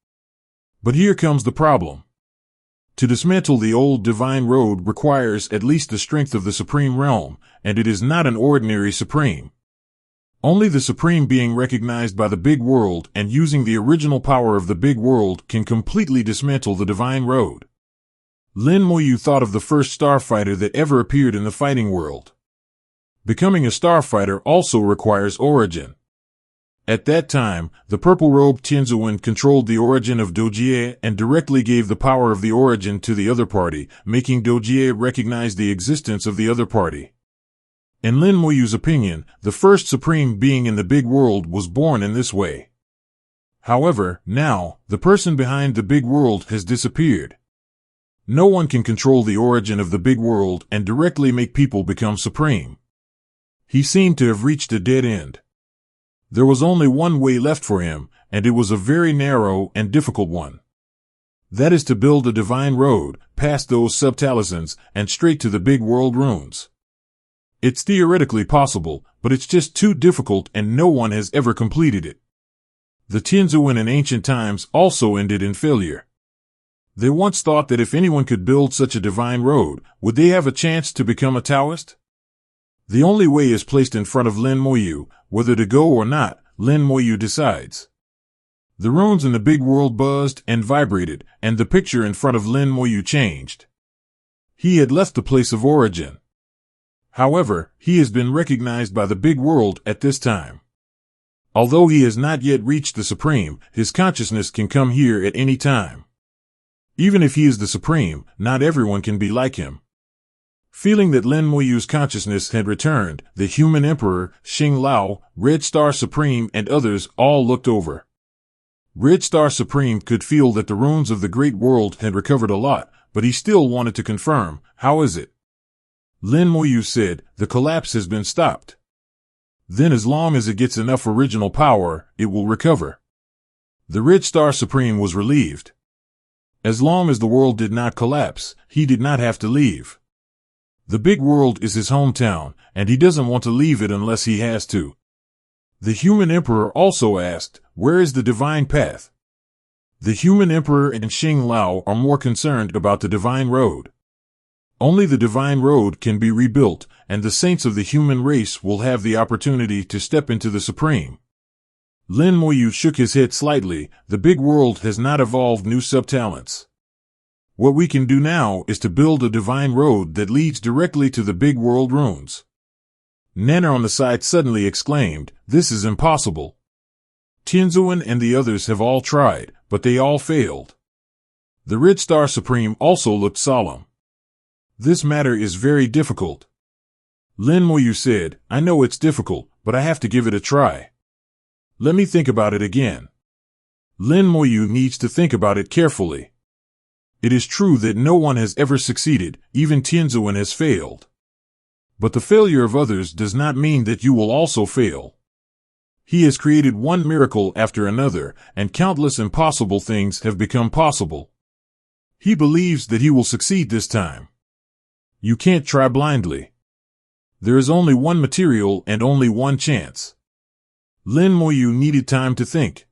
A: But here comes the problem. To dismantle the old divine road requires at least the strength of the supreme realm, and it is not an ordinary supreme. Only the supreme being recognized by the big world and using the original power of the big world can completely dismantle the divine road. Lin Moyu thought of the first starfighter that ever appeared in the fighting world. Becoming a starfighter also requires origin. At that time, the purple-robed Tianzuan controlled the origin of Doia and directly gave the power of the origin to the other party, making Doia recognize the existence of the other party. In Lin Moyu's opinion, the first supreme being in the big world was born in this way. However, now, the person behind the big world has disappeared. No one can control the origin of the big world and directly make people become supreme. He seemed to have reached a dead end. There was only one way left for him, and it was a very narrow and difficult one. That is to build a divine road, past those sub-talismans, and straight to the big world runes. It's theoretically possible, but it's just too difficult and no one has ever completed it. The Tianzuan in ancient times also ended in failure. They once thought that if anyone could build such a divine road, would they have a chance to become a Taoist? The only way is placed in front of Lin Moyu. Whether to go or not, Lin Moyu decides. The runes in the big world buzzed and vibrated, and the picture in front of Lin Moyu changed. He had left the place of origin. However, he has been recognized by the big world at this time. Although he has not yet reached the Supreme, his consciousness can come here at any time. Even if he is the Supreme, not everyone can be like him. Feeling that Lin Moyu's consciousness had returned, the human emperor, Xing Lao, Red Star Supreme and others all looked over. Red Star Supreme could feel that the runes of the great world had recovered a lot, but he still wanted to confirm, how is it? Lin Moyu said, the collapse has been stopped. Then as long as it gets enough original power, it will recover. The Red Star Supreme was relieved. As long as the world did not collapse, he did not have to leave. The big world is his hometown, and he doesn't want to leave it unless he has to. The human emperor also asked, where is the divine path? The human emperor and Xing Lao are more concerned about the divine road. Only the divine road can be rebuilt, and the saints of the human race will have the opportunity to step into the Supreme. Lin Moyu shook his head slightly. The big world has not evolved new sub-talents. What we can do now is to build a divine road that leads directly to the big world runes. Nana on the side suddenly exclaimed, this is impossible. Tianzuan and the others have all tried, but they all failed. The Red Star Supreme also looked solemn. This matter is very difficult. Lin Moyu said, I know it's difficult, but I have to give it a try. Let me think about it again. Lin Moyu needs to think about it carefully. It is true that no one has ever succeeded, even Tianzuan has failed. But the failure of others does not mean that you will also fail. He has created one miracle after another, and countless impossible things have become possible. He believes that he will succeed this time. You can't try blindly. There is only one material and only one chance. Lin Moyu needed time to think.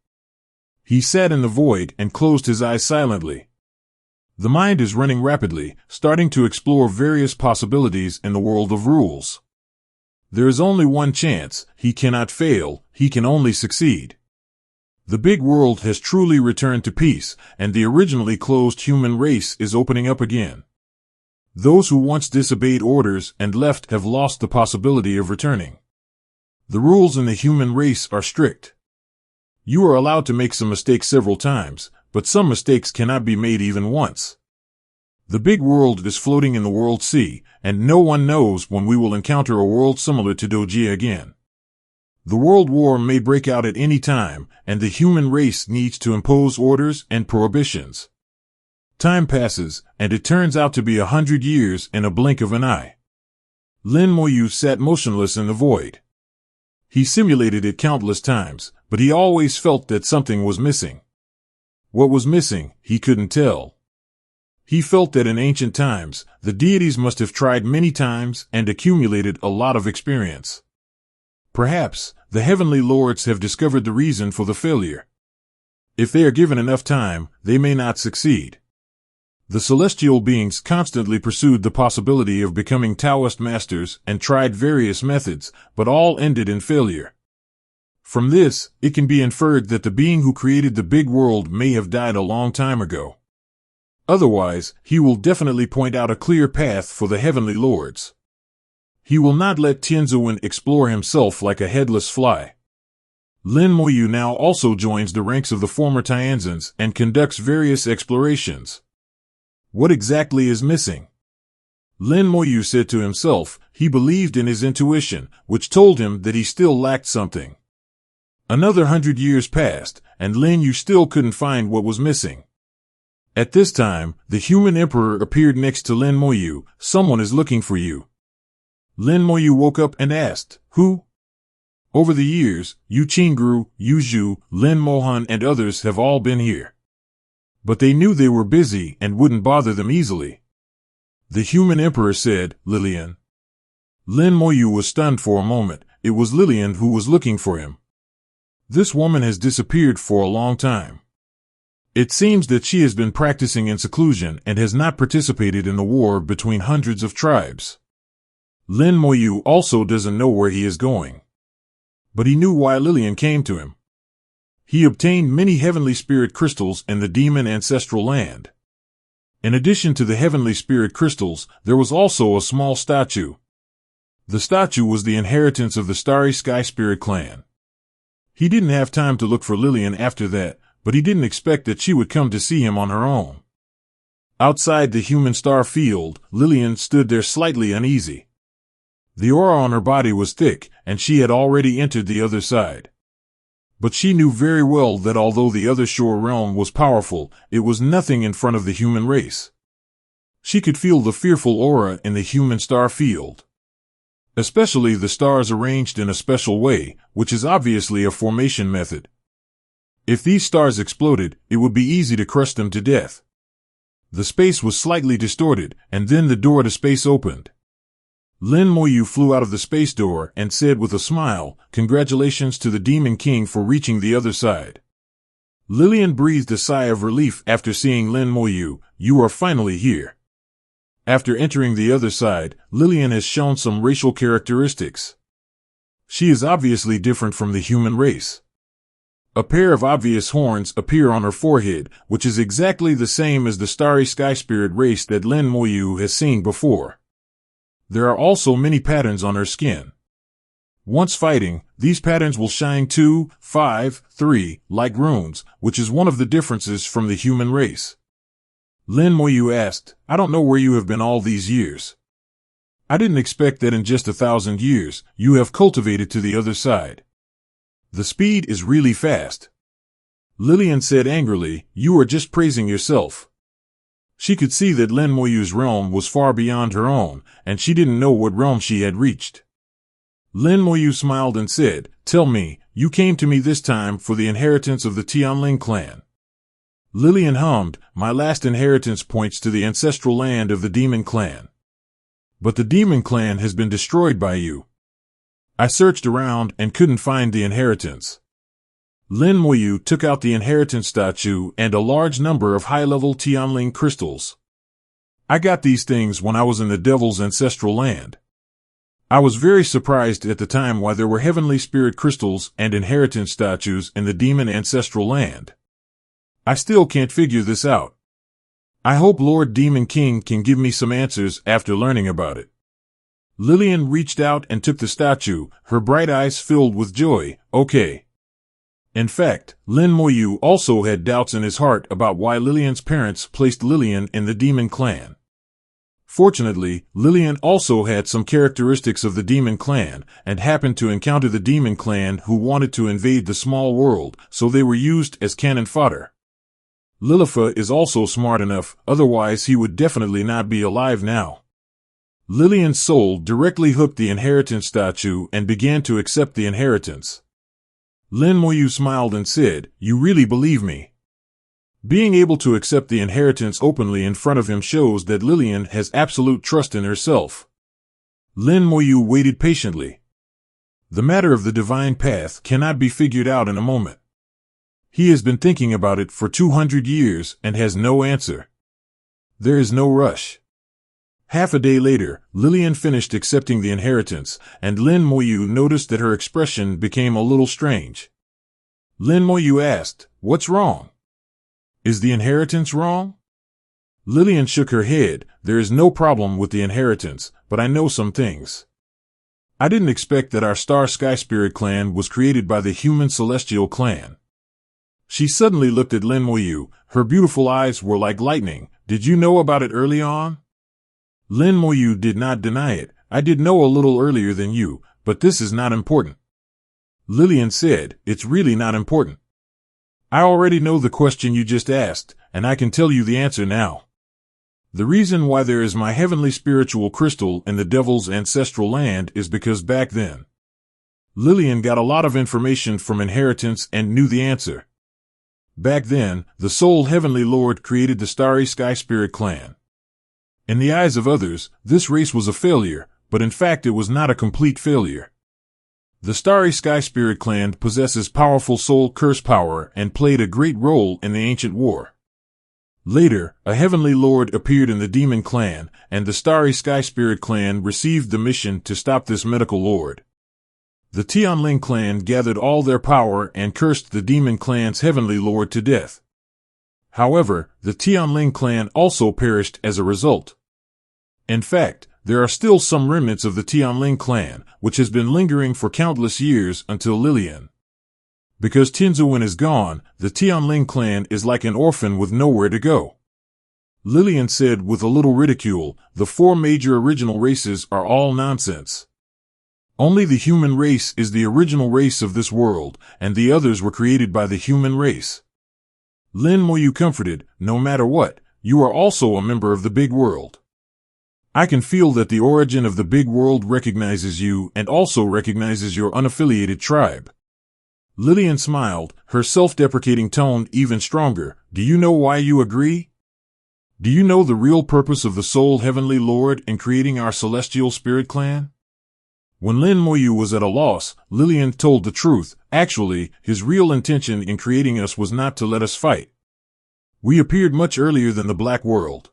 A: He sat in the void and closed his eyes silently. The mind is running rapidly, starting to explore various possibilities in the world of rules. There is only one chance. He cannot fail, he can only succeed. The big world has truly returned to peace, and the originally closed human race is opening up again. Those who once disobeyed orders and left have lost the possibility of returning. The rules in the human race are strict. You are allowed to make some mistakes several times, but some mistakes cannot be made even once. The big world is floating in the world sea, and no one knows when we will encounter a world similar to Doia again. The world war may break out at any time, and the human race needs to impose orders and prohibitions. Time passes, and it turns out to be 100 years in a blink of an eye. Lin Moyu sat motionless in the void. He simulated it countless times, but he always felt that something was missing. What was missing, he couldn't tell. He felt that in ancient times, the deities must have tried many times and accumulated a lot of experience. Perhaps, the heavenly lords have discovered the reason for the failure. If they are given enough time, they may not succeed. The celestial beings constantly pursued the possibility of becoming Taoist masters and tried various methods, but all ended in failure. From this, it can be inferred that the being who created the big world may have died a long time ago. Otherwise, he will definitely point out a clear path for the heavenly lords. He will not let Tianzuan explore himself like a headless fly. Lin Mohan now also joins the ranks of the former Tianzans and conducts various explorations. What exactly is missing? Lin Mohan said to himself. He believed in his intuition, which told him that he still lacked something. Another 100 years passed, and Lin Yu still couldn't find what was missing. At this time, the human emperor appeared next to Lin Mohan. Someone is looking for you. Lin Mohan woke up and asked, who? Over the years, Yu Qingru, Yu Zhu, Lin Mohan and others have all been here. But they knew they were busy and wouldn't bother them easily. The human emperor said, Lilian. Lin Mohan was stunned for a moment. It was Lilian who was looking for him. This woman has disappeared for a long time. It seems that she has been practicing in seclusion and has not participated in the war between hundreds of tribes. Lin Mohan also doesn't know where he is going. But he knew why Lilian came to him. He obtained many heavenly spirit crystals in the demon ancestral land. In addition to the heavenly spirit crystals, there was also a small statue. The statue was the inheritance of the Starry Sky Spirit clan. He didn't have time to look for Lilian after that, but he didn't expect that she would come to see him on her own. Outside the human star field, Lilian stood there slightly uneasy. The aura on her body was thick, and she had already entered the other side. But she knew very well that although the other shore realm was powerful, it was nothing in front of the human race. She could feel the fearful aura in the human star field. Especially the stars arranged in a special way, which is obviously a formation method. If these stars exploded, it would be easy to crush them to death. The space was slightly distorted, and then the door to space opened. Lin Mohan flew out of the space door and said with a smile, "Congratulations to the Demon King for reaching the other side." Lilian breathed a sigh of relief after seeing Lin Mohan. "You are finally here." After entering the other side, Lilian has shown some racial characteristics. She is obviously different from the human race. A pair of obvious horns appear on her forehead, which is exactly the same as the Starry Sky Spirit race that Lin Mohan has seen before. There are also many patterns on her skin. Once fighting, these patterns will shine 2, 5, 3, like runes, which is one of the differences from the human race. Lin Mohan asked, "I don't know where you have been all these years. I didn't expect that in just 1,000 years, you have cultivated to the other side. The speed is really fast." Lilian said angrily, "You are just praising yourself." She could see that Lin Moyu's realm was far beyond her own, and she didn't know what realm she had reached. Lin Mohan smiled and said, "Tell me, you came to me this time for the inheritance of the Tian Long clan." Lilian hummed, "My last inheritance points to the ancestral land of the Demon Clan. But the Demon Clan has been destroyed by you. I searched around and couldn't find the inheritance." Lin Mohan took out the inheritance statue and a large number of high-level Tian Long crystals. "I got these things when I was in the Devil's ancestral land. I was very surprised at the time why there were heavenly spirit crystals and inheritance statues in the Demon ancestral land. I still can't figure this out. I hope Lord Demon King can give me some answers after learning about it." Lilian reached out and took the statue, her bright eyes filled with joy. "Okay." In fact, Lin Mohan also had doubts in his heart about why Lilian's parents placed Lilian in the Demon Clan. Fortunately, Lilian also had some characteristics of the Demon Clan, and happened to encounter the Demon Clan who wanted to invade the small world, so they were used as cannon fodder. Lilifa is also smart enough, otherwise he would definitely not be alive now. Lilian's soul directly hooked the inheritance statue and began to accept the inheritance. Lin Mohan smiled and said, "You really believe me?" Being able to accept the inheritance openly in front of him shows that Lilian has absolute trust in herself. Lin Mohan waited patiently. The matter of the divine path cannot be figured out in a moment. He has been thinking about it for 200 years and has no answer. There is no rush. Half a day later, Lilian finished accepting the inheritance, and Lin Mohan noticed that her expression became a little strange. Lin Mohan asked, "What's wrong? Is the inheritance wrong?" Lilian shook her head. "There is no problem with the inheritance, but I know some things." I didn't expect that our Star Sky Spirit clan was created by the human celestial clan. She suddenly looked at Lin Mohan. Her beautiful eyes were like lightning. Did you know about it early on? Lin Mohan did not deny it. I did know a little earlier than you, but this is not important. Lilian said, it's really not important. I already know the question you just asked, and I can tell you the answer now. The reason why there is my heavenly spiritual crystal in the devil's ancestral land is because back then, Lilian got a lot of information from inheritance and knew the answer. Back then, the sole heavenly lord created the Starry Sky Spirit clan. In the eyes of others, this race was a failure, but in fact it was not a complete failure. The Starry Sky Spirit clan possesses powerful soul curse power and played a great role in the ancient war. Later, a heavenly lord appeared in the demon clan, and the Starry Sky Spirit clan received the mission to stop this medical lord. The Tian Long clan gathered all their power and cursed the demon clan's heavenly lord to death. However, the Tian Long clan also perished as a result. In fact, there are still some remnants of the Tian Long clan, which has been lingering for countless years until Lilian. Because Tinzuin is gone, the Tian Long clan is like an orphan with nowhere to go. Lilian said with a little ridicule, the 4 major original races are all nonsense. Only the human race is the original race of this world, and the others were created by the human race. Lin Mohan comforted, no matter what, you are also a member of the big world. I can feel that the origin of the big world recognizes you and also recognizes your unaffiliated tribe. Lilian smiled, her self-deprecating tone even stronger. Do you know why you agree? Do you know the real purpose of the sole heavenly lord in creating our celestial spirit clan? When Lin Mohan was at a loss, Lilian told the truth. Actually, his real intention in creating us was not to let us fight. We appeared much earlier than the black world.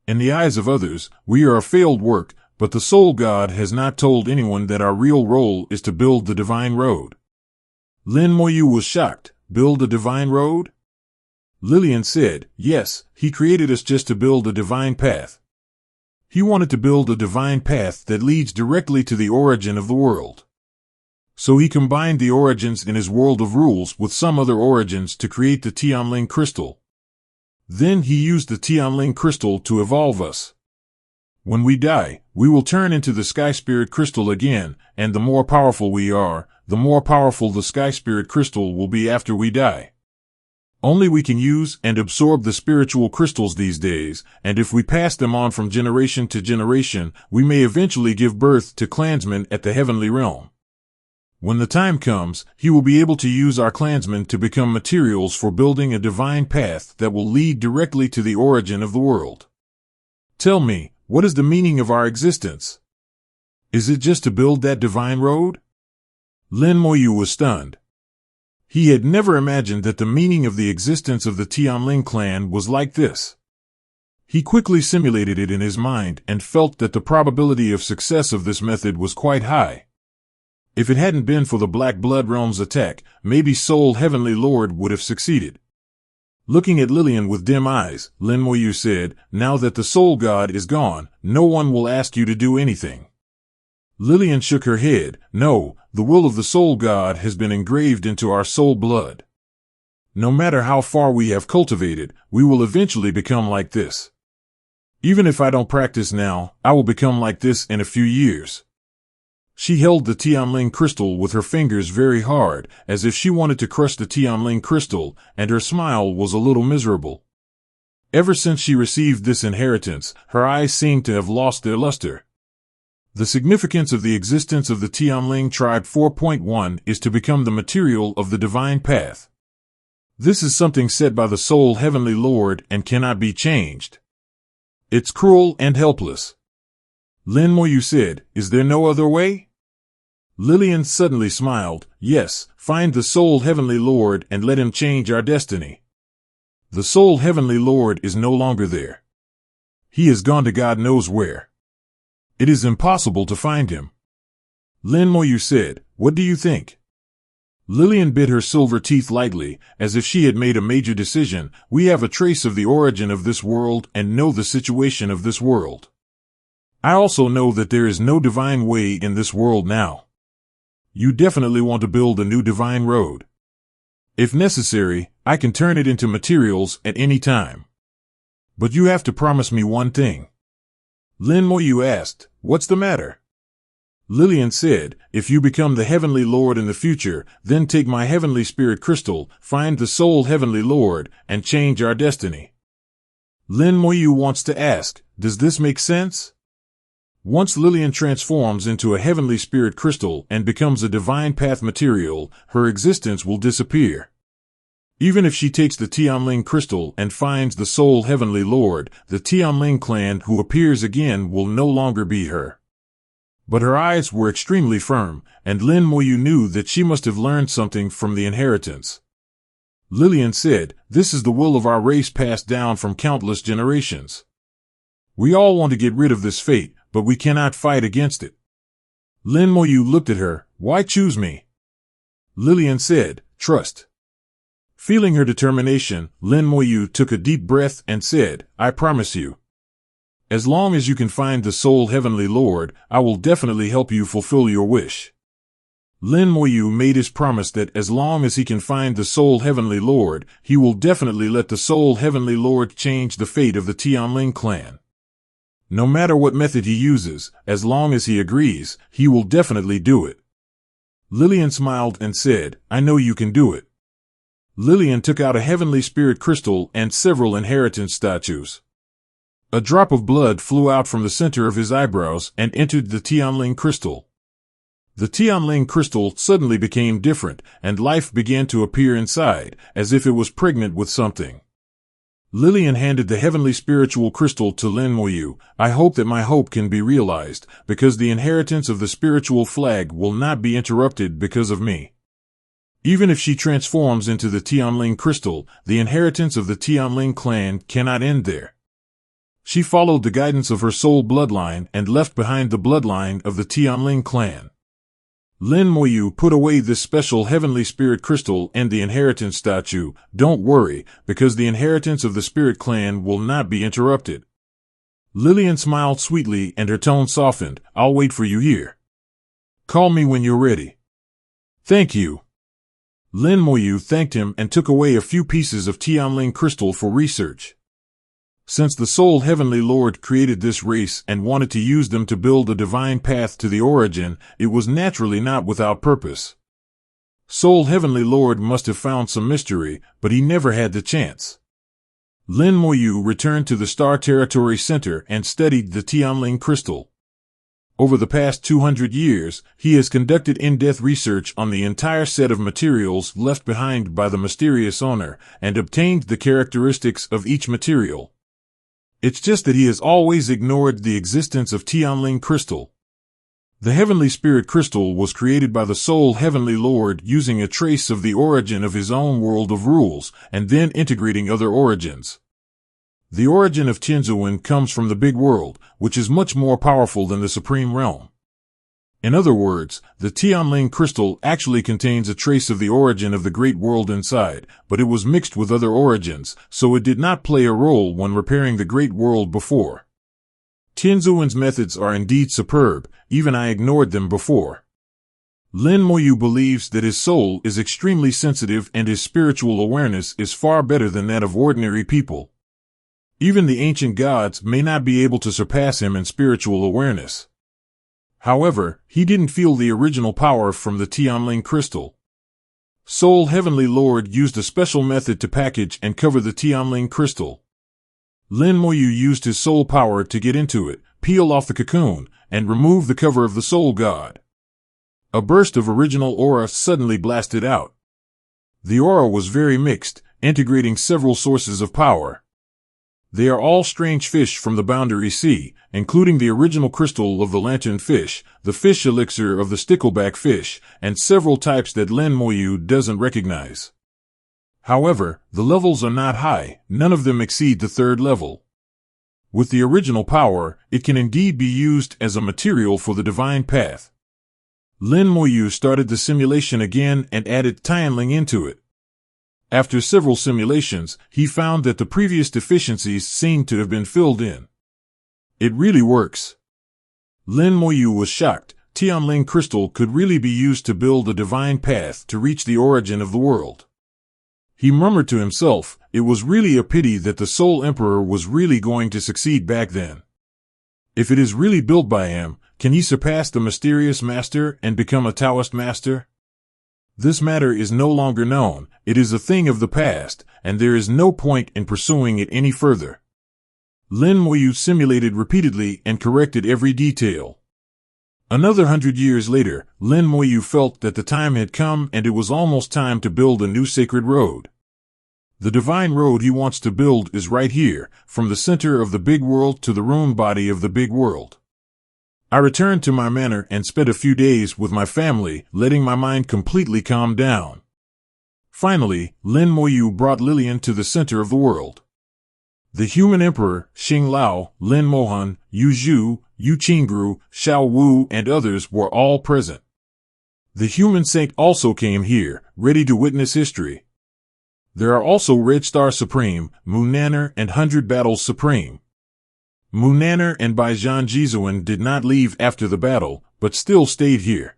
A: In the eyes of others, we are a failed work, but the soul god has not told anyone that our real role is to build the divine road. Lin Mohan was shocked. Build a divine road? Lilian said, yes, he created us just to build a divine path. He wanted to build a divine path that leads directly to the origin of the world. So he combined the origins in his world of rules with some other origins to create the Tian Long crystal. Then he used the Tian Long crystal to evolve us. When we die, we will turn into the Sky Spirit crystal again, and the more powerful we are, the more powerful the Sky Spirit crystal will be after we die. Only we can use and absorb the spiritual crystals these days, and if we pass them on from generation to generation, we may eventually give birth to clansmen at the heavenly realm. When the time comes, he will be able to use our clansmen to become materials for building a divine path that will lead directly to the origin of the world. Tell me, what is the meaning of our existence? Is it just to build that divine road? Lin Mohan was stunned. He had never imagined that the meaning of the existence of the Tian Long clan was like this. He quickly simulated it in his mind and felt that the probability of success of this method was quite high. If it hadn't been for the Black Blood Realm's attack, maybe Soul Heavenly Lord would have succeeded. Looking at Lilian with dim eyes, Lin Mohan said, now that the Soul God is gone, no one will ask you to do anything. Lilian shook her head. No, the will of the Soul God has been engraved into our soul blood. No matter how far we have cultivated, we will eventually become like this. Even if I don't practice now, I will become like this in a few years. She held the Tian Long crystal with her fingers very hard, as if she wanted to crush the Tian Long crystal, and her smile was a little miserable. Ever since she received this inheritance, her eyes seemed to have lost their luster. The significance of the existence of the Tian Long tribe 4.1 is to become the material of the divine path. This is something set by the Soul Heavenly Lord and cannot be changed. It's cruel and helpless. Lin Mohan said, is there no other way? Lilian suddenly smiled. Yes, find the Soul Heavenly Lord and let him change our destiny. The Soul Heavenly Lord is no longer there. He has gone to God knows where. It is impossible to find him. Lin Mohan said, what do you think? Lilian bit her silver teeth lightly, as if she had made a major decision. We have a trace of the origin of this world and know the situation of this world. I also know that there is no divine way in this world now. You definitely want to build a new divine road. If necessary, I can turn it into materials at any time. But you have to promise me one thing. Lin Mohan asked, "What's the matter?" Lilian said, "If you become the Heavenly Lord in the future, then take my Heavenly Spirit Crystal, find the Soul Heavenly Lord, and change our destiny." Lin Mohan wants to ask, does this make sense? Once Lilian transforms into a Heavenly Spirit Crystal and becomes a Divine Path material, her existence will disappear. Even if she takes the Tianling Crystal and finds the Soul Heavenly Lord, the Tianling clan who appears again will no longer be her. But her eyes were extremely firm, and Lin Mohan knew that she must have learned something from the inheritance. Lilian said, "This is the will of our race passed down from countless generations. We all want to get rid of this fate, but we cannot fight against it." Lin Mohan looked at her. "Why choose me?" Lilian said, "Trust." Feeling her determination, Lin Mohan took a deep breath and said, "I promise you. As long as you can find the Soul Heavenly Lord, I will definitely help you fulfill your wish." Lin Mohan made his promise that as long as he can find the Soul Heavenly Lord, he will definitely let the Soul Heavenly Lord change the fate of the Tianling clan. No matter what method he uses, as long as he agrees, he will definitely do it. Lilian smiled and said, "I know you can do it." Lilian took out a Heavenly Spirit Crystal and several inheritance statues. A drop of blood flew out from the center of his eyebrows and entered the Tianling Crystal. The Tianling Crystal suddenly became different, and life began to appear inside, as if it was pregnant with something. Lilian handed the Heavenly Spiritual Crystal to Lin Mohan. "I hope that my hope can be realized, because the inheritance of the spiritual flag will not be interrupted because of me. Even if she transforms into the Tianling Crystal, the inheritance of the Tianling clan cannot end there." She followed the guidance of her soul bloodline and left behind the bloodline of the Tianling clan. Lin Mohan put away this special Heavenly Spirit Crystal and the inheritance statue. "Don't worry, because the inheritance of the Spirit Clan will not be interrupted." Lilian smiled sweetly and her tone softened. "I'll wait for you here. Call me when you're ready." "Thank you." Lin Mohan thanked him and took away a few pieces of Tianling crystal for research. Since the Soul Heavenly Lord created this race and wanted to use them to build a divine path to the origin, it was naturally not without purpose. Soul Heavenly Lord must have found some mystery, but he never had the chance. Lin Mohan returned to the Star Territory Center and studied the Tianling crystal. Over the past 200 years, he has conducted in-depth research on the entire set of materials left behind by the mysterious owner, and obtained the characteristics of each material. It's just that he has always ignored the existence of Tianling crystal. The Heavenly Spirit Crystal was created by the Soul Heavenly Lord using a trace of the origin of his own world of rules, and then integrating other origins. The origin of Tianzuan comes from the Big World, which is much more powerful than the Supreme Realm. In other words, the Tianling crystal actually contains a trace of the origin of the Great World inside, but it was mixed with other origins, so it did not play a role when repairing the Great World before. Tianzuan's methods are indeed superb, even I ignored them before. Lin Mohan believes that his soul is extremely sensitive and his spiritual awareness is far better than that of ordinary people. Even the ancient gods may not be able to surpass him in spiritual awareness. However, he didn't feel the original power from the Tianling crystal. Soul Heavenly Lord used a special method to package and cover the Tianling crystal. Lin Mohan used his soul power to get into it, peel off the cocoon, and remove the cover of the soul god. A burst of original aura suddenly blasted out. The aura was very mixed, integrating several sources of power. They are all strange fish from the Boundary Sea, including the original crystal of the lantern fish, the fish elixir of the stickleback fish, and several types that Lin Mohan doesn't recognize. However, the levels are not high, none of them exceed the 3rd level. With the original power, it can indeed be used as a material for the divine path. Lin Mohan started the simulation again and added Tianling into it. After several simulations, he found that the previous deficiencies seemed to have been filled in. It really works. Lin Mohan was shocked. Tian Long crystal could really be used to build a divine path to reach the origin of the world. He murmured to himself, it was really a pity that the Soul Emperor was really going to succeed back then. If it is really built by him, can he surpass the mysterious master and become a Taoist master? This matter is no longer known, it is a thing of the past, and there is no point in pursuing it any further. Lin Mohan simulated repeatedly and corrected every detail. Another 100 years later, Lin Mohan felt that the time had come and it was almost time to build a new sacred road. The divine road he wants to build is right here, from the center of the big world to the rune body of the big world. I returned to my manor and spent a few days with my family, letting my mind completely calm down. Finally, Lin Mohan brought Lilian to the center of the world. The human emperor, Xing Lao, Lin Mohan, Yu Zhu, Yu Qingru, Xiao Wu, and others were all present. The human saint also came here, ready to witness history. There are also Red Star Supreme, Munaner, and 100 Battles Supreme. Munaner and Baijian Jizuan did not leave after the battle, but still stayed here.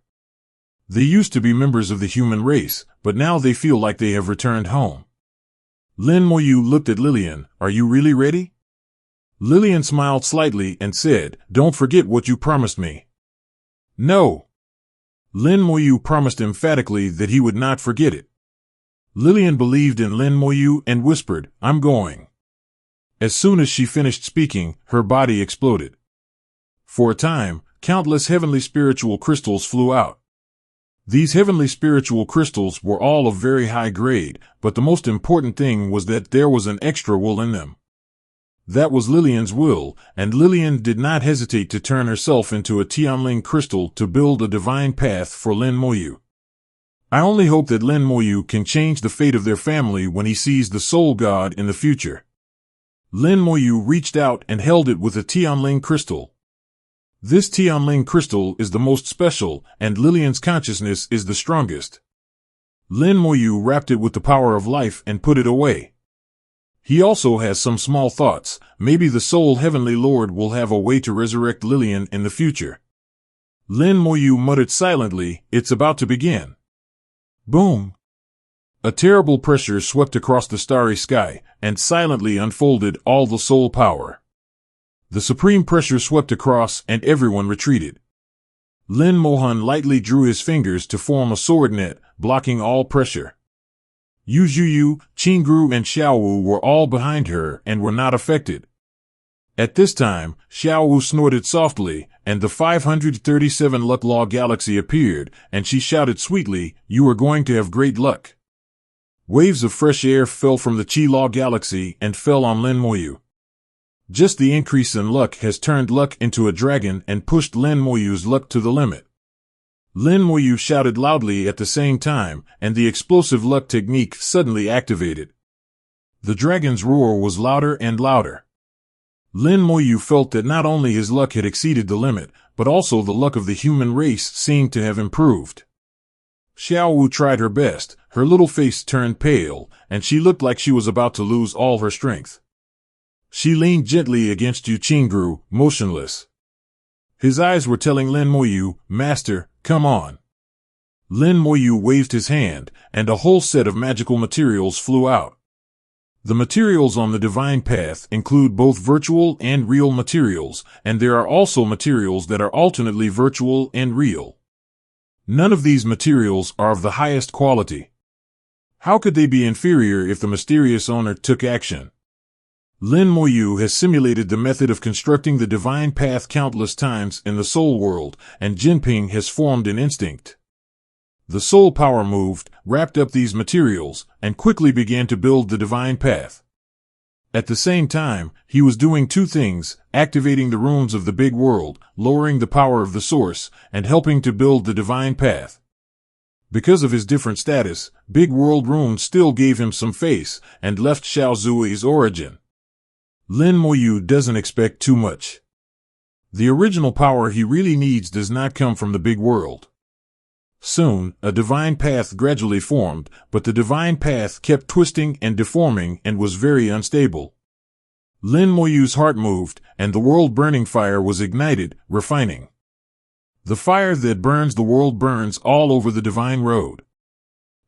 A: They used to be members of the human race, but now they feel like they have returned home. Lin Mohan looked at Lilian, are you really ready? Lilian smiled slightly and said, don't forget what you promised me. No. Lin Mohan promised emphatically that he would not forget it. Lilian believed in Lin Mohan and whispered, I'm going. As soon as she finished speaking, her body exploded. For a time, countless heavenly spiritual crystals flew out. These heavenly spiritual crystals were all of very high grade, but the most important thing was that there was an extra will in them. That was Lilian's will, and Lilian did not hesitate to turn herself into a Tian Long crystal to build a divine path for Lin Mohan. I only hope that Lin Mohan can change the fate of their family when he sees the Soul God in the future. Lin Mohan reached out and held it with a Tian Long crystal. This Tian Long crystal is the most special, and Lilian's consciousness is the strongest. Lin Mohan wrapped it with the power of life and put it away. He also has some small thoughts. Maybe the Soul Heavenly Lord will have a way to resurrect Lilian in the future. Lin Mohan muttered silently, it's about to begin. Boom! A terrible pressure swept across the starry sky, and silently unfolded all the soul power. The supreme pressure swept across, and everyone retreated. Lin Mohan lightly drew his fingers to form a sword net, blocking all pressure. Yu Zhu, Qingru, and Xiao Wu were all behind her and were not affected. At this time, Xiao Wu snorted softly, and the 537 Luck Law Galaxy appeared, and she shouted sweetly, you are going to have great luck. Waves of fresh air fell from the Qi Law Galaxy and fell on Lin Mohan. Just the increase in luck has turned luck into a dragon and pushed Lin Mohan's luck to the limit. Lin Mohan shouted loudly at the same time, and the explosive luck technique suddenly activated. The dragon's roar was louder and louder. Lin Mohan felt that not only his luck had exceeded the limit, but also the luck of the human race seemed to have improved. Xiao Wu tried her best, her little face turned pale, and she looked like she was about to lose all her strength. She leaned gently against Yu Qingru, motionless. His eyes were telling Lin Mohan, Master, come on. Lin Mohan waved his hand, and a whole set of magical materials flew out. The materials on the divine path include both virtual and real materials, and there are also materials that are alternately virtual and real. None of these materials are of the highest quality. How could they be inferior if the mysterious owner took action? Lin Mohan has simulated the method of constructing the divine path countless times in the soul world, and Jinping has formed an instinct. The soul power moved, wrapped up these materials, and quickly began to build the divine path. At the same time, he was doing two things, activating the runes of the big world, lowering the power of the source, and helping to build the divine path. Because of his different status, big world runes still gave him some face, and left Xiao Zui's origin. Lin Mohan doesn't expect too much. The original power he really needs does not come from the big world. Soon, a divine path gradually formed, but the divine path kept twisting and deforming and was very unstable. Lin Mohan's heart moved, and the world-burning fire was ignited, refining. The fire that burns the world burns all over the divine road.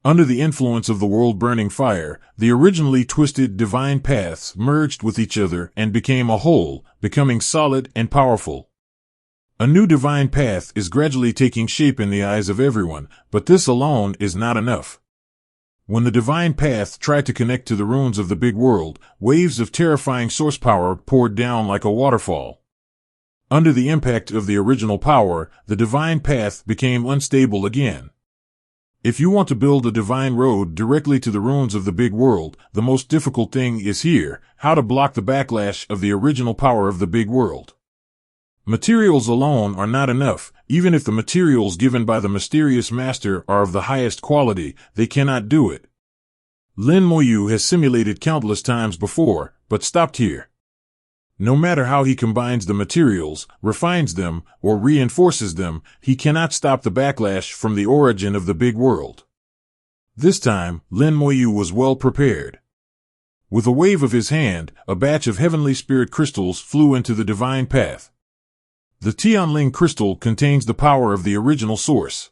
A: Under the influence of the world-burning fire, the originally twisted divine paths merged with each other and became a whole, becoming solid and powerful. A new divine path is gradually taking shape in the eyes of everyone, but this alone is not enough. When the divine path tried to connect to the runes of the big world, waves of terrifying source power poured down like a waterfall. Under the impact of the original power, the divine path became unstable again. If you want to build a divine road directly to the runes of the big world, the most difficult thing is here: how to block the backlash of the original power of the big world. Materials alone are not enough. Even if the materials given by the mysterious master are of the highest quality, they cannot do it. Lin Mohan has simulated countless times before, but stopped here. No matter how he combines the materials, refines them, or reinforces them, he cannot stop the backlash from the origin of the big world. This time, Lin Mohan was well prepared. With a wave of his hand, a batch of heavenly spirit crystals flew into the divine path. The Tian Long crystal contains the power of the original source.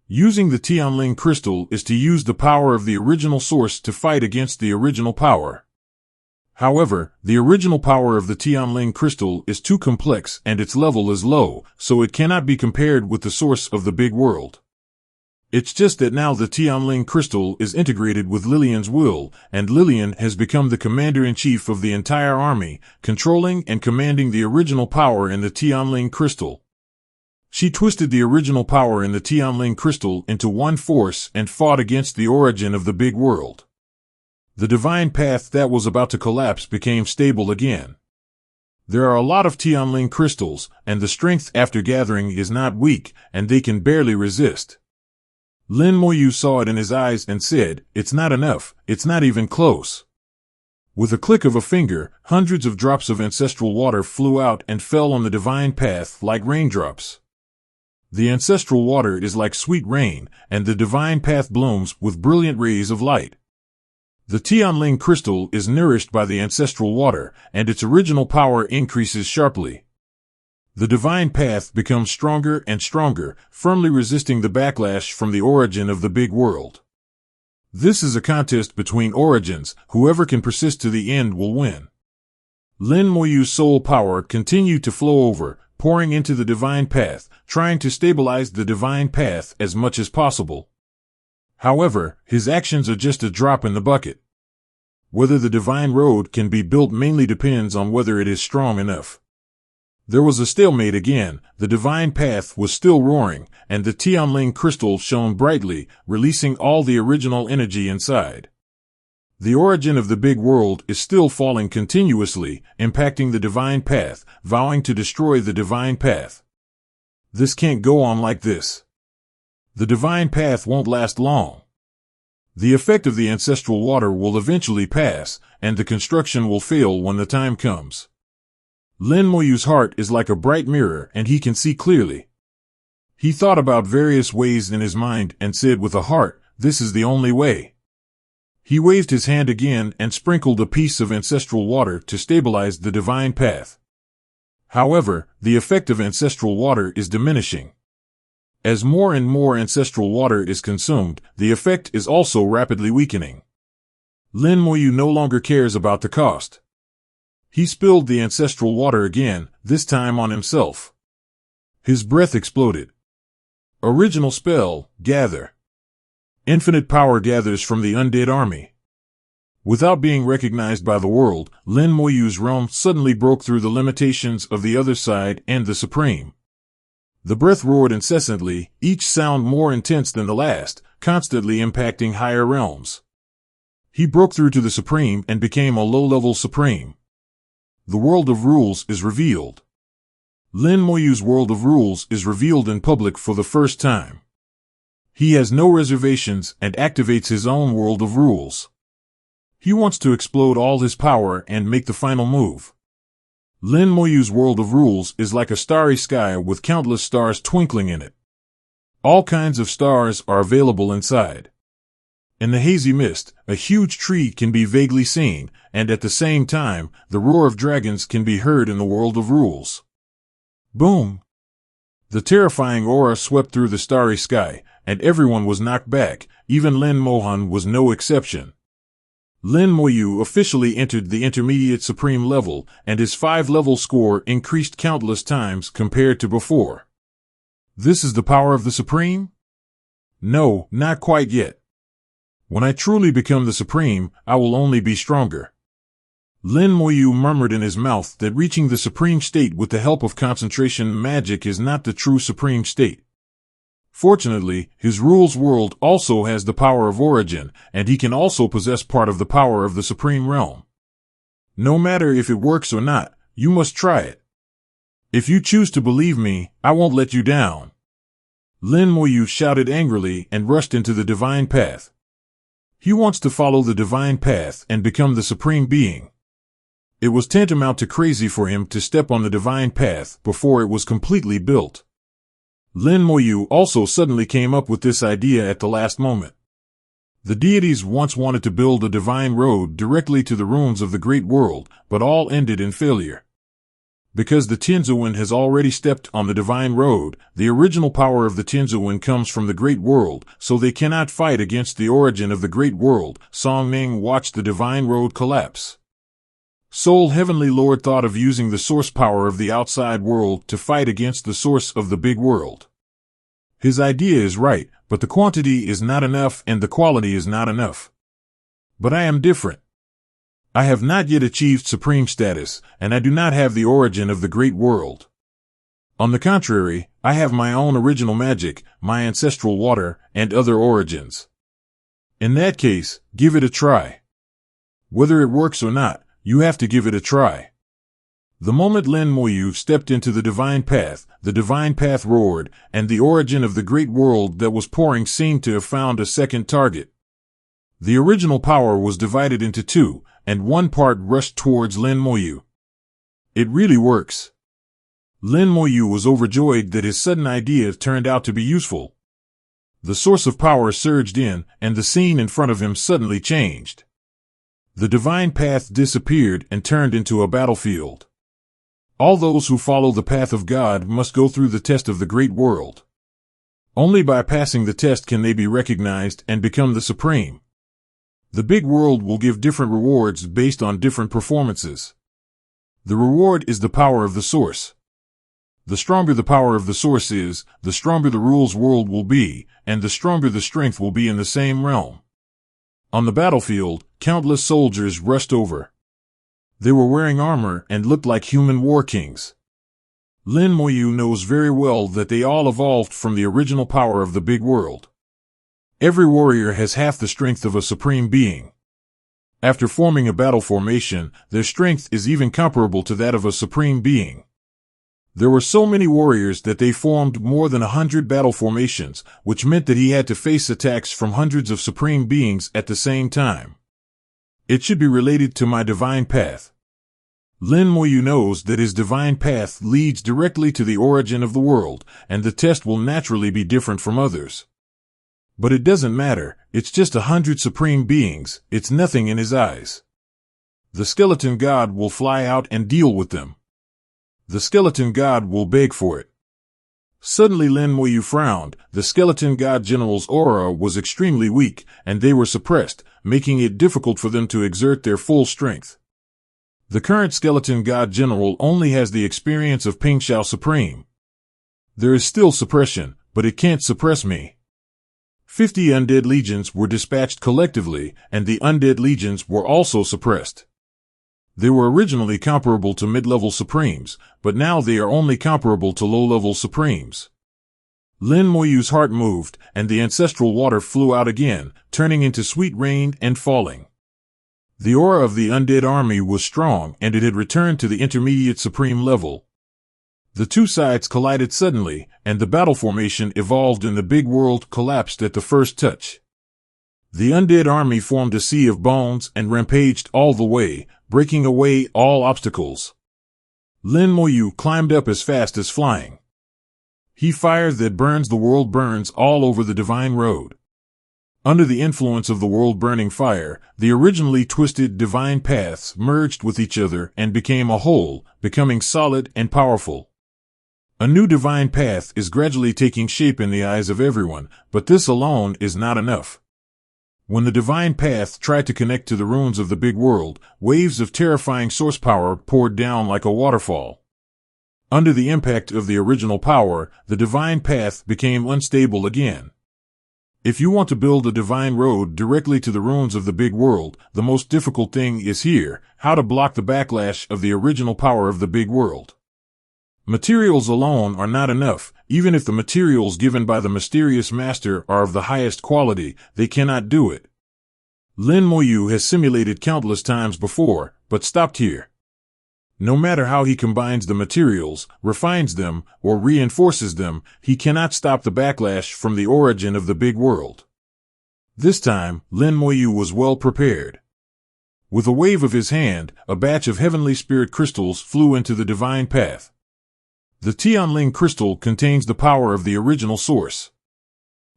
A: Using the Tian Long crystal is to use the power of the original source to fight against the original power. However, the original power of the Tian Long crystal is too complex and its level is low, so it cannot be compared with the source of the big world. It's just that now the Tian Long crystal is integrated with Lilian's will, and Lilian has become the commander-in-chief of the entire army, controlling and commanding the original power in the Tian Long crystal. She twisted the original power in the Tian Long crystal into one force and fought against the origin of the big world. The divine path that was about to collapse became stable again. There are a lot of Tian Long crystals, and the strength after gathering is not weak, and they can barely resist. Lin Mohan saw it in his eyes and said, "It's not enough, it's not even close." With a click of a finger, hundreds of drops of ancestral water flew out and fell on the divine path like raindrops. The ancestral water is like sweet rain, and the divine path blooms with brilliant rays of light. The Tian Long crystal is nourished by the ancestral water, and its original power increases sharply. The divine path becomes stronger and stronger, firmly resisting the backlash from the origin of the big world. This is a contest between origins. Whoever can persist to the end will win. Lin Mohan's soul power continued to flow over, pouring into the divine path, trying to stabilize the divine path as much as possible. However, his actions are just a drop in the bucket. Whether the divine road can be built mainly depends on whether it is strong enough. There was a stalemate again. The divine path was still roaring, and the Tian Long crystal shone brightly, releasing all the original energy inside. The origin of the big world is still falling continuously, impacting the divine path, vowing to destroy the divine path. This can't go on like this. The divine path won't last long. The effect of the ancestral water will eventually pass, and the construction will fail when the time comes. Lin Mohan's heart is like a bright mirror, and he can see clearly. He thought about various ways in his mind and said with a heart, "This is the only way." He waved his hand again and sprinkled a piece of ancestral water to stabilize the divine path. However, the effect of ancestral water is diminishing. As more and more ancestral water is consumed, the effect is also rapidly weakening. Lin Mohan no longer cares about the cost. He spilled the ancestral water again, this time on himself. His breath exploded. Original spell, gather. Infinite power gathers from the undead army. Without being recognized by the world, Lin Mohan's realm suddenly broke through the limitations of the other side and the Supreme. The breath roared incessantly, each sound more intense than the last, constantly impacting higher realms. He broke through to the Supreme and became a low-level Supreme. The world of rules is revealed. Lin Mohan's world of rules is revealed in public for the first time. He has no reservations and activates his own world of rules. He wants to explode all his power and make the final move. Lin Mohan's world of rules is like a starry sky with countless stars twinkling in it. All kinds of stars are available inside. In the hazy mist, a huge tree can be vaguely seen, and at the same time, the roar of dragons can be heard in the world of rules. Boom! The terrifying aura swept through the starry sky, and everyone was knocked back. Even Lin Mohan was no exception. Lin Mohan officially entered the intermediate supreme level, and his 5-level score increased countless times compared to before. This is the power of the supreme? No, not quite yet. When I truly become the supreme, I will only be stronger. Lin Mohan murmured in his mouth that reaching the supreme state with the help of concentration magic is not the true supreme state. Fortunately, his rules world also has the power of origin, and he can also possess part of the power of the supreme realm. No matter if it works or not, you must try it. If you choose to believe me, I won't let you down. Lin Mohan shouted angrily and rushed into the divine path. He wants to follow the divine path and become the supreme being. It was tantamount to crazy for him to step on the divine path before it was completely built. Lin Mohan also suddenly came up with this idea at the last moment. The deities once wanted to build a divine road directly to the ruins of the great world, but all ended in failure. Because the Tianzuan has already stepped on the divine road, the original power of the Tianzuan comes from the great world, so they cannot fight against the origin of the great world. Song Ning watched the divine road collapse. Soul Heavenly Lord thought of using the source power of the outside world to fight against the source of the big world. His idea is right, but the quantity is not enough and the quality is not enough. But I am different. I have not yet achieved supreme status, and I do not have the origin of the great world. On the contrary, I have my own original magic, my ancestral water, and other origins. In that case, give it a try. Whether it works or not, you have to give it a try. The moment Lin Mohan stepped into the divine path roared, and the origin of the great world that was pouring seemed to have found a second target. The original power was divided into two, and one part rushed towards Lin Mohan. It really works. Lin Mohan was overjoyed that his sudden idea turned out to be useful. The source of power surged in, and the scene in front of him suddenly changed. The divine path disappeared and turned into a battlefield. All those who follow the path of God must go through the test of the great world. Only by passing the test can they be recognized and become the supreme. The big world will give different rewards based on different performances. The reward is the power of the source. The stronger the power of the source is, the stronger the rules world will be, and the stronger the strength will be in the same realm. On the battlefield, countless soldiers rushed over. They were wearing armor and looked like human war kings. Lin Mohan knows very well that they all evolved from the original power of the big world. Every warrior has half the strength of a supreme being. After forming a battle formation, their strength is even comparable to that of a supreme being. There were so many warriors that they formed more than 100 battle formations, which meant that he had to face attacks from hundreds of supreme beings at the same time. It should be related to my divine path. Lin Mohan knows that his divine path leads directly to the origin of the world, and the test will naturally be different from others. But it doesn't matter, it's just 100 supreme beings, it's nothing in his eyes. The skeleton god will fly out and deal with them. The skeleton god will beg for it. Suddenly Lin Mohan frowned. The skeleton god general's aura was extremely weak, and they were suppressed, making it difficult for them to exert their full strength. The current skeleton god general only has the experience of Ping Xiao Supreme. There is still suppression, but it can't suppress me. 50 undead legions were dispatched collectively, and the undead legions were also suppressed. They were originally comparable to mid-level supremes, but now they are only comparable to low-level supremes. Lin Moyu's heart moved, and the ancestral water flew out again, turning into sweet rain and falling. The aura of the undead army was strong, and it had returned to the intermediate supreme level. The two sides collided suddenly, and the battle formation evolved and the big world collapsed at the first touch. The undead army formed a sea of bones and rampaged all the way, breaking away all obstacles. Lin Mohan climbed up as fast as flying. He fire that burns the world burns all over the divine road. Under the influence of the world-burning fire, the originally twisted divine paths merged with each other and became a whole, becoming solid and powerful. A new divine path is gradually taking shape in the eyes of everyone, but this alone is not enough. When the divine path tried to connect to the runes of the big world, waves of terrifying source power poured down like a waterfall. Under the impact of the original power, the divine path became unstable again. If you want to build a divine road directly to the runes of the big world, the most difficult thing is here: how to block the backlash of the original power of the big world. Materials alone are not enough. Even if the materials given by the mysterious master are of the highest quality, they cannot do it. Lin Mohan has simulated countless times before, but stopped here. No matter how he combines the materials, refines them, or reinforces them, he cannot stop the backlash from the origin of the big world. This time, Lin Mohan was well prepared. With a wave of his hand, a batch of heavenly spirit crystals flew into the divine path. The Tian Long crystal contains the power of the original source.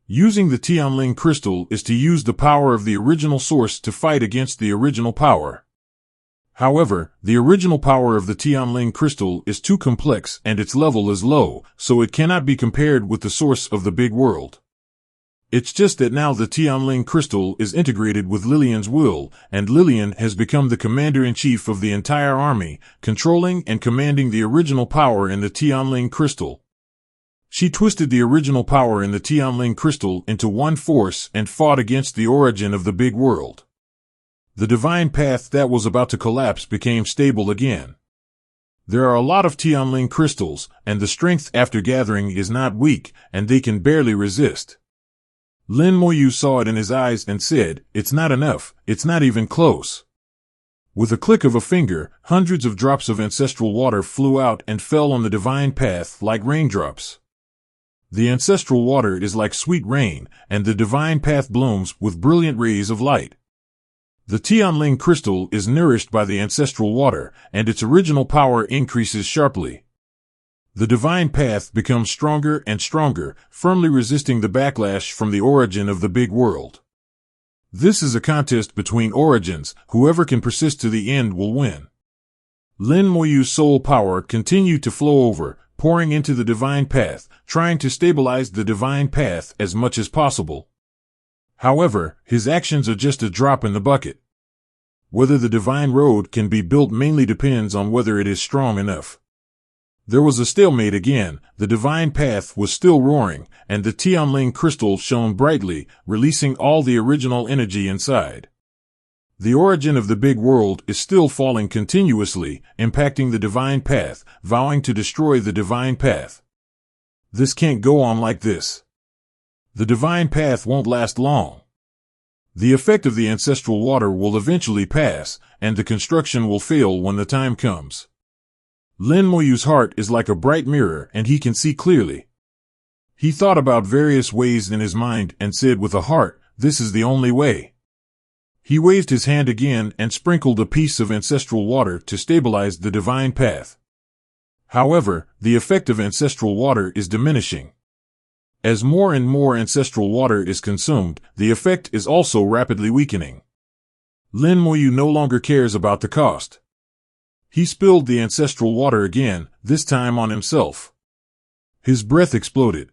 A: Using the Tian Long crystal is to use the power of the original source to fight against the original power. However, the original power of the Tian Long crystal is too complex and its level is low, so it cannot be compared with the source of the big world. It's just that now the Tian Long crystal is integrated with Lilian's will, and Lilian has become the commander-in-chief of the entire army, controlling and commanding the original power in the Tian Long crystal. She twisted the original power in the Tian Long crystal into one force and fought against the origin of the big world. The divine path that was about to collapse became stable again. There are a lot of Tian Long crystals, and the strength after gathering is not weak, and they can barely resist. Lin Mohan saw it in his eyes and said, "It's not enough, it's not even close." With a click of a finger, hundreds of drops of ancestral water flew out and fell on the divine path like raindrops. The ancestral water is like sweet rain, and the divine path blooms with brilliant rays of light. The Tian Long crystal is nourished by the ancestral water, and its original power increases sharply. The divine path becomes stronger and stronger, firmly resisting the backlash from the origin of the big world. This is a contest between origins. Whoever can persist to the end will win. Lin Mohan's soul power continued to flow over, pouring into the divine path, trying to stabilize the divine path as much as possible. However, his actions are just a drop in the bucket. Whether the divine road can be built mainly depends on whether it is strong enough. There was a stalemate again. The divine path was still roaring, and the Tian Long crystal shone brightly, releasing all the original energy inside. The origin of the big world is still falling continuously, impacting the divine path, vowing to destroy the divine path. This can't go on like this. The divine path won't last long. The effect of the ancestral water will eventually pass, and the construction will fail when the time comes. Lin Mohan's heart is like a bright mirror, and he can see clearly. He thought about various ways in his mind and said with a heart, "This is the only way." He waved his hand again and sprinkled a piece of ancestral water to stabilize the divine path. However, the effect of ancestral water is diminishing. As more and more ancestral water is consumed, the effect is also rapidly weakening. Lin Mohan no longer cares about the cost. He spilled the ancestral water again, this time on himself. His breath exploded.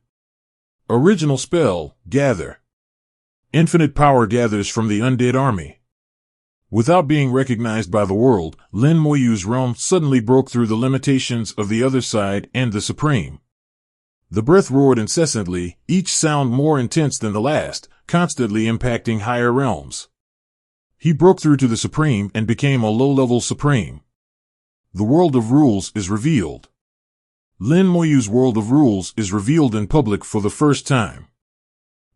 A: Original spell, gather. Infinite power gathers from the undead army. Without being recognized by the world, Lin Mohan's realm suddenly broke through the limitations of the other side and the Supreme. The breath roared incessantly, each sound more intense than the last, constantly impacting higher realms. He broke through to the Supreme and became a low-level Supreme. The world of rules is revealed. Lin Mohan's world of rules is revealed in public for the first time.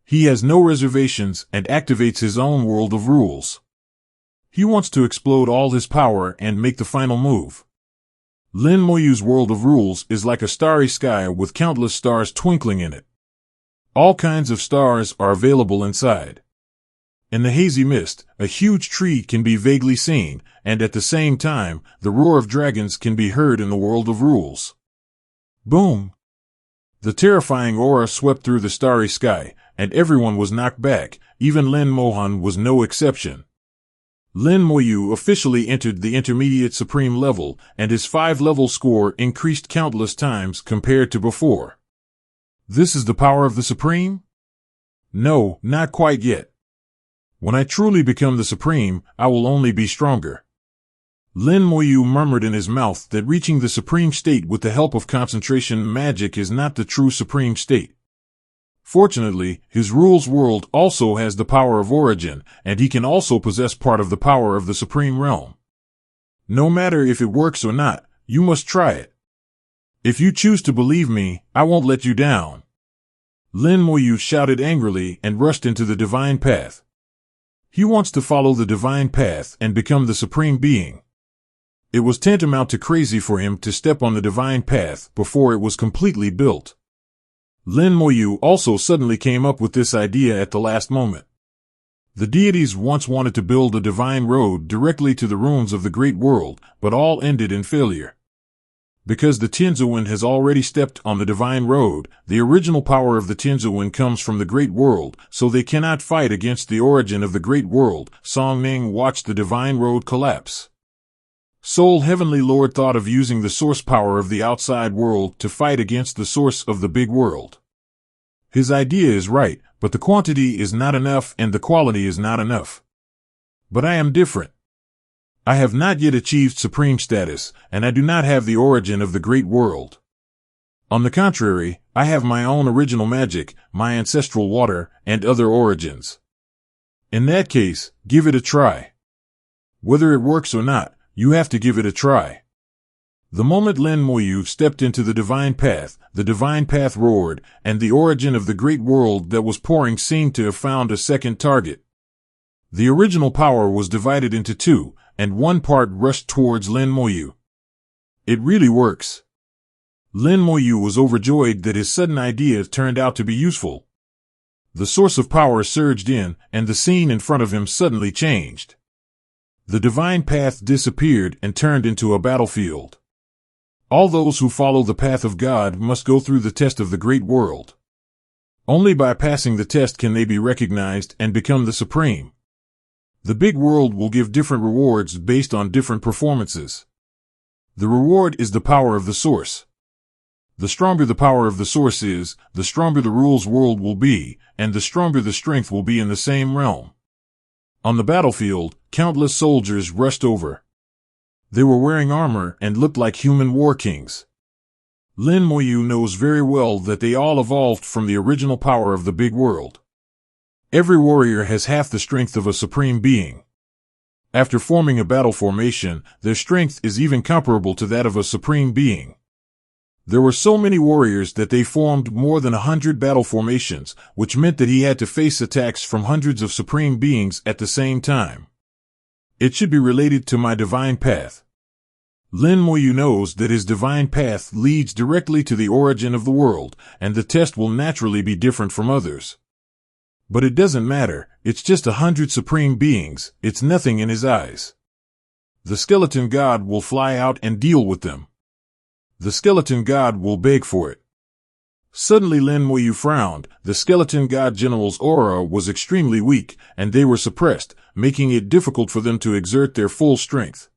A: He has no reservations and activates his own world of rules. He wants to explode all his power and make the final move. Lin Mohan's world of rules is like a starry sky with countless stars twinkling in it. All kinds of stars are available inside. In the hazy mist, a huge tree can be vaguely seen, and at the same time, the roar of dragons can be heard in the world of rules. Boom! The terrifying aura swept through the starry sky, and everyone was knocked back. Even Lin Mohan was no exception. Lin Mohan officially entered the intermediate supreme level, and his 5-level score increased countless times compared to before. This is the power of the Supreme? No, not quite yet. When I truly become the Supreme, I will only be stronger. Lin Mohan murmured in his mouth that reaching the Supreme State with the help of concentration magic is not the true Supreme State. Fortunately, his rules world also has the power of origin, and he can also possess part of the power of the Supreme Realm. No matter if it works or not, you must try it. If you choose to believe me, I won't let you down. Lin Mohan shouted angrily and rushed into the divine path. He wants to follow the divine path and become the Supreme Being. It was tantamount to crazy for him to step on the divine path before it was completely built. Lin Mohan also suddenly came up with this idea at the last moment. The deities once wanted to build a divine road directly to the ruins of the Great World, but all ended in failure. Because the Tianzuan has already stepped on the divine road, the original power of the Tianzuan comes from the Great World, so they cannot fight against the origin of the Great World. Song Ning watched the divine road collapse. Soul Heavenly Lord thought of using the source power of the outside world to fight against the source of the big world. His idea is right, but the quantity is not enough and the quality is not enough. But I am different. I have not yet achieved supreme status, and I do not have the origin of the great world. On the contrary, I have my own original magic, my ancestral water, and other origins. In that case, give it a try. Whether it works or not, you have to give it a try. The moment Lin Mohan stepped into the divine path roared, and the origin of the great world that was pouring seemed to have found a second target. The original power was divided into two, and one part rushed towards Lin Mohan. It really works. Lin Mohan was overjoyed that his sudden idea turned out to be useful. The source of power surged in, and the scene in front of him suddenly changed. The divine path disappeared and turned into a battlefield. All those who follow the path of God must go through the test of the great world. Only by passing the test can they be recognized and become the supreme. The big world will give different rewards based on different performances. The reward is the power of the source. The stronger the power of the source is, the stronger the rules world will be, and the stronger the strength will be in the same realm. On the battlefield, countless soldiers rushed over. They were wearing armor and looked like human war kings. Lin Mohan knows very well that they all evolved from the original power of the big world. Every warrior has half the strength of a supreme being. After forming a battle formation, their strength is even comparable to that of a supreme being. There were so many warriors that they formed more than 100 battle formations, which meant that he had to face attacks from hundreds of supreme beings at the same time. It should be related to my divine path. Lin Mohan knows that his divine path leads directly to the origin of the world, and the test will naturally be different from others. But it doesn't matter, it's just 100 supreme beings, it's nothing in his eyes. The skeleton god will fly out and deal with them. The skeleton god will beg for it. Suddenly Lin Mohan frowned. The skeleton god general's aura was extremely weak, and they were suppressed, making it difficult for them to exert their full strength.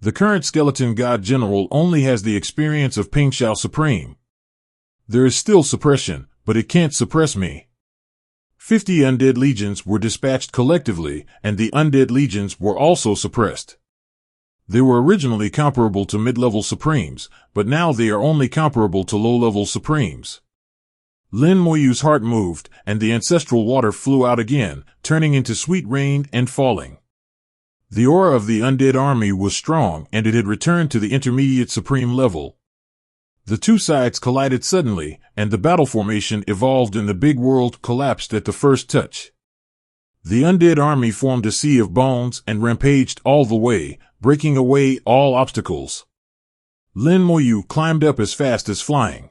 A: The current skeleton god general only has the experience of Ping Xiao Supreme. There is still suppression, but it can't suppress me. 50 undead legions were dispatched collectively, and the undead legions were also suppressed. They were originally comparable to mid-level supremes, but now they are only comparable to low-level supremes. Lin Mohan's heart moved, and the ancestral water flew out again, turning into sweet rain and falling. The aura of the undead army was strong, and it had returned to the intermediate supreme level. The two sides collided suddenly, and the battle formation evolved and the big world collapsed at the first touch. The undead army formed a sea of bones and rampaged all the way, breaking away all obstacles. Lin Mohan climbed up as fast as flying.